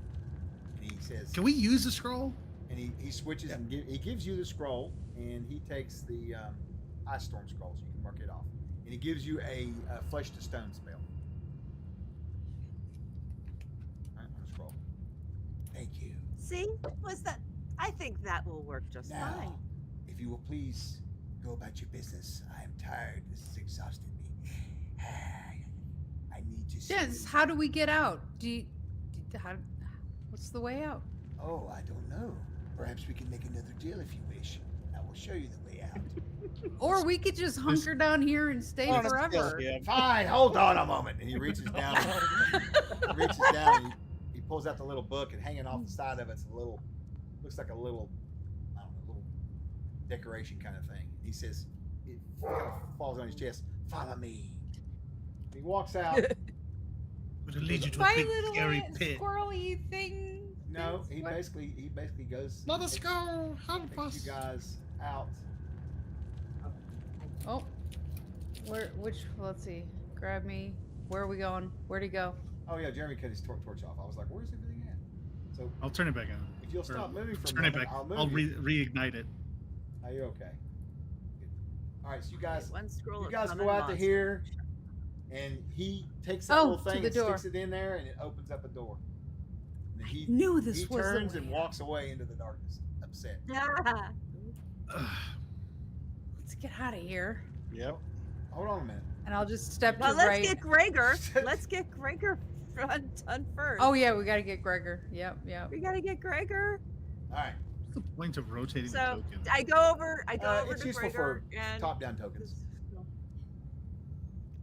And he says, Can we use the scroll? and he switches and he gives you the scroll, and he takes the Ice Storm scroll, so you can mark it off, and he gives you a Flesh to Stone spell. All right, on the scroll. Thank you. See, was that? I think that will work just fine. Now, if you will please go about your business. I am tired. This has exhausted me. I need to see. Yes. How do we get out? What's the way out? Oh, I don't know. Perhaps we can make another deal if you wish. I will show you the way out. Or we could just hunker down here and stay Oh, that's forever. good, yeah. Fine, hold on a moment. And he reaches down. And he pulls out the little book, and hanging off the side of it's a little, looks like a little, I don't know, little decoration kind of thing. He says, it kind of falls on his chest. Follow me. And he walks out. Would it lead you to a My big little scary pit? squirrely thing. No, things? he What? basically goes. Let us go. Help Takes us. you guys out. Oh, let's see. Grab me. Where are we going? Where'd he go? Oh yeah, Jeremy cut his torch off. I was like, "Where's everything at?" So I'll turn it back on. if you'll stop moving for a Turn it moment, back. I'll move I'll you. reignite it. Are you okay? Good. All right, so you guys, One scroll you of guys summon go out to monster. here, and he takes that Oh, little to thing the and door. sticks it in there, and it opens up a door. And then he Knew this he was the turns way and out. walks away into the darkness, upset. Ugh. Let's get out of here. Yep. Hold on a minute. And I'll just step Well, to let's right. get Gregor. Let's get Gregor done first. Oh yeah, we gotta get Gregor. Yep. we gotta get Gregor. All right, What's the point of rotating the So token? I go over. I go over it's to useful Gregor for and top-down tokens.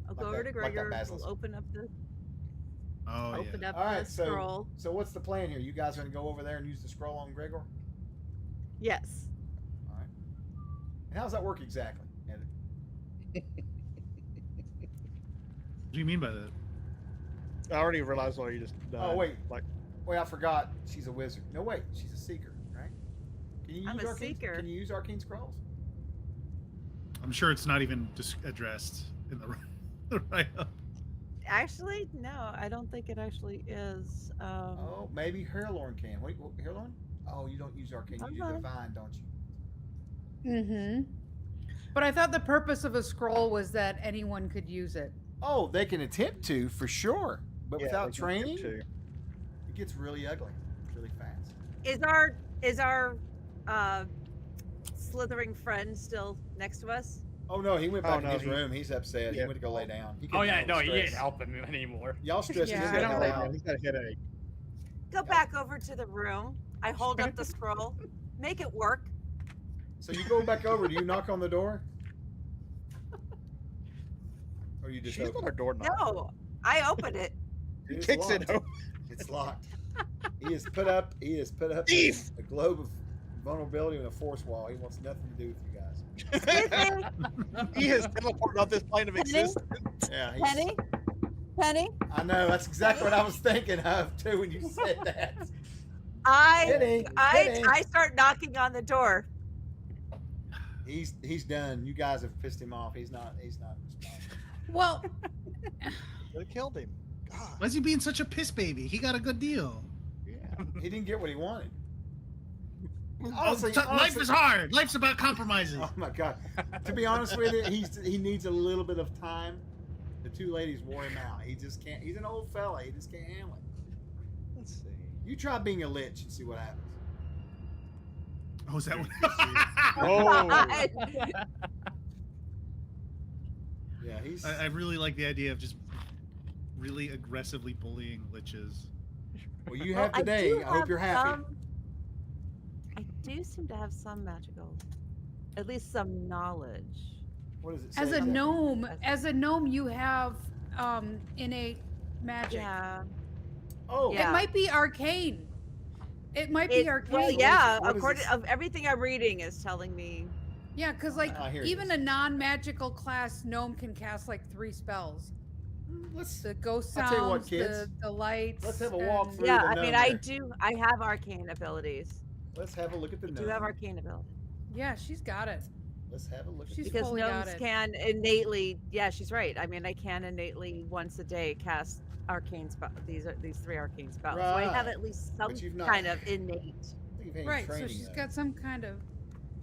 I'll Like go over that- to like that Gregor. basilisk. We'll open up the Oh open yeah. up All right, the scroll. so what's the plan here? You guys are gonna go over there and use the scroll on Gregor? Yes. All right. And how's that work exactly? And What do you mean by that? I already realized what you just done. Oh, wait. Like, wait, I forgot. She's a wizard. No, wait, she's a seeker, right? Can you I'm use a arcane? seeker. Can you use arcane scrolls? I'm sure it's not even addressed in the write-up. Actually, no, I don't think it actually is. Oh, maybe Herlorn can. Wait, Herlorn? Oh, you don't use arcane. You use Okay. divine, don't you? Mm-hmm. But I thought the purpose of a scroll was that anyone could use it. Oh, they can attempt to for sure, but yeah, without we can get training, to. it gets really ugly, really fast. Is our slithering friend still next to us? Oh no, he went back Oh, in no, his room. He's upset. He Yeah. went to go lay down. He Oh couldn't yeah, handle no, the he stress. ain't helping me anymore. Y'all stressed Yeah, his I head don't hell blame out. He's got a headache. Go back over to the room. I hold up the scroll. Make it work. So you go back over. Do you knock on the door? Or you just She's open got her door knob. No, I open it. It is Kicks it locked. open. It's locked. He has put up Thief! a globe of vulnerability and a force wall. He wants nothing to do with you guys. Excuse me, He has teleported off this plane of Penny? existence. Yeah, Penny. I know. That's exactly what I was thinking of too when you said that. I Penny. start knocking on the door. He's done. You guys have pissed him off. He's not responding. Well, They killed him. God. Why is he being such a piss baby? He got a good deal. Yeah, he didn't get what he wanted. Life Honestly- is hard. Life's about compromising. Oh my god. To be honest with you, he needs a little bit of time. The two ladies wore him out. He just can't. He's an old fella. He just can't handle it. Let's see. You try being a lich and see what happens. Oh, is that what? Oh. Yeah, he's. I really like the idea of just really aggressively bullying liches. Well, you Well, have today. do I hope have you're happy. I do seem to have some magical, at least some knowledge. What does it say? as a exactly? gnome, you have innate magic. Yeah. Oh, Yeah. It might be arcane. It might be arcane. Well, yeah. what is According this? of everything I'm reading is telling me. Yeah, because like here it even is. a non-magical class gnome can cast like 3 spells: Let's the ghost I'll tell you what, sounds, kids. the lights. Let's have a and- walk through. Yeah, the I mean, gnome I there. do. I have arcane abilities. Let's have a look at the I gnome. do have arcane abilities Yeah, she's got it. Let's have a look at She's the because fully got gnomes it. can innately. Yeah, she's right. I mean, I can innately once a day cast arcane spell. These 3 arcane spells. So I have Right. at least some But you've not- kind of innate. think of any Right. training. So she's though. got some kind of.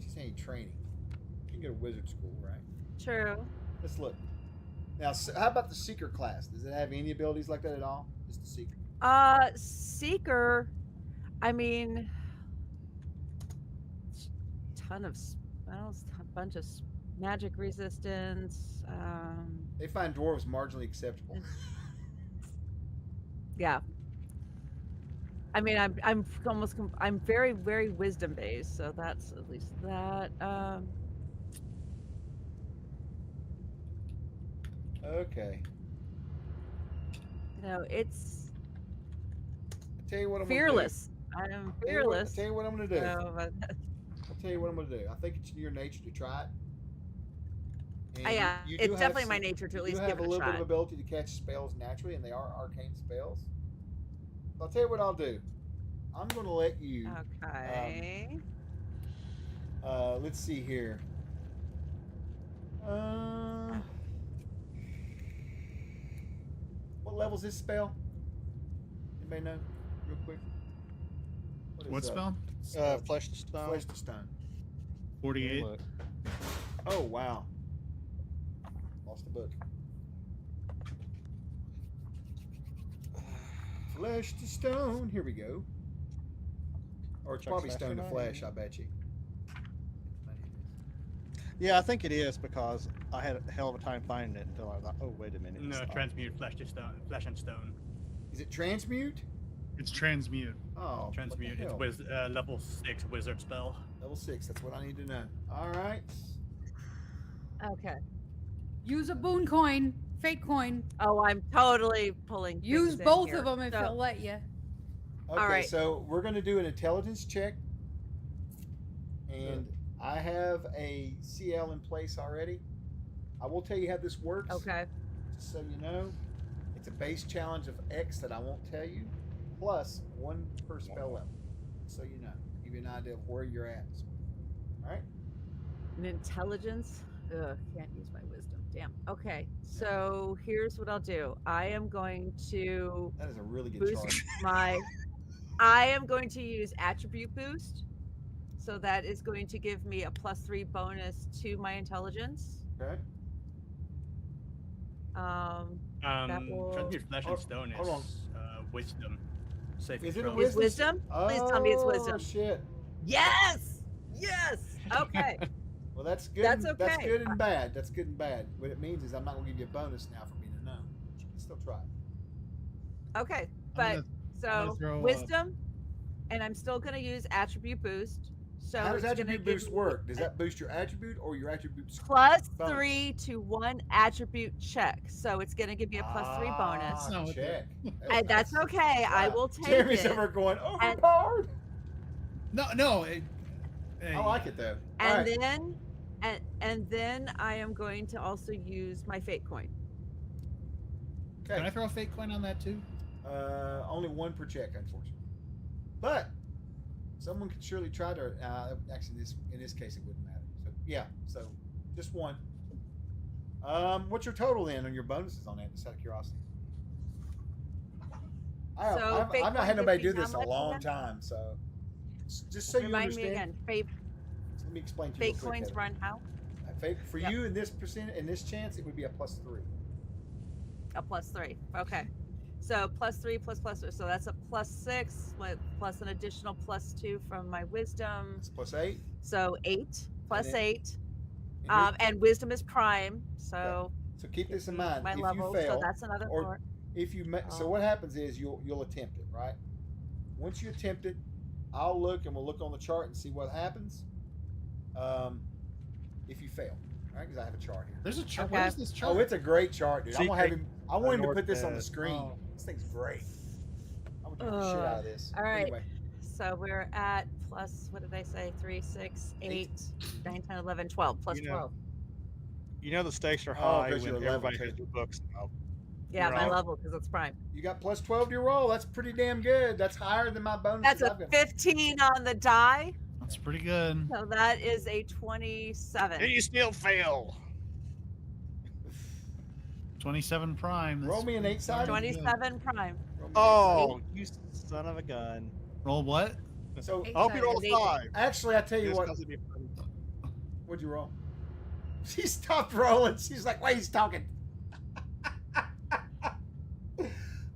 She's any training. You can go to wizard school, right? True. Let's look. Now, how about the seeker class? Does it have any abilities like that at all? Just the seeker. Seeker. I mean, ton of spells, a bunch of magic resistance. They find dwarves marginally acceptable. Yeah. I mean, I'm almost I'm very very wisdom based, so that's at least that. Okay. You know, it's I'll tell you what I'm fearless. I am Gonna do. fearless. I'll tell you what I'm going to do. So, but I'll tell you what I'm going to do. I think it's in your nature to try it. And yeah, you do it's have definitely my some- nature to you at least do give have it a a little bit shot. of ability to catch spells naturally, and they are arcane spells. I'll tell you what I'll do. I'm going to let you. Okay. Let's see here. What level's this spell? Anybody know? Real quick. What spell? Flesh to stone. Flesh to stone. 48. Look. Oh wow. Lost the book. Flesh to stone. Here we go. Or it's Check probably flesh stone to tonight. flesh, I bet you. Yeah, I think it is because I had a hell of a time finding it until I thought, oh wait a minute. No, it's not. transmute flesh to stone, flesh and stone. Is it transmute? It's transmute. Oh, Transmute. It's with level 6 wizard spell. level 6. That's what I need to know. All right. Okay. Use a boon coin, fate coin. Oh, I'm totally pulling. Use things in both here. of them if So- they'll let you. Okay, right. so we're going to do an intelligence check. And I have a CL in place already. I will tell you how this works. Okay. Just so you know, it's a base challenge of X that I won't tell you, plus 1 per spell level. So you know, give you an idea of where you're at. All right. An intelligence. Ugh, can't use my wisdom. Damn. Okay. So here's what I'll do. I am going to That is a really good boost chart. my. I am going to use attribute boost. So that is going to give me a +3 bonus to my intelligence. Okay. will- Transmute flesh and Hold- stone hold on. is wisdom. Saving Is it a throw. Is wisdom? wisdom? Please tell me it's Oh, wisdom. shit. Yes. Yes. Okay. Well, that's good. That's That's okay. good and bad. That's good and bad. What it means is I'm not going to give you a bonus now for being a gnome. But you can still try it. Okay. I'm But gonna so throw, wisdom, and I'm still going to use attribute boost. So How does it's gonna attribute give boost me work? Does that boost your attribute or your attribute plus bonus? 3 to 1 attribute check? So it's going to give me a +3 bonus. Ah, No, it's check. And that's okay. I will take Jeremy's it. over going And- overpowered. No. I like it though. And All right. then and then I am going to also use my fate coin. Can I Okay. throw a fake coin on that too? Only 1 per check, unfortunately. But someone could surely try to. Actually, in this case, it wouldn't matter. So yeah. So just 1. What's your total then on your bonuses on that? Just out of curiosity. So fate I've not coin had nobody gives do me this how in a much long again? time. So just so you Remind me understand. again. Fate, Let me explain to you. fate real quick, coins Heather. run how? For Yep. you in this chance, it would be a +3. A +3. Okay. So +3 plus. So that's a +6 plus an additional +2 from my wisdom. It's +8. So 8 plus then- 8. And here- And wisdom is prime. So so keep this in gives me mind. My If level. you fail, So that's another or 4. if you so Oh. what happens is you'll attempt it, right? Once you attempt it, I'll look and we'll look on the chart and see what happens. If you fail, right? Because I have a chart here. There's a chart. Okay. What is this chart? Oh, it's a great chart, dude. I'm gonna have Secret him. I want him to North put this on the Bed. screen. Oh. This thing's great. I would do the shit out of this. All right. Anyway, So we're at plus, what did I say? 3, 6, 8, 9, 10, 11, 12. Plus You know, 12. You know the stakes are Oh, high 'cause when you're a level everybody has two. their books out. Yeah, you're my on. level because it's prime. you got +12 to your roll. That's pretty damn good. That's higher than my bonus. That's a 15 on the die. That's pretty good. So that is a 27. And you still fail. 27 prime. Roll me an 8-sided. 27 prime. Roll me an 8-sided. Oh, you son of a gun. Roll what? So I hope you roll They- a 5. actually, I tell you Just what. 'cause it'd be funny. What'd you roll? She stopped rolling. She's like, "Wait, he's talking."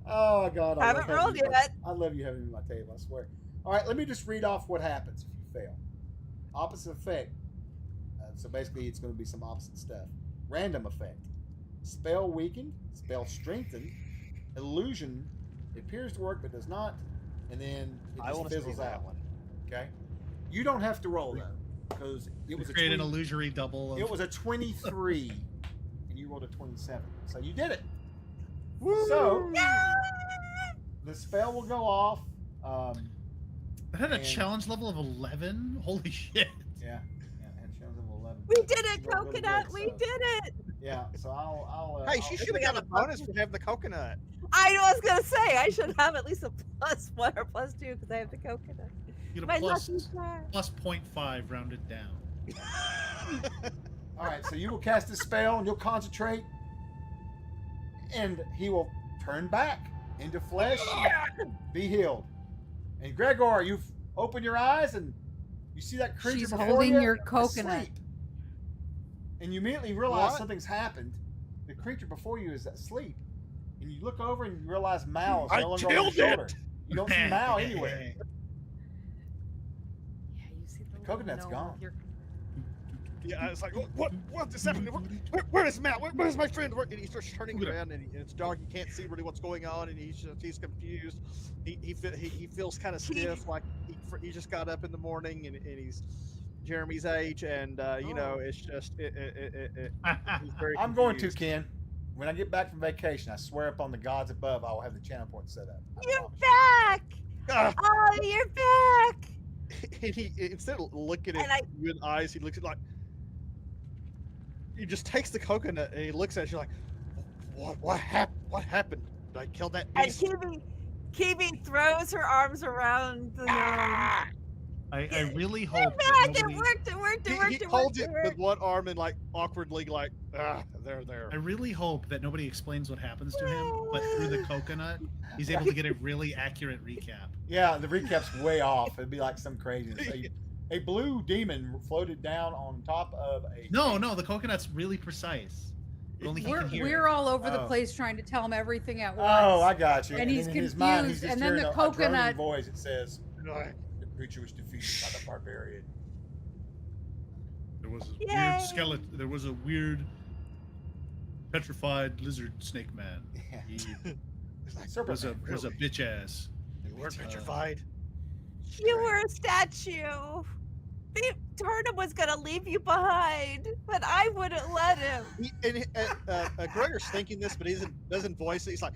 Oh God, I Haven't love rolled having you. yet. I love you having me at my table. I swear. All right, let me just read off what happens if you fail. Opposite effect. So basically, it's going to be some opposite stuff. Random effect. Spell weakened. Spell strengthened. Illusion. It appears to work but does not. And then it I just want to see fizzles that out. one. Okay. You don't have to roll though, because it was a Create an 20 illusory double. Of... It was a 23, and you rolled a 27. So you did it. Woo! So the spell will go off. It had a and- challenge level of 11. Holy shit! Yeah, it had challenge level 11. We did it, She rolled really Coconut. good, we so- did it. Yeah, so I'll Hey, she I'll- should have got a bonus for having the coconut. I was gonna say I should have at least a +1 or +2 because I have the coconut. You get My a plus lucky star. plus 0.5 rounded down. All right, so you will cast a spell and you'll concentrate, and he will turn back into flesh and be healed. And Gregor, you've opened your eyes and you see that creature She's before holding you your coconut. asleep. And you immediately realize What? something's happened. The creature before you is asleep. And you look over and you realize Mal is I no longer on your killed shoulder. it! You don't see Mal anywhere. Yeah, you see the coconut's little gnome gone. with your- Yeah, I was like, what is happening? Where is Matt? Where is my friend? And he starts turning around, and it's dark. You can't see really what's going on, and he's confused. He feels kind of stiff, like he just got up in the morning, and he's Jeremy's age, and you know, it's just he's very I'm going to, confused. Ken. When I get back from vacation, I swear upon the gods above, I will have the channel point set up. I You're promise. back. Ah, Oh, you're back. and he instead of looking And at you in the eyes, he looks at like he just takes the coconut and he looks at you like, what happened? What happened? Did I kill that And beast? Kibi throws her arms around the gnome. Ah! I really You're hope back. that It nobody. worked. It worked. It He worked. It holds worked. it with one arm and like awkwardly like, there. I really hope that nobody explains what happens to him, but through the coconut, he's able to get a really accurate recap. Yeah, the recap's way off. It'd be like some craziness. A blue demon floated down on top of a. No, the coconut's really precise. But only he We're, can hear we're it. all over the Oh. place trying to tell him everything at once. Oh, I got you. And he's in his mind, he's confused, just and then hearing the a droning coconut- voice. It says, Like, "The creature was defeated by the barbarian." There was a Yay. weird skeleton. There was a weird petrified lizard snake man. Yeah. He Serpent was a man, was a really. bitch ass. you weren't petrified. You were a statue. The Turnham was gonna leave you behind, but I wouldn't let him. Gregor's thinking this, but he doesn't voice it. He's like,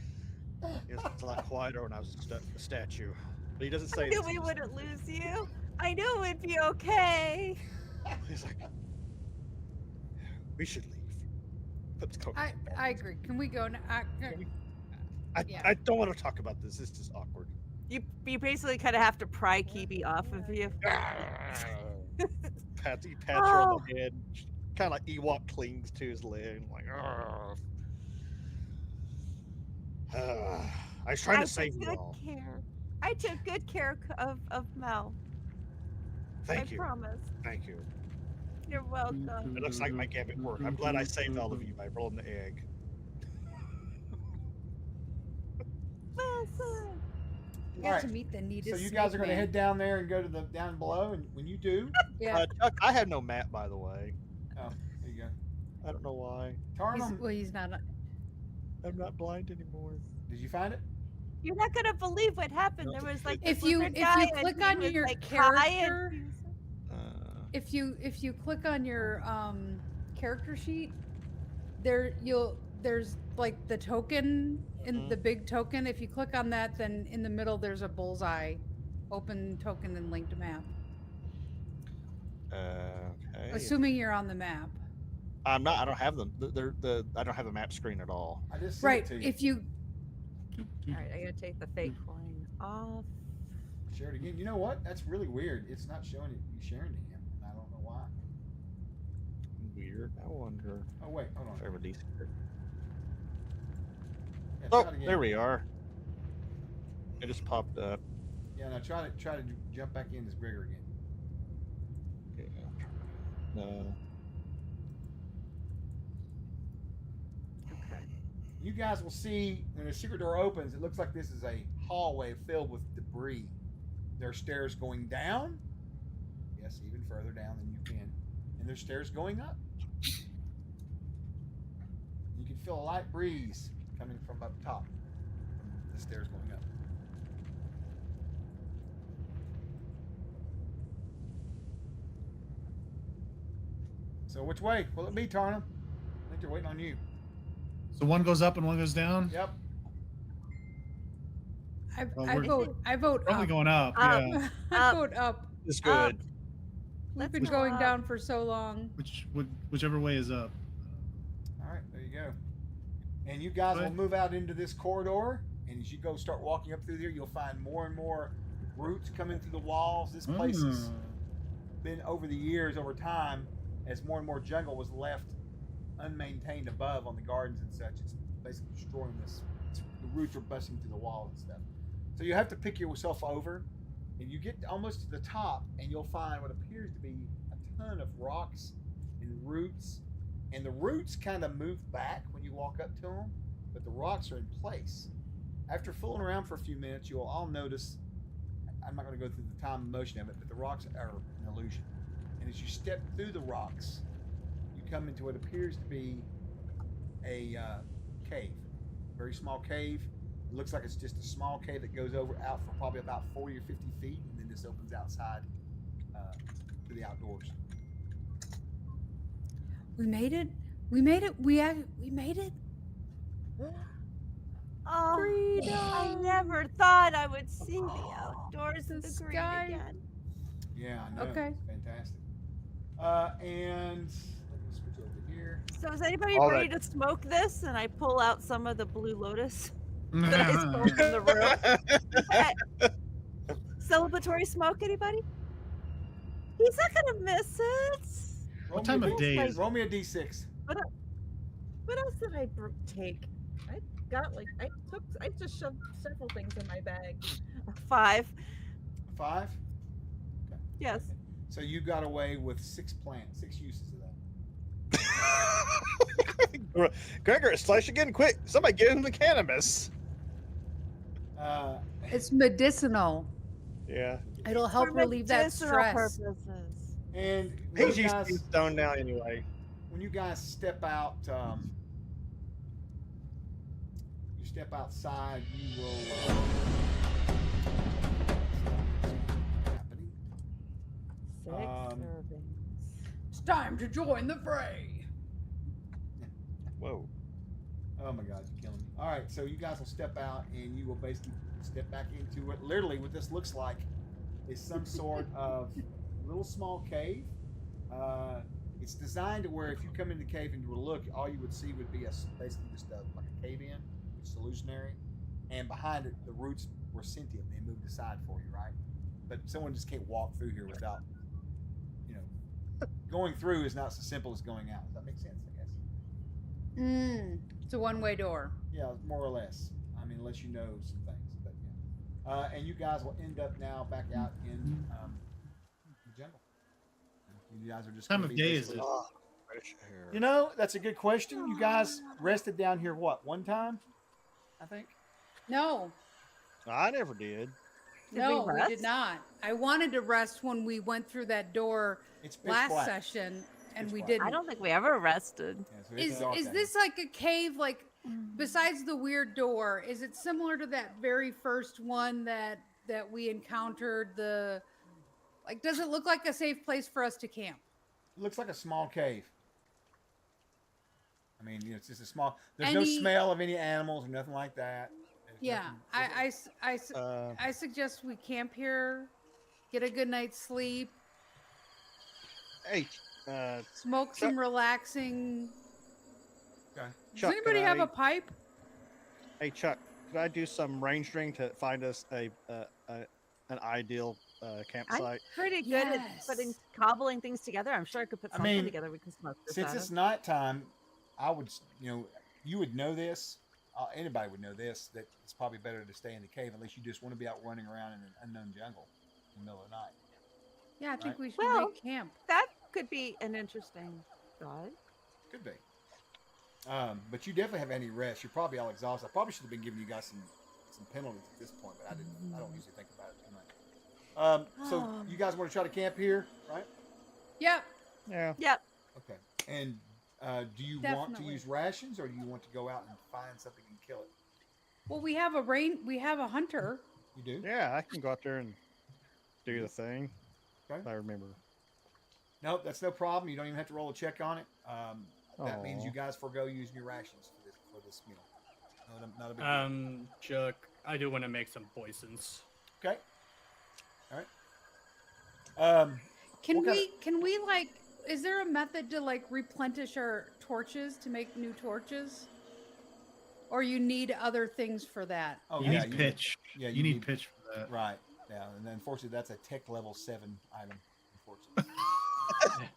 it was a lot quieter when I was a statue. But he doesn't I say knew this. we wouldn't lose you. I knew it'd be okay. He's like, we should leave. Put the coconut back. I agree. Can we go now? Yeah. I don't want to talk about this. It's just awkward. You basically kind of have to pry Kibi off of you. He pats her on the head, kind of like Ewok clings to his leg. Like, I was trying to save you good all. care. I took good care of Mel. Thank I you. promise. Thank you. You're welcome. It looks like my gambit worked. I'm glad I saved all of you by rolling the egg. Wilson. We All got right. to meet the neatest So you guys are snake going to man. head down there and go to the down below, and when you do, Yeah. Chuck, I have no map, by the way. oh, there you go. I don't know why. Tarnum, He's not. I'm not blind anymore. did you find it? You're not gonna believe what happened. There was like If this you- lizard if you guy, and click he on was, your like, high and character- he was- If you click on your character sheet, there's like the token in the big token. If you click on that, then in the middle there's a bullseye, open token and linked map. Okay. Assuming you're on the map, I'm not. I don't have them. I don't have a map screen at all. I just sent right? it to you. If you All right, I gotta take the fake coin off. Share it again. You know what? That's really weird. It's not showing it. You sharing to him, and I don't know why. Weird. I wonder Oh wait, hold on. if I release it. Yeah, Oh, try it again. there we are. It just popped up. Yeah, Yeah, now try to jump back in as Gregor again. Yeah. No. Okay. You guys will see when the secret door opens, it looks like this is a hallway filled with debris. There are stairs going down. Yes, even further down than you can. And there's stairs going up. You can feel a light breeze coming from up top, from the stairs going up. So which way will it be, Tarnum? I think they're waiting on you. So one goes up and one goes down. Yep. Well, I vote Probably up. going up. Up. Yeah. I vote up. It's Up. good. We've Let's been go going up. down for so long. Whichever way is up. All right, there you go. And you guys will move out into this corridor. And as you go start walking up through there, you'll find more and more roots coming through the walls. This place has been over the years, over time, as more and more jungle was left unmaintained above on the gardens and such. It's basically destroying this. The roots are busting through the walls and stuff. So you have to pick yourself over, and you get almost to the top, and you'll find what appears to be a ton of rocks and roots. And the roots kind of move back when you walk up to them, but the rocks are in place. After fooling around for a few minutes, you'll all notice, I'm not going to go through the time and motion of it, but the rocks are an illusion. And as you step through the rocks, you come into what appears to be a cave. A very small cave. It looks like it's just a small cave that goes out for probably about 40 or 50 feet, and then this opens outside to the outdoors. We made it. We made it. We made it. Oh, Freedom. I never thought I would see the outdoors of The the green sky. again. Yeah, I know. Okay. It's fantastic. And let me switch over here. So is anybody All ready to smoke this? And I pull out some of the blue lotus that I stole from the room. Okay. Celebratory smoke, anybody? He's not gonna miss it. Roll time me a of D- day is it? Roll me a D6. What else did I take? I just shoved several things in my bag. 5. 5? Yes. So you got away with 6 uses of that. Gregor, slash again, quick! Somebody give him the cannabis. It's medicinal. Yeah. It'll help For relieve that medicinal stress. purposes. And when He's you used guys, to being stoned now anyway. when you guys step out, you step outside, you will. Happening. 6 servings. It's time to join the fray. Whoa. Oh my God, you're killing me. All right, so you guys will step out, and you will basically step back into it. Literally, what this looks like is some sort of little small cave. It's designed to where if you come in the cave and you were to look, all you would see would be basically just like a cave in, which is illusionary, and behind it, the roots were sentient. They moved aside for you, right? But someone just can't walk through here without, going through is not so simple as going out. Does that make sense? I guess. It's a one-way door. Yeah, more or less. I mean, unless you know some things, but yeah. And you guys will end up now back out in the jungle. You guys are just Time gonna of be day is basically- it? Fresh air. You know, that's a good question. You guys rested down here one time? I think. No, I never did. Did no, we we rest? did not. I wanted to rest when we went through that door It's pitch last black. session, and pitch we black. didn't. I don't think we ever rested. Yeah, so it's dark Is out this like a cave? Like, besides the weird door, is it similar to that very first one that we encountered? Like, does it look like a safe place for us to camp? here. It looks like a small cave. I mean, it's just a small. There's no Any- smell of any animals or nothing like that. There's Yeah, nothing- I suggest we camp here, get a good night's sleep, Hey, smoke some relaxing. Okay. Does Chuck, anybody can have I- a pipe? hey Chuck, could I do some rangering to find us an ideal campsite? Pretty good at cobbling things together. I'm sure I could put I something mean, together we can smoke this Since out it's of. nighttime, I would, you would know this. anybody would know this, that it's probably better to stay in the cave unless you just want to be out running around in an unknown jungle in the middle of the night. Yeah, I think we should Well, make camp. That could be an interesting thought. Could be. But you definitely have any rest. You're probably all exhausted. I probably should have been giving you guys some penalties at this point, but I didn't. I don't usually think about it too much. So you guys want to try to camp here, right? Yep. Yeah. Yep. Okay. And do you want to Definitely. use rations, or do you want to go out and find something and kill it? Well, we have a hunter. You do? Yeah, I can go out there and do the thing. Okay. If I remember. No, that's no problem. You don't even have to roll a check on it. That means Aw. you guys forego using your rations for this meal. Not a big deal. Chuck, I do want to make some poisons. Okay. All right. Can What kind we like? Is there a method to like replenish our torches to make new torches? Or you need other things for that? Oh, You yeah, need pitch. Yeah, you need pitch for that. Right. Yeah, and unfortunately, that's a tech level 7 item. Unfortunately.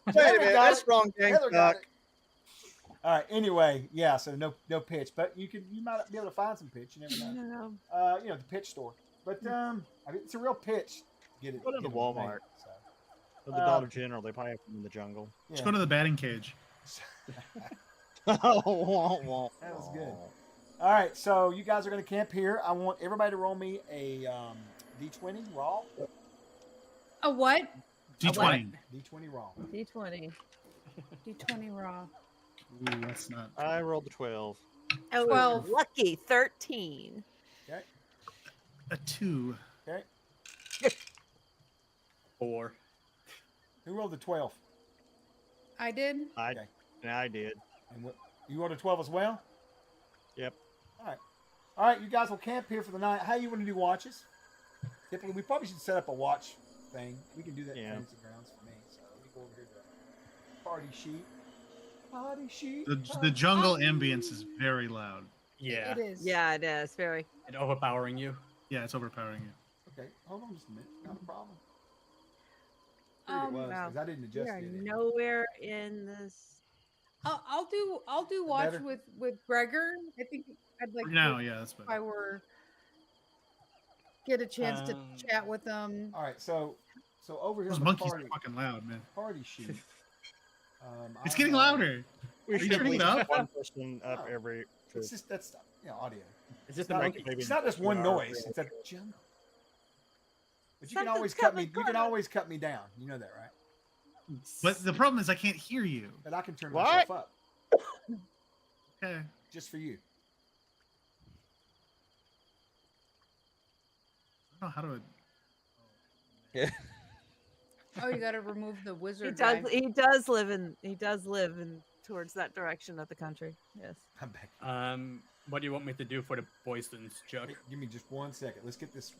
Wait a minute, got that's it. wrong, gang. Heather got it. All right. Anyway, yeah. So no pitch, but you might be able to find some pitch. You never know. No. The pitch store. But I mean, it's a real pitch. Get it. Go to the get it Walmart. made, so. Or the Dollar General, they probably have them in the jungle. Let's Yeah. go to the batting cage. That was good. All right, so you guys are going to camp here. I want everybody to roll me a D20 raw. A what? D20. D20 raw. D20. D20 raw. Ooh, that's not. I rolled the 12. Oh, 12. lucky 13. Okay. A 2. Okay. 4. Who rolled the 12? I did. I did. And what, you rolled a 12 as well? Yep. All right, you guys will camp here for the night. How you want to do watches? Typically, we probably should set up a watch thing. We can do that in Yeah. Fantasy Grounds for me. So let me go over here to the party sheet. Party sheet. The jungle ambience is very loud. Yeah. It is. Yeah, it is. Very. And overpowering you. Yeah, it's overpowering you. Okay, hold on just a minute. Not a problem. Um, It was, wow. 'cause I didn't We adjust are it. nowhere in this. I'll do watch better? with Gregor. I think I'd like No, to, yeah, that's if better. I were get a chance to Um, chat with them. All right, so over here Those on the monkeys party, are fucking loud, man. party sheet. It's I getting have- louder. We Are you should turning it up? one person up Oh. every. It's just that's audio. It's just not the like- monkey. maybe It's not just one an hour noise. ago. It's a jungle. But you can Something's always cut me. coming, You can coming. always cut me down. You know that, right? But the problem is I can't hear you. But I can turn What? myself up Okay. just for you. I don't know how to. Oh, you got to remove the He wizard. does. guy. He does live in. He does live in towards that direction of the country. Yes. I'm back. What do you want me to do for the poisons, Chuck? Hey, give me just 1 second. Let's get this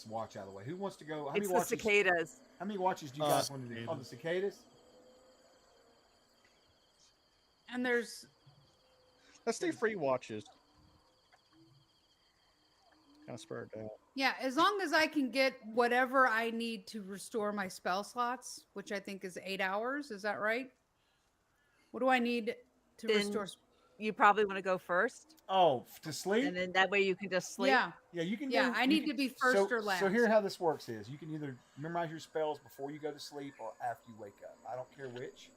watch out of the way. Who wants to go? How It's many the watches? cicadas. How many watches do you guys want to do? Oh, the cicadas. And there's Let's do free watches. Kind of spurred out. yeah, as long as I can get whatever I need to restore my spell slots, which I think is 8 hours. Is that right? What do I need to Then- restore? You probably want to go first, Oh, to sleep. and then that way you can just sleep. Yeah, Yeah, you can. Yeah, do, I you need can- to be first so, or last. So here, how this works is you can either memorize your spells before you go to sleep or after you wake up. I don't care which.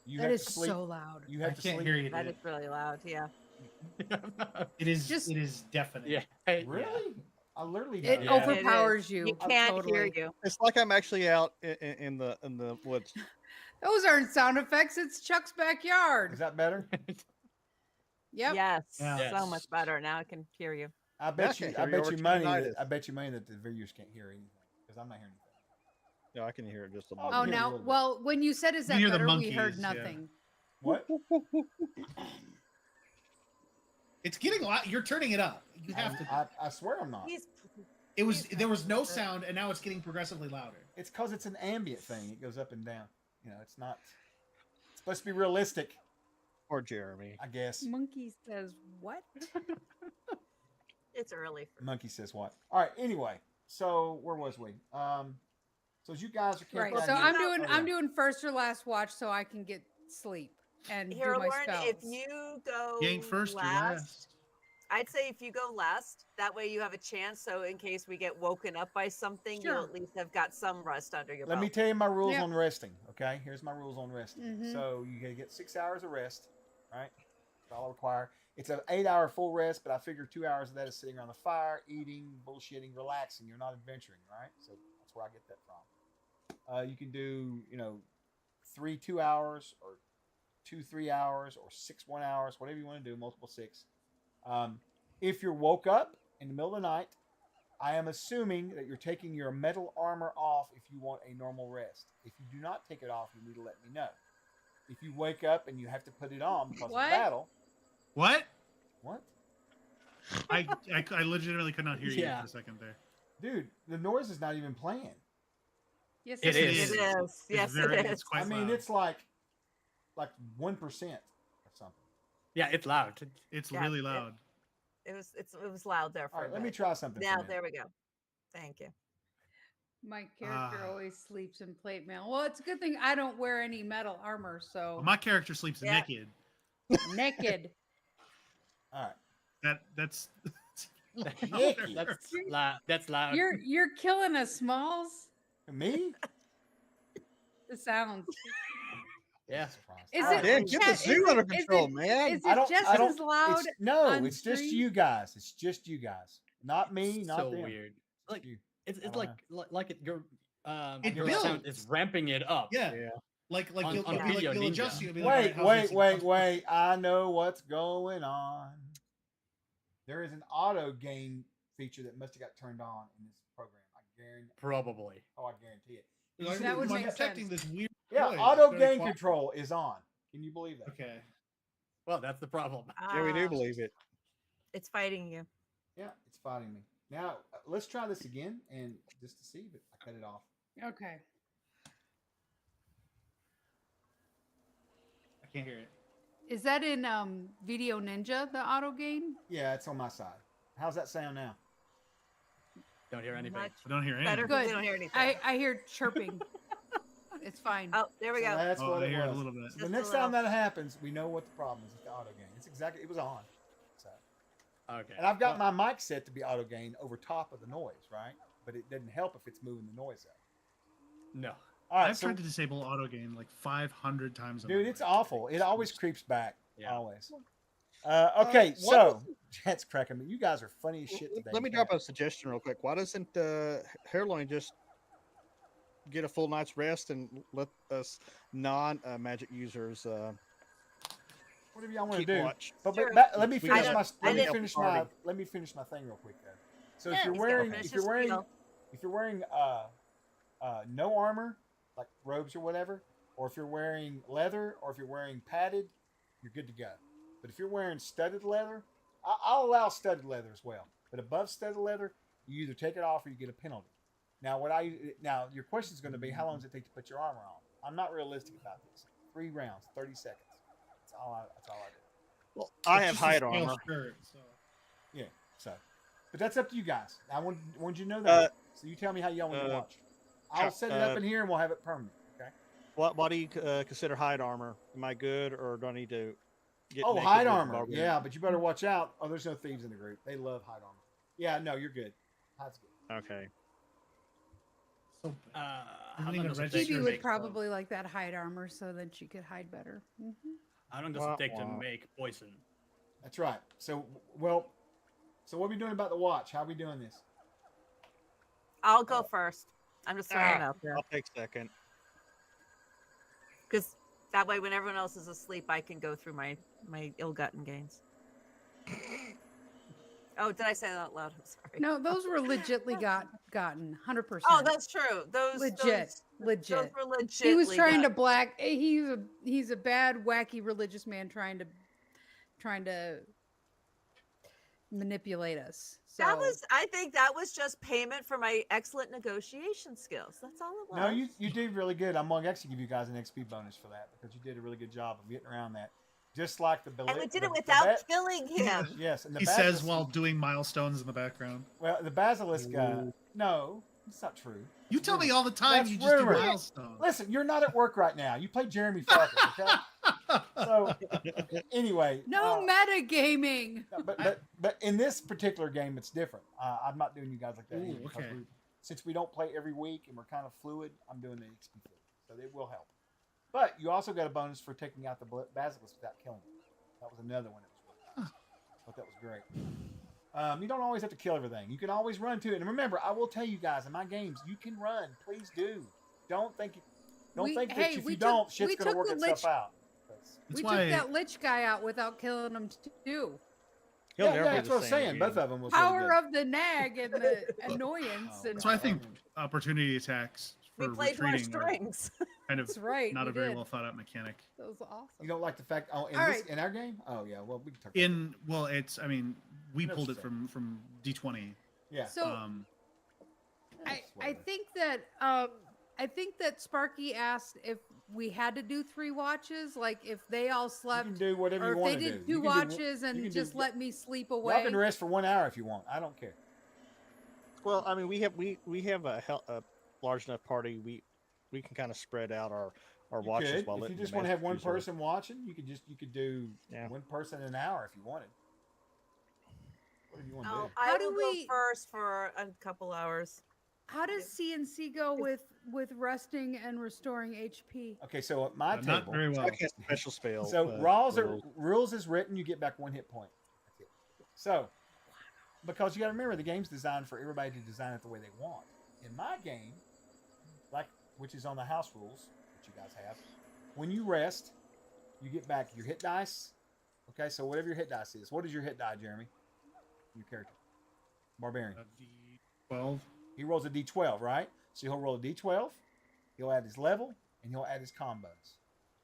You that have is to sleep. so loud. You have I to can't sleep. hear you. That dude. is really loud. Yeah. It is. Just- It is deafening. Yeah. Really? I literally. It have Yeah. overpowers you. You can't hear totally. you. It's like I'm actually out in the woods. Those aren't sound effects. It's Chuck's backyard. Is that better? Yep. Yes. Yeah. So Yes. much better. Now I can hear you. I bet Yeah, you. I I can bet hear you you money. tinnitus. I bet you money that the viewers can't hear anything because I'm not hearing anything. No, I can hear it just a Oh, little. Oh, hear a now, little bit. well, when you said, "Is You that hear the better?" we heard monkeys, yeah. nothing. What? It's getting loud. You're turning it up. You have to. I swear I'm not. There was no sound, and now it's getting progressively louder. It's because it's an ambient thing. It goes up and down. You know, it's not. It's supposed to be realistic, Or Jeremy. I guess. Monkey says what? It's early. Monkey says what? All right. Anyway, so where was we? So as you guys are Right. camped So out I'm here- doing oh, I'm yeah. doing first or last watch so I can get sleep and Here, do my Lauren, spells. if you go You ain't first, you're last. I'd say if you go last, that way you have a chance. So in case we get woken up by something, you'll Sure. at least have got some rest under your Let belt. me tell you my rules Yep. on resting. Okay, here's my rules on resting. Mhm. So you gotta get 6 hours of rest, right? That's all I require. It's an 8 hour full rest, but I figure 2 hours of that is sitting around the fire, eating, bullshitting, relaxing. You're not adventuring, right? So that's where I get that from. You can do, 3 2 hours, or 2 3 hours, or 6 1 hours, whatever you want to do, multiple 6. If you're woke up in the middle of the night, I am assuming that you're taking your metal armor off if you want a normal rest. If you do not take it off, you need to let me know. If you wake up and you have to put it on because What? of battle, What? what? I legitimately could not hear you Yeah. for a second there. Dude, the noise is not even playing. Yes, It it is. It is. It's Yes, very, it It's is. quite I mean, loud. it's like 1% or something. Yeah, it's loud. It's Yeah, really it- loud. It was loud there for All a right, let me bit. try something. Now for a minute. there we go. Thank you. My character Ah. always sleeps in plate mail. Well, it's a good thing I don't wear any metal armor, so Well, my character sleeps Yeah. naked. naked. All right. That's Naked? That's loud. That's loud. You're killing us, Smalls. Me? The sounds. Yeah. Surprised. Is All it right, Dan, let me- get Chat, the is zoo it- under is control, it- man. Is I it don't- just I don't- as loud? No, on it's just stream? you guys. It's just you guys. Not me, not so them. weird. Like You. it's I don't like your It your sound builds. is ramping it up. yeah. Yeah. Like On- you'll, on you'll, be like, Video you'll adjust Ninja. you. You'll be like, Wait, all right, how's wait, this? wait, wait. I know what's going on. There is an auto gain feature that must have got turned on in this program. I guarantee. Probably. Oh, I guarantee it. Like, That would I'm make detecting sense. this weird Yeah, noise. auto It's very gain quiet. control is on. Can you believe that? Okay. Well, that's the problem. Yeah, we do Ah, believe it. It's fighting you. Yeah, it's fighting me. Now, let's try this again and just to see, but I cut it off. Okay. I can't hear it. Is that in Video Ninja, the auto gain? Yeah, it's on my side. How's that sound now? Don't hear anything. Much I don't hear better anything. because Good. we don't hear anything. I hear chirping. It's fine. Oh, there we So go. that's Oh, what I it hear it a was. little bit. So Just the a next time little. that happens, we know what the problem is. It's the auto gain. It's exactly. It was on. So, Okay. and I've got my mic set to be auto gain over top of the noise, right? But it doesn't help if it's moving the noise up. No. All right, I've so tried to disable auto gain like 500 times. dude, it's awful. It always creeps back. Yeah. Always. Okay, what so that's cracking me. You guys are funny as shit today. Let me drop a suggestion real quick. Why doesn't Hairline just get a full night's rest and let us non-magic users Whatever y'all want to keep do. watch? But Sure. let me We finish don't- my I let me didn't- finish Party. my let me finish my thing real quick though. So Yeah, if you're he's gotta wearing finish if you're his wearing spiel. if you're wearing no armor like robes or whatever, or if you're wearing leather or if you're wearing padded, you're good to go. But if you're wearing studded leather, I'll allow studded leather as well. But above studded leather, you either take it off or you get a penalty. Now now your question is going to be how long does it take to put your armor on? I'm not realistic about this. 3 rounds, 30 seconds. That's all I do. Well, I It's have just a hide scale armor. skirt, so. Yeah, so, but that's up to you guys. I wanted you to know that. So you tell me how y'all want to watch. I'll set it up in here and we'll have it permanent. Okay. What do you consider hide armor? Am I good, or do I need to get? Oh, naked hide with armor. barbed Yeah, but you better watch out. Oh, there's no thieves in the group. They love hide armor. Yeah, no, you're good. Hide's good. wire? Okay. So How Everything long in does it register take Phoebe to would make probably like that hide armor so that she could hide better. How long does Wah, it take to wah. make poison? That's right. So, so what are we doing about the watch? How are we doing this? I'll go first. I'm just throwing it Ah, out there I'll take second. because that way, when everyone else is asleep, I can go through my ill-gotten gains. Oh, did I say that out loud? I'm sorry. No, those were legitly gotten 100%. Oh, that's true. Those legit, Those legit. were legit. He was trying to he's a bad, wacky religious man trying to manipulate us. So I think that was just payment for my excellent negotiation skills. That's all it was. No, you did really good. I'm going to actually give you guys an XP bonus for that because you did a really good job of getting around that. Just like the and we did it the without ba- killing him. Yes, and the he basilisk, says while doing milestones in the background. well, the basilisk. Ooh. No, It's not true. You tell me all the time That's you just do rumor. milestones. Listen, you're not at work right now. You play Jeremy Farkas, okay? So anyway, No metagaming. no, but in this particular game, it's different. I'm not doing you guys like that. Ooh, either, because okay. since we don't play every week and we're kind of fluid, I'm doing the XP fluid, so it will help. But you also got a bonus for taking out the basilisk without killing it. That was another one that was really nice. But that was great. You don't always have to kill everything. You can always run to it. And remember, I will tell you guys in my games, you can run. Please do. Don't think that if you don't, shit's gonna work itself out. We took that lich guy out without killing him too. Yeah, that's what I'm saying. Both of them was Power really good. of the nag and the annoyance. And So I think opportunity attacks We for played more retreating are strings. kind of That's right, not we a very did. well thought out mechanic. That was awesome. You don't like the fact? Oh, All right. in our game? Oh yeah. Well, we can talk. About It's I mean we That's pulled it fair. from D20. Yeah. So I whatever. think that Sparky asked if we had to do 3 watches, like if they all You slept, can do whatever or you if want they to did do. 2 You can watches you and can just do, let me sleep Y'all away. can rest for 1 hour if you want. I don't care. Well, I mean, we have a large enough party. We can kind of spread out our You watches could. while If you letting the just want to have one masters use person watching, you could do Yeah. one person an hour if you wanted. What do you want to Oh, do? I How will do go we- first for a couple hours. How does CNC go with resting and restoring HP? Okay, so at my Not table, very well. I cast special spell. so rules is written, you get back 1 hit point. That's it. So, because you got to remember, the game's designed for everybody to design it the way they want. In my game, which is on the house rules that you guys have, when you rest, you get back your hit dice. Okay, so whatever your hit dice is, what is your hit die, Jeremy? Your character, barbarian. D12. He rolls a d12, right? So he'll roll a d12. He'll add his level, and he'll add his combos.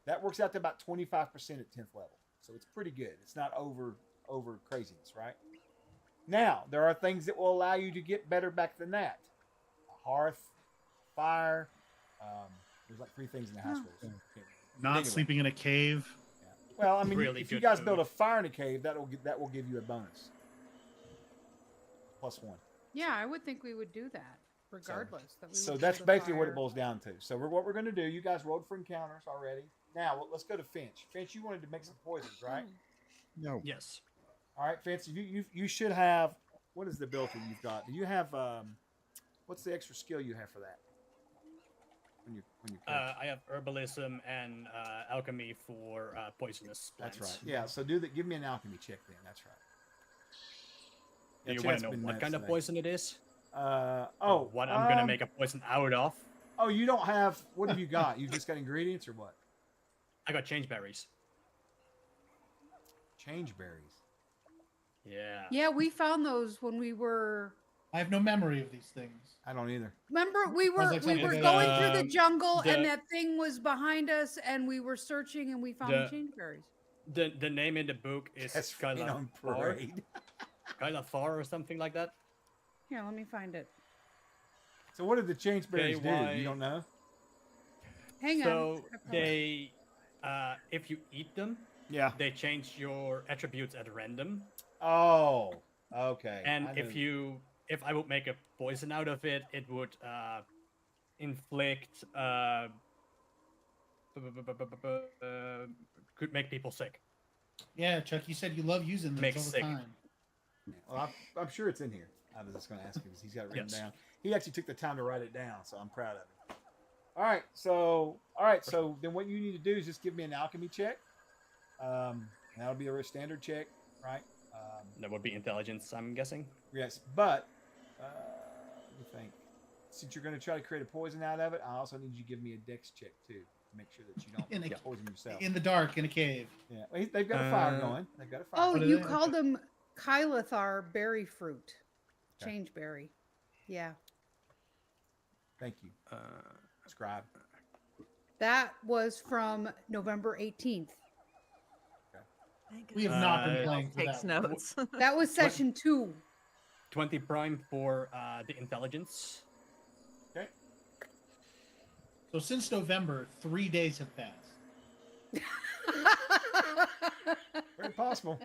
That works out to about 25% at 10th level. So it's pretty good. It's not over craziness, right? Now, there are things that will allow you to get better back than that. A hearth, fire. There's like 3 things in the house rules. Not Anyway. sleeping in a cave. Yeah. Well, I mean, Really if you good guys food. build a fire in a cave, that will give you a bonus. +1. Yeah, I would think we would do that regardless. That we So would that's build a basically what it fire. boils down to. So what we're going to do, you guys rolled for encounters already. Now, let's go to Finch. Finch, you wanted to make some poisons, right? No. Yes. All right, Finch, you should have, what is the ability you've got? Do you have, what's the extra skill you have for that? When you I have herbalism and alchemy for poisonous That's plants. right. Yeah, so give me an alchemy check then. That's right. Do you Yeah, want Chad's to know been what nuts kind of today. poison it is? What I'm gonna make a poison out of? Oh, you don't have, what have you got? You just got ingredients or what? I got change berries. Change berries. Yeah. Yeah, we found those when we were. I have no memory of these things. I don't either. Remember, we were like we something were that, going through the jungle, and the- that thing was behind us, and we were searching, and we found The- changeberries. The name in the book is That's fucking on Kalafar. parade. Kalafar or something like that. Here, let me find it. So what did the change berries do? why- You don't know? Hang So on. they, if you eat them, Yeah. they change your attributes at random. Oh, okay. And I if know. if I would make a poison out of it, it would inflict could make people sick. Yeah, Chuck, you said you love using them Makes all the sick. time. Well, I'm sure it's in here. I was just going to ask him because he's got it written Yes. down. He actually took the time to write it down, so I'm proud of him. All right, so then what you need to do is just give me an alchemy check. That'll be a standard check, right? That would be intelligence, I'm guessing. Yes, but let me think. Since you're going to try to create a poison out of it, I also need you to give me a dex check too to make sure that you In don't a- poison yourself. In the dark, in a cave. Yeah, well, they've got a fire going. They've got a fire. Oh, What are you they? called them Kylothar berry fruit, Okay. changeberry. Yeah, Thank you, scribe. that was from November 18th. We have not been playing for Takes that. notes. That was session 2. 20 prime for the intelligence. Okay. So since November, 3 days have passed. Very possible.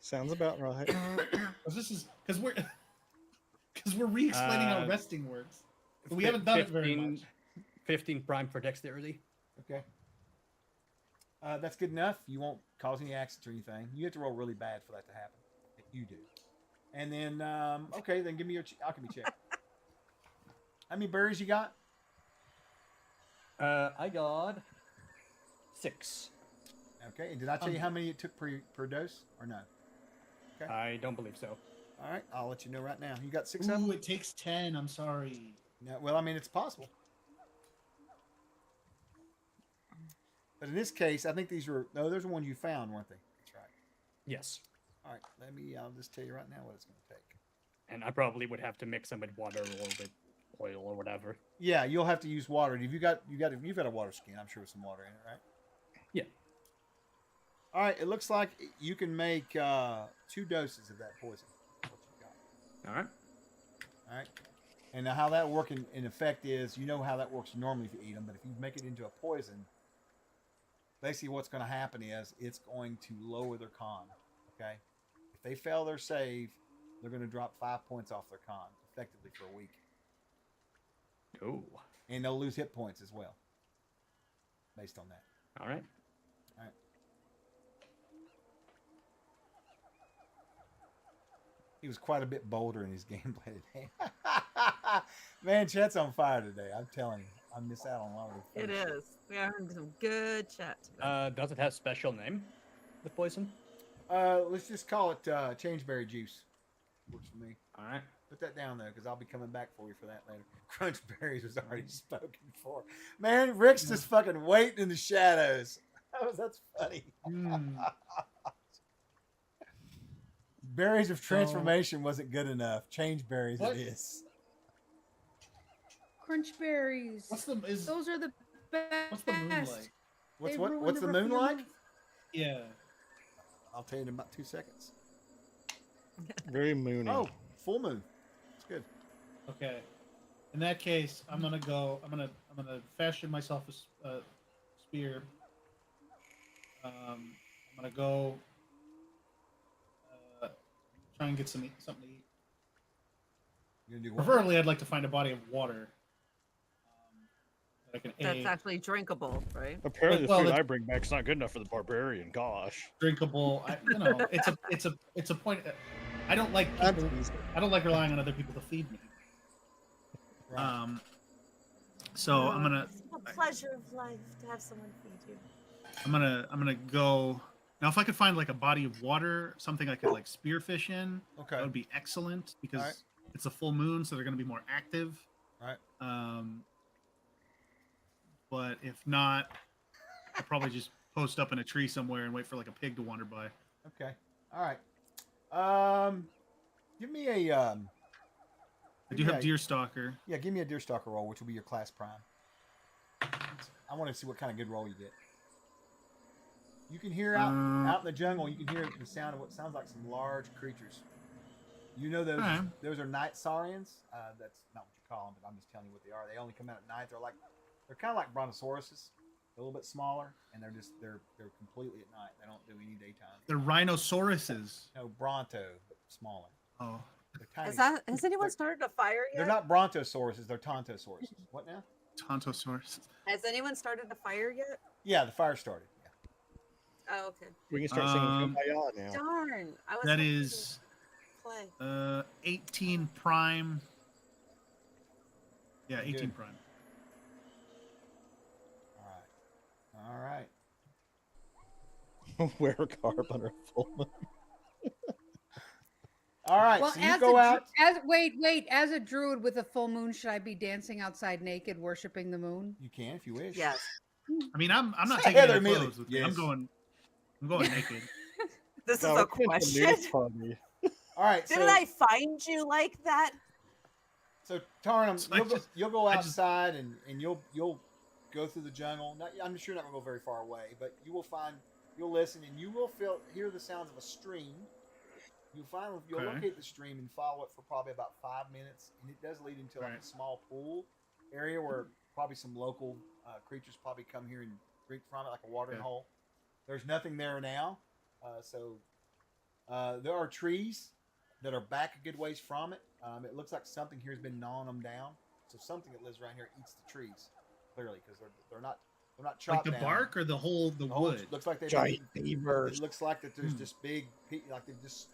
Sounds about right. Because Because we're re-explaining how Uh, resting works. But we haven't done it very much. 15 prime for dexterity. Okay. That's good enough. You won't cause any accidents or anything. You have to roll really bad for that to happen. You do. And then, okay, then give me your alchemy check. How many berries you got? I got 6. Okay. And did I tell you how many it took per dose or no? Okay. I don't believe so. All right. I'll let you know right now. You got 6 of them? Ooh, it takes 10. I'm sorry. No, well, I mean, it's possible. But in this case, I think those are the ones you found, weren't they? That's right. Yes. All right. I'll just tell you right now what it's going to take. And I probably would have to mix them with water or with oil or whatever. Yeah, you'll have to use water. You've got a water skin, I'm sure, with some water in it, right? Yeah. All right. It looks like you can make 2 doses of that poison. That's what you got. All right. All right. And now how that work in effect is, you know how that works normally if you eat them, but if you make it into a poison, basically what's going to happen is it's going to lower their con. Okay. If they fail their save, they're going to drop 5 points off their con effectively for a week. Oh. And they'll lose hit points as well. Based on that. All right. All right. He was quite a bit bolder in his gameplay today. Man, chat's on fire today. I'm telling you. I miss out on a lot of the It fun shit. is. We are having some good chat today. Does it have special name? The poison? Let's just call it changeberry juice. Works for me. All right. Put that down though, because I'll be coming back for you for that later. Crunchberries was already spoken for. Man, Rick's just fucking waiting in the shadows. That's funny. Berries of transformation wasn't good enough. Changeberries What? it is. Crunch berries. Those are the best. What's the moon like? What's They what? ruin What's the rest of moon your like? month. Yeah. I'll tell you in about 2 seconds. Very moony. Oh, full moon. It's good. Okay. In that case, I'm gonna fashion myself a spear. I'm gonna go try and get something to eat. You gonna do what? Preferably, I'd like to find a body of water that I can That's aid. actually drinkable, right? Apparently, Well, the food it's- I bring back's not good enough for the barbarian. Gosh. Drinkable. It's a point. I don't like people. I don't like relying on other people to feed me. Right. So I'm gonna It's the pleasure of life to have someone feed you. I'm gonna go now. If I could find like a body of water, something I could like spearfish in, Okay. that would be excellent because Alright. it's a full moon, so they're gonna be more active. Right. But if not, I'll probably just post up in a tree somewhere and wait for like a pig to wander by. Okay. All right. Give me a I do Yeah. have deer stalker. yeah. Give me a deer stalker roll, which will be your class prime. I want to see what kind of good roll you get. You can hear out in the jungle. You can hear the sound of what sounds like some large creatures. You know those Alright. those are night saurians. That's not what you call them, but I'm just telling you what they are. They only come out at night. They're kind of like brontosauruses, a little bit smaller, and they're completely at night. They don't do any daytime. They're rhinosauruses. No, bronto, but smaller. Oh, They're tiny. Has anyone started a fire yet? They're not brontosauruses. They're tontosauruses. What now? Tontosaurus. Has anyone started a fire yet? Yeah, the fire started. Yeah. Oh, okay. We can start singing Um, Kumbaya now. Darn. I was That hoping to is play. 18 prime. Yeah, Good. 18 prime. All right. Wear a garb under a full moon. All right. Well, So you as go out. as a druid with a full moon, should I be dancing outside naked, worshiping the moon? You can if you wish. Yes. I mean, I'm not Say taking Heather any immediately. clothes with me. Yes. I'm going naked. This No, is a it's been question. nude party. All right. Didn't I find you like that? So Tarnum, So you'll go I just- outside and you'll go through the jungle. I'm sure you're not gonna go very far away, but you'll listen and you will hear the sounds of a stream. You'll Okay. locate the stream and follow it for probably about 5 minutes, and it does lead into like a Right. small pool area where probably some local creatures probably come here and drink from it, like a watering Okay. hole. There's nothing there now, so there are trees that are back a good ways from it, It looks like something here has been gnawing them down. So something that lives around here eats the trees, clearly, because they're not Like chopped the down. bark or the whole wood? Looks like they've Giant been, beavers. It looks like that there's just big, like they just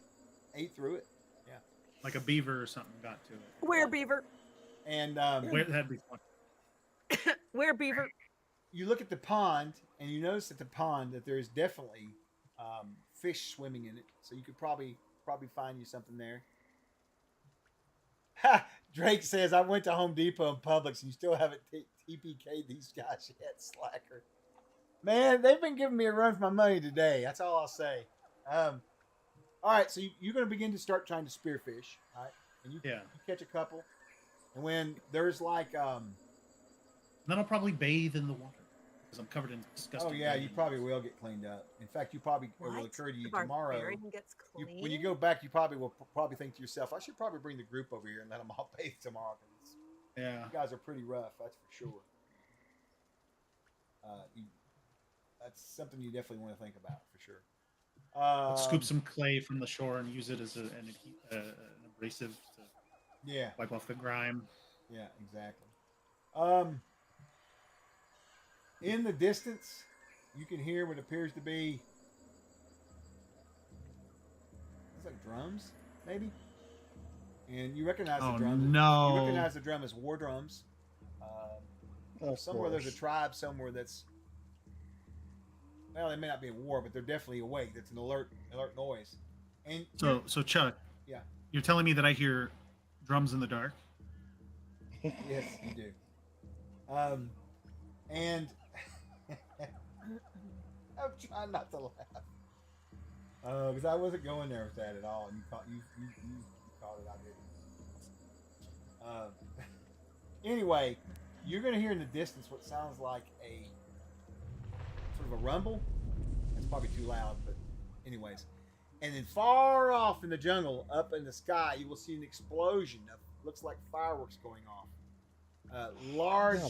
ate through it. Yeah. Like a beaver or something got to it. Where beaver? And Where that'd be fun. Where beaver? you look at the pond, and you notice at the pond that there's definitely fish swimming in it. So you could probably find you something there. Ha! Drake says, I went to Home Depot and Publix, and you still haven't TPK'd these guys yet, slacker. Man, they've been giving me a run for my money today. That's all I'll say. All right, so you're going to begin to start trying to spearfish, all right? And you catch a couple. And when there's like... then I'll probably bathe in the water because I'm covered in disgusting. Oh, yeah, you vomit. probably will get cleaned up. In fact, it will occur to you The tomorrow. barbarian gets clean? When you go back, you probably will think to yourself, I should probably bring the group over here and let them all bathe tomorrow. Because Yeah. you guys are pretty rough, that's for sure. That's something you definitely want to think about, for sure. Let's scoop some clay from the shore and use it as an abrasive to wipe off the grime. Yeah, exactly. In the distance, you can hear what appears to be it's like drums, maybe. And you recognize the drums. No. You recognize the drum as war drums. Somewhere there's a tribe somewhere that's they may not be in war, but they're definitely awake. That's an alert noise. And So Chuck, yeah, you're telling me that I hear drums in the dark? yes, you do. And I'm trying not to laugh because I wasn't going there with that at all, and you caught it. I didn't. Anyway, you're going to hear in the distance what sounds like a sort of a rumble. That's probably too loud, but anyways. And then far off in the jungle, up in the sky, you will see an explosion of looks like fireworks going off. Large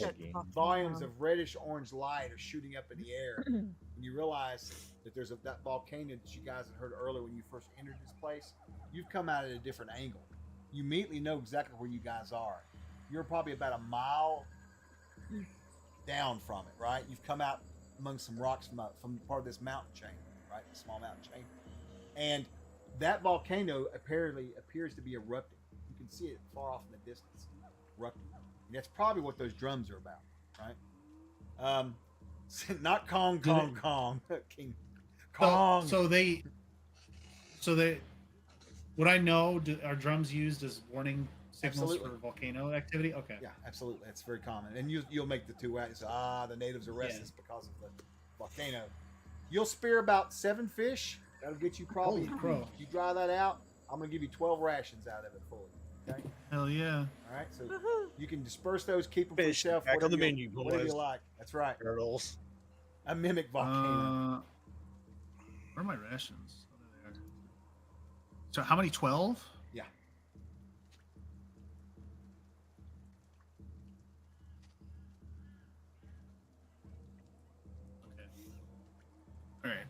volumes of reddish orange light are shooting up in the air. And you realize that there's that volcano that you guys had heard earlier when you first entered this place. You've come out at a different angle. You immediately know exactly where you guys are. You're probably about a mile down from it, right? You've come out among some rocks from part of this mountain chain, right? The small mountain chain. And that volcano appears to be erupting. You can see it far off in the distance, erupting. And that's probably what those drums are about, right? Not Kong, King Kong. So they, would I know? Are drums used as warning signals Absolutely. for volcano activity? Okay. Yeah, absolutely. It's very common. And you'll make the two out. So, the natives are restless because of the volcano. You'll spear about 7 fish. That'll get you probably. Holy crow. If you dry that out, I'm going to give you 12 rations out of it fully. Okay. Hell yeah. All right. So you can disperse those, keep them for Fish yourself. back on the whatever menu, whatever you boys. like. That's right. Turtles. A mimic volcano. Where are my rations? Oh, there they are. So how many? 12? Yeah. Okay. All right.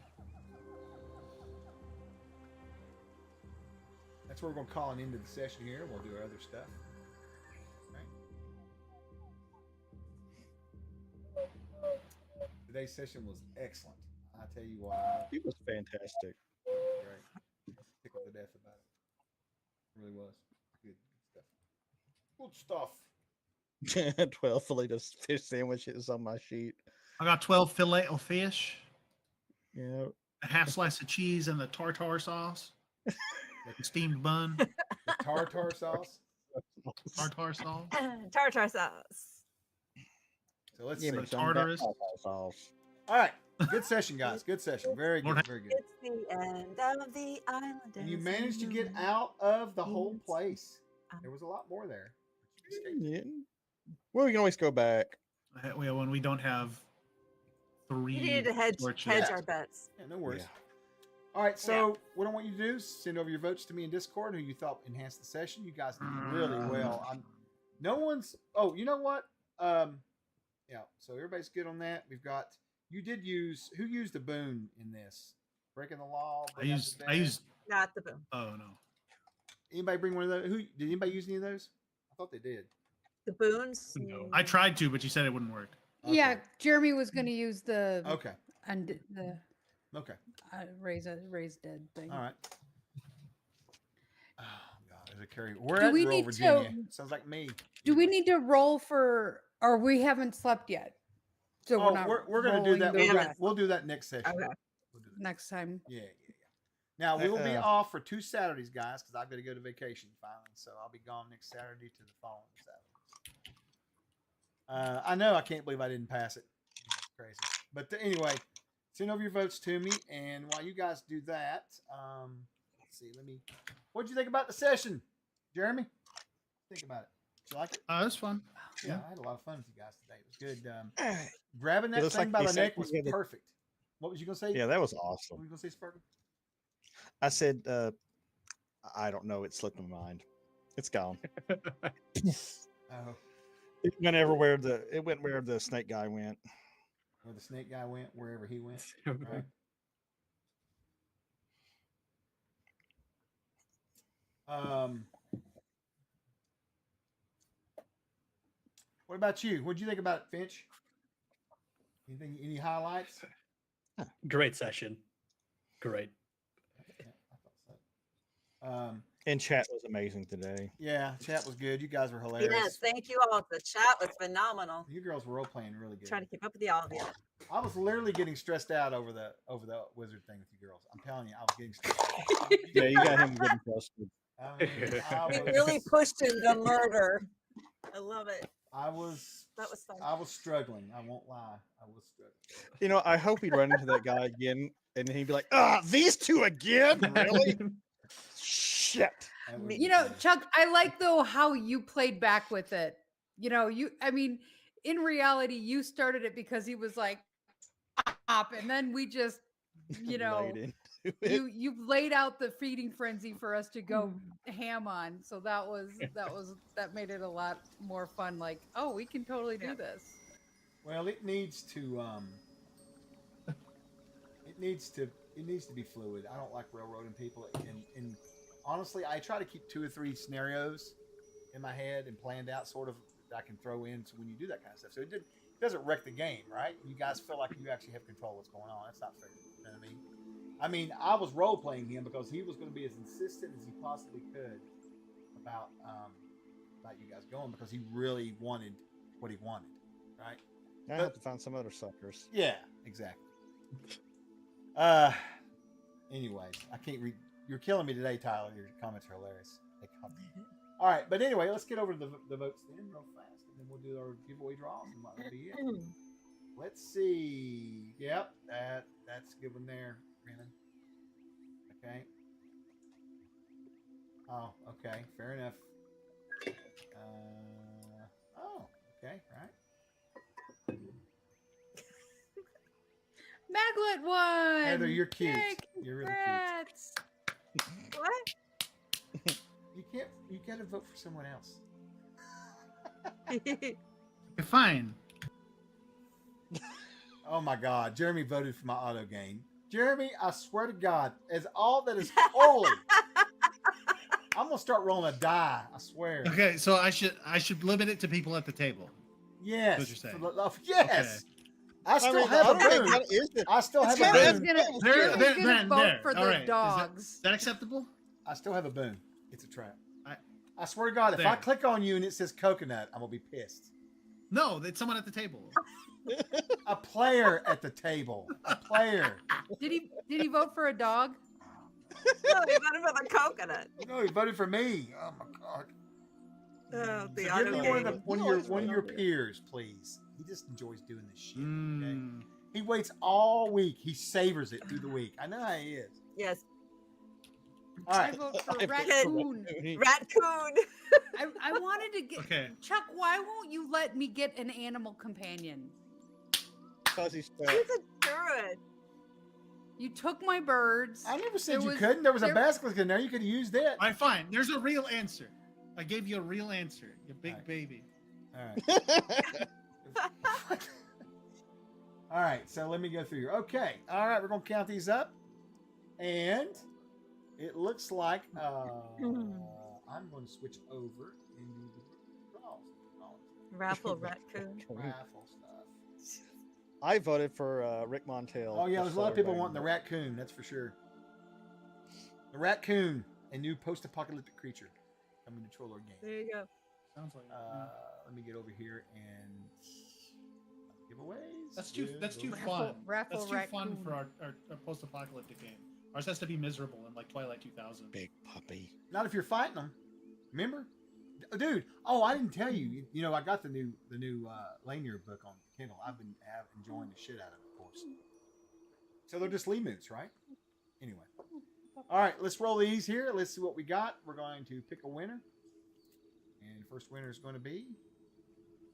That's where we're going to call an end to the session here. We'll do our other stuff. Right. Today's session was excellent. I tell you what. He was fantastic. Great. Tickled to death about it. It really was. Good stuff. Good stuff. 12 filet of fish sandwiches on my sheet. I got 12 fillet of fish, Yeah. a half slice of cheese, and the tartar sauce. The steamed bun. The tartar sauce. Tartar sauce. Tartar sauce. So let's Give see. me some Tartarus. tartar sauce. All right. Good session, guys. Good session. Very Lord good. Very good. It's the end of the island. And you managed to get out of the whole place. There was a lot more there. But you escaped. Yeah. Well, we can always go back. Well, when we don't have 3 We needed to hedge torches. our bets. Yeah, no worries. Yeah. All right, so what I want you to do is send over your votes to me in Discord who you thought enhanced the session. You guys did really well. No one's. Oh, you know what? Yeah. So everybody's good on that. We've got. You did use. Who used a boon in this? Breaking the law. I used. Not the boom. Oh no. Anybody bring one of those? Who did anybody use any of those? I thought they did. The boons. No. I tried to, but you said it wouldn't work. Yeah, Okay. Jeremy was going to use the Okay. and the Okay. raise dead thing. All right. Oh God, there's a carry. We're Do at we rural need Virginia. to- Sounds like me. Do we need to roll for? Or we haven't slept yet, so Oh, we're not. we're gonna do rolling that. the We haven't- rest We'll do that next session. Okay. We'll do that. next time. Yeah. Now we will be off for 2 Saturdays, guys, because I've got to go to vacation finally. So I'll be gone next Saturday to the following Saturday. I know I can't believe I didn't pass it. It's crazy. But anyway, send over your votes to me, and while you guys do that, let's see. What did you think about the session, Jeremy? Think about it. Did you like it? It was fun. Yeah, I had a lot of fun with you guys today. It was good. Grabbing It that looks thing like by they the said neck we was had the- perfect. What was you gonna say? Yeah, that was What awesome. were you gonna say, Sparky? I said, I don't know. It slipped my mind. It's gone. Oh, It went where the snake guy went. where the snake guy went, wherever he went. Right. What about you? What'd you think about it, Finch? Anything? Any highlights? Great session. Great. Yeah, I thought so. And chat was amazing today. Yeah, chat was good. You guys were hilarious. Yes, thank you all. The chat was phenomenal. You girls were role playing really good. Trying to keep up with the all of you. I was literally getting stressed out over the wizard thing with you girls. I'm telling you, I was getting stressed out. Yeah, you got him getting frustrated. I We was, really pushed him to murder. I love it. I was That was fun. I was struggling. I won't lie. I was struggling. You know, I hope he'd run into that guy again, and he'd be like, "Ah, these two again? Really? Shit." That would You be know, funny. Chuck, I like though how you played back with it. You know, I mean, in reality, you started it because he was like, "Stop," and then we just, you know, Laid into it. you laid out the feeding frenzy for us to go ham on. So that made it a lot more fun. Like, oh, we can totally do this. Well, it needs to be fluid. I don't like railroading people, and honestly, I try to keep 2 or 3 scenarios in my head and planned out, sort of, that I can throw in. So when you do that kind of stuff, so it doesn't wreck the game, right? You guys feel like you actually have control of what's going on. That's not fair. You know what I mean? I mean, I was role playing him because he was going to be as insistent as he possibly could about you guys going, because he really wanted what he wanted, right? I have to find some other suckers. Yeah, exactly. Anyways, I can't read. You're killing me today, Tyler. Your comments are hilarious. All right, but anyway, let's get over to the votes then real fast, and then we'll do our giveaway draws and that'll be it. Let's see. Yep, that's a good one there, Brandon. Okay. Oh, okay, fair enough. Oh, okay, right. Maglet won. Heather, you're cute. Yay, You're really congrats. What? You gotta vote for someone else. Okay, fine. Oh my God, Jeremy voted for my auto game. Jeremy, I swear to God, as all that is holy, I'm gonna start rolling a die. I swear. Okay, so I should limit it to people at the table. Yes. What you're saying. for the love- yes. I I still mean, have I a don't think boon. that is it. I still have It's a kinda- Jeremy's boon. gonna, There- Jeremy's there- gonna then vote there. for All the right. dogs. Is that acceptable? I still have a boon. It's a trap. I- I swear to God, if I There. click on you and it says coconut, I'm gonna be pissed. No, it's someone at the table. A player at the table. A player. Did he vote for a dog? No, he voted for the coconut. No, he voted for me. Oh my God. Oh, the So auto give me game. one of your peers, please. He just enjoys doing this shit. Okay? Mm. He waits all week. He savors it through the week. I know how he is. Yes, All I right. vote for I vote for raccoon. raccoon. I wanted to get Okay. Chuck. Why won't you let me get an animal companion? Because he's fat. He's a druid. You took my birds. I never said There you was- couldn't. There was a there- basilisk in there. You could have used it. All right, fine. There's a real answer. I gave you a real answer. You big All right. baby. All right. All right. So let me go through here. Okay. All right. We're going to count these up. And it looks like I'm going to switch over and do the draws. Raffle raccoon. Raffle stuff. I voted for Rick Montail. Oh yeah, just there's a so lot of people everybody wanting the knows. raccoon. That's for sure. The raccoon, a new post-apocalyptic creature coming to Troll Lord game. There you go. Sounds like it. Let me get over here and giveaways. That's too Raffle- fun. raffle That's too fun raccoon. for our post-apocalyptic game. Ours has to be miserable in like Twilight 2000. Big puppy. Not if you're fighting them. Remember, dude? Oh, I didn't tell you. You know, I got the new Lanier book on Kindle. I've been enjoying the shit out of it, of course. So they're just Lemu's, right? Anyway, all right. Let's roll these here. Let's see what we got. We're going to pick a winner, and first winner is going to be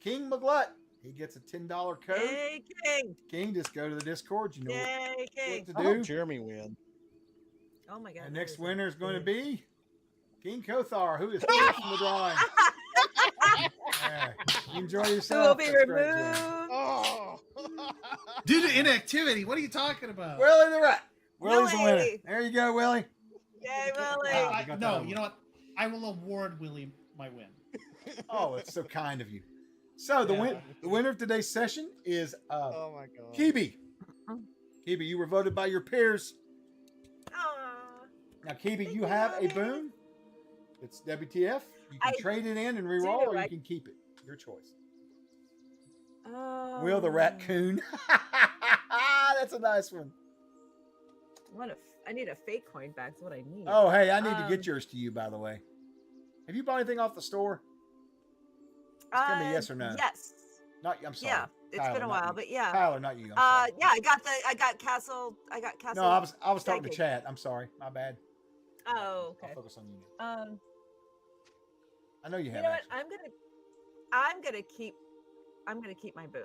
King McGlut. He gets a $10 code. Yay, King! King, just go to the Discord. You know Yay, King! what I to hope do. Jeremy win. Oh my god. The that next is winner is going to insane. be King Kothar, who is first in the drawing. There. You enjoy Who yourself. will be That's great, removed? Jeremy. Oh. Due to inactivity, what are you talking about? Willie the Rat. Willie's the winner. Willie. There you go, Willie. Yay, Willie! Wow. You got that No, over. you know what? I will award Willie my win. Oh, it's so kind of you. So the Yeah. the winner of today's session is Oh my god. Kibi. Kibi, you were voted by your peers. Aw. Now, Kibi, Thank you you, have a Willie. boon. It's WTF. You can I trade it in and reroll, or I- you can keep it. Your choice. Oh. Will the raccoon. That's a nice one. I need a fake coin back. That's what I need. Oh, hey, I need to get Um, yours to you, by the way. Have you bought anything off the store? Tell me yes or no. Yes. Not, I'm sorry. Yeah. It's Tyler, been a not while, you. but yeah. Tyler, not you. I'm sorry. Yeah, I got Castle. No, I was talking to Psychic. Chad. I'm sorry. My bad. Oh, I'll okay. focus on you now. I know you You have. know what? actually. I'm gonna keep my boon,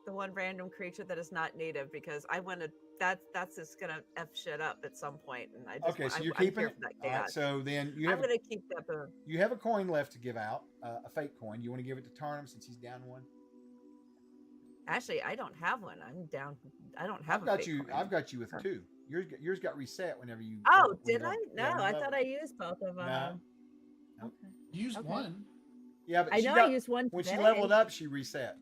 the one random creature that is not native, because I want to. That's just gonna f shit up at some point, and I just Okay, want, so you're I'm keeping here it. for that All right, chaos. so then you I'm have gonna keep that boon. you have a coin left to give out, a fake coin. You want to give it to Tarnum since he's down one? Actually, I don't have one. I'm down. I don't have. I've got a fake you. coin. I've got you with two. Yours got reset whenever you. Oh, when did you I? level- No, yeah, when you I level. thought I used both of them. No. Nope. Okay. Use Okay. one. Yeah, but I she know got, I used one when today. she leveled up, she reset.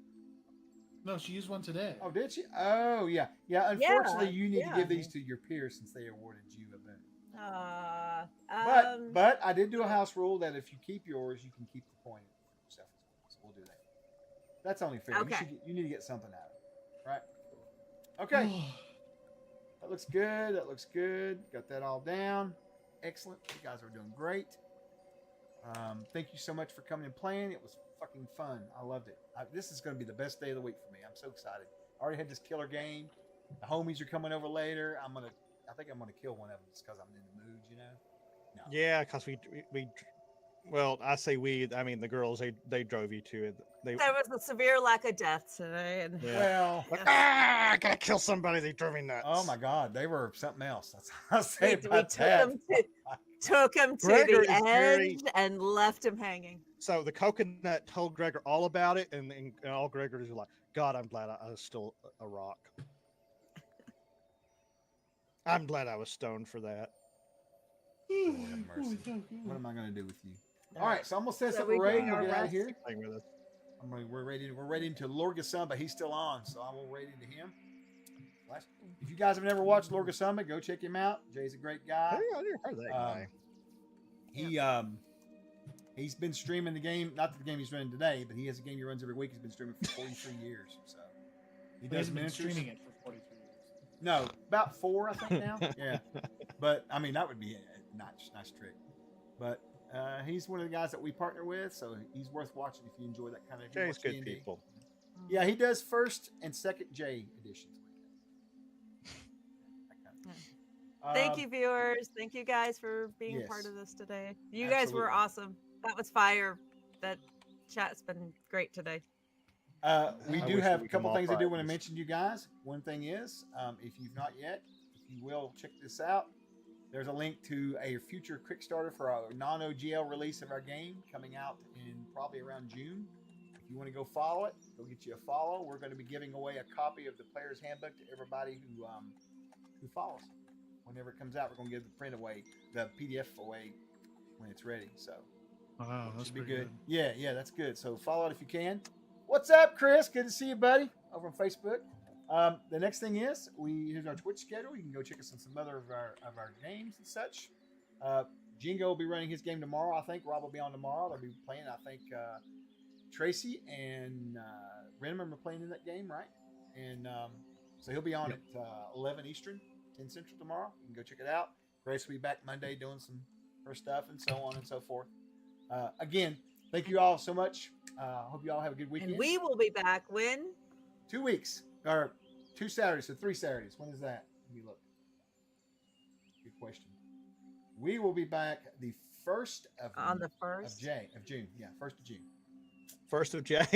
No, she used one today. Oh, did she? Oh, yeah, yeah. Unfortunately, you need to give these to your peers since they awarded you a boon. But I did do a house rule that if you keep yours, you can keep the coin for yourself as well. So we'll do that. That's only fair. Okay. You need to get something out of it, right? Okay. That looks good. That looks good. Got that all down. Excellent. You guys are doing great. Thank you so much for coming and playing. It was fucking fun. I loved it. This is going to be the best day of the week for me. I'm so excited. I already had this killer game. The homies are coming over later. I think I'm gonna kill one of them just because I'm in the mood, you know. No. Yeah, because we well, I say we. I mean the girls. They drove you to it. There was a severe lack of death today, and Yeah. Well, Like, I gotta kill somebody. They drove me nuts. oh my God, they were something else. That's what I'll say we about that. took him to Gregor the is edge very- and left him hanging. So the coconut told Gregor all about it, and all Gregor is like, God, I'm glad I was still a rock. I'm glad I was stoned for that. Lord have mercy. What am I gonna do with you? All right, so I'm gonna set So up we a raid. doing We'll our get out of rest? here. Hang with us. We're raiding to Lorgasum, but he's still on, so I will raid into him. If you guys have never watched Lorgasum, go check him out. Jay's a great guy. I never heard that guy. He's been streaming the game, not the game he's running today, but he has a game he runs every week. He's been streaming for 43 years. So he He does hasn't been miniatures. streaming it for 43 years. No, about 4, I think now. Yeah, but I mean that would be a nice trick. But he's one of the guys that we partner with, so he's worth watching if you enjoy that kind of. Jay's watch good D&D. people. Yeah, he does first and second J editions. Thank you, viewers. Thank you guys for being yes. part of this today. You guys were Absolutely. awesome. That was fire. That chat's been great today. We I do wish have a we could couple things I do want to prizes. mention to you guys. One thing is, if you've not yet, if you will check this out, there's a link to a future Kickstarter for a non-OGL release of our game coming out in probably around June. If you want to go follow it, go get you a follow. We're going to be giving away a copy of the Player's Handbook to everybody who follows. Whenever it comes out, we're going to give the print away, the PDF away when it's ready. So Wow, that's Should be pretty good. Yeah, that's good. So follow it if you can. What's up, Chris? Good to see you, buddy, over on Facebook. The next thing is here's our Twitch schedule. You can go check us on some other of our games and such. Jingo will be running his game tomorrow. I think Rob will be on tomorrow. They'll be playing. I think Tracy and Renman are playing in that game, right? And so he'll be on Yep. at 11 Eastern, 10 Central tomorrow. You can go check it out. Grace will be back Monday doing some her stuff and so on and so forth. Again, thank you all so much. Hope you all have a good weekend. And we will be back when 2 weeks or 2 Saturdays, so 3 Saturdays. When is that? Let me look. Good question. We will be back the 1st of on the of first. June. Yeah, 1st of June. 1st of Jan.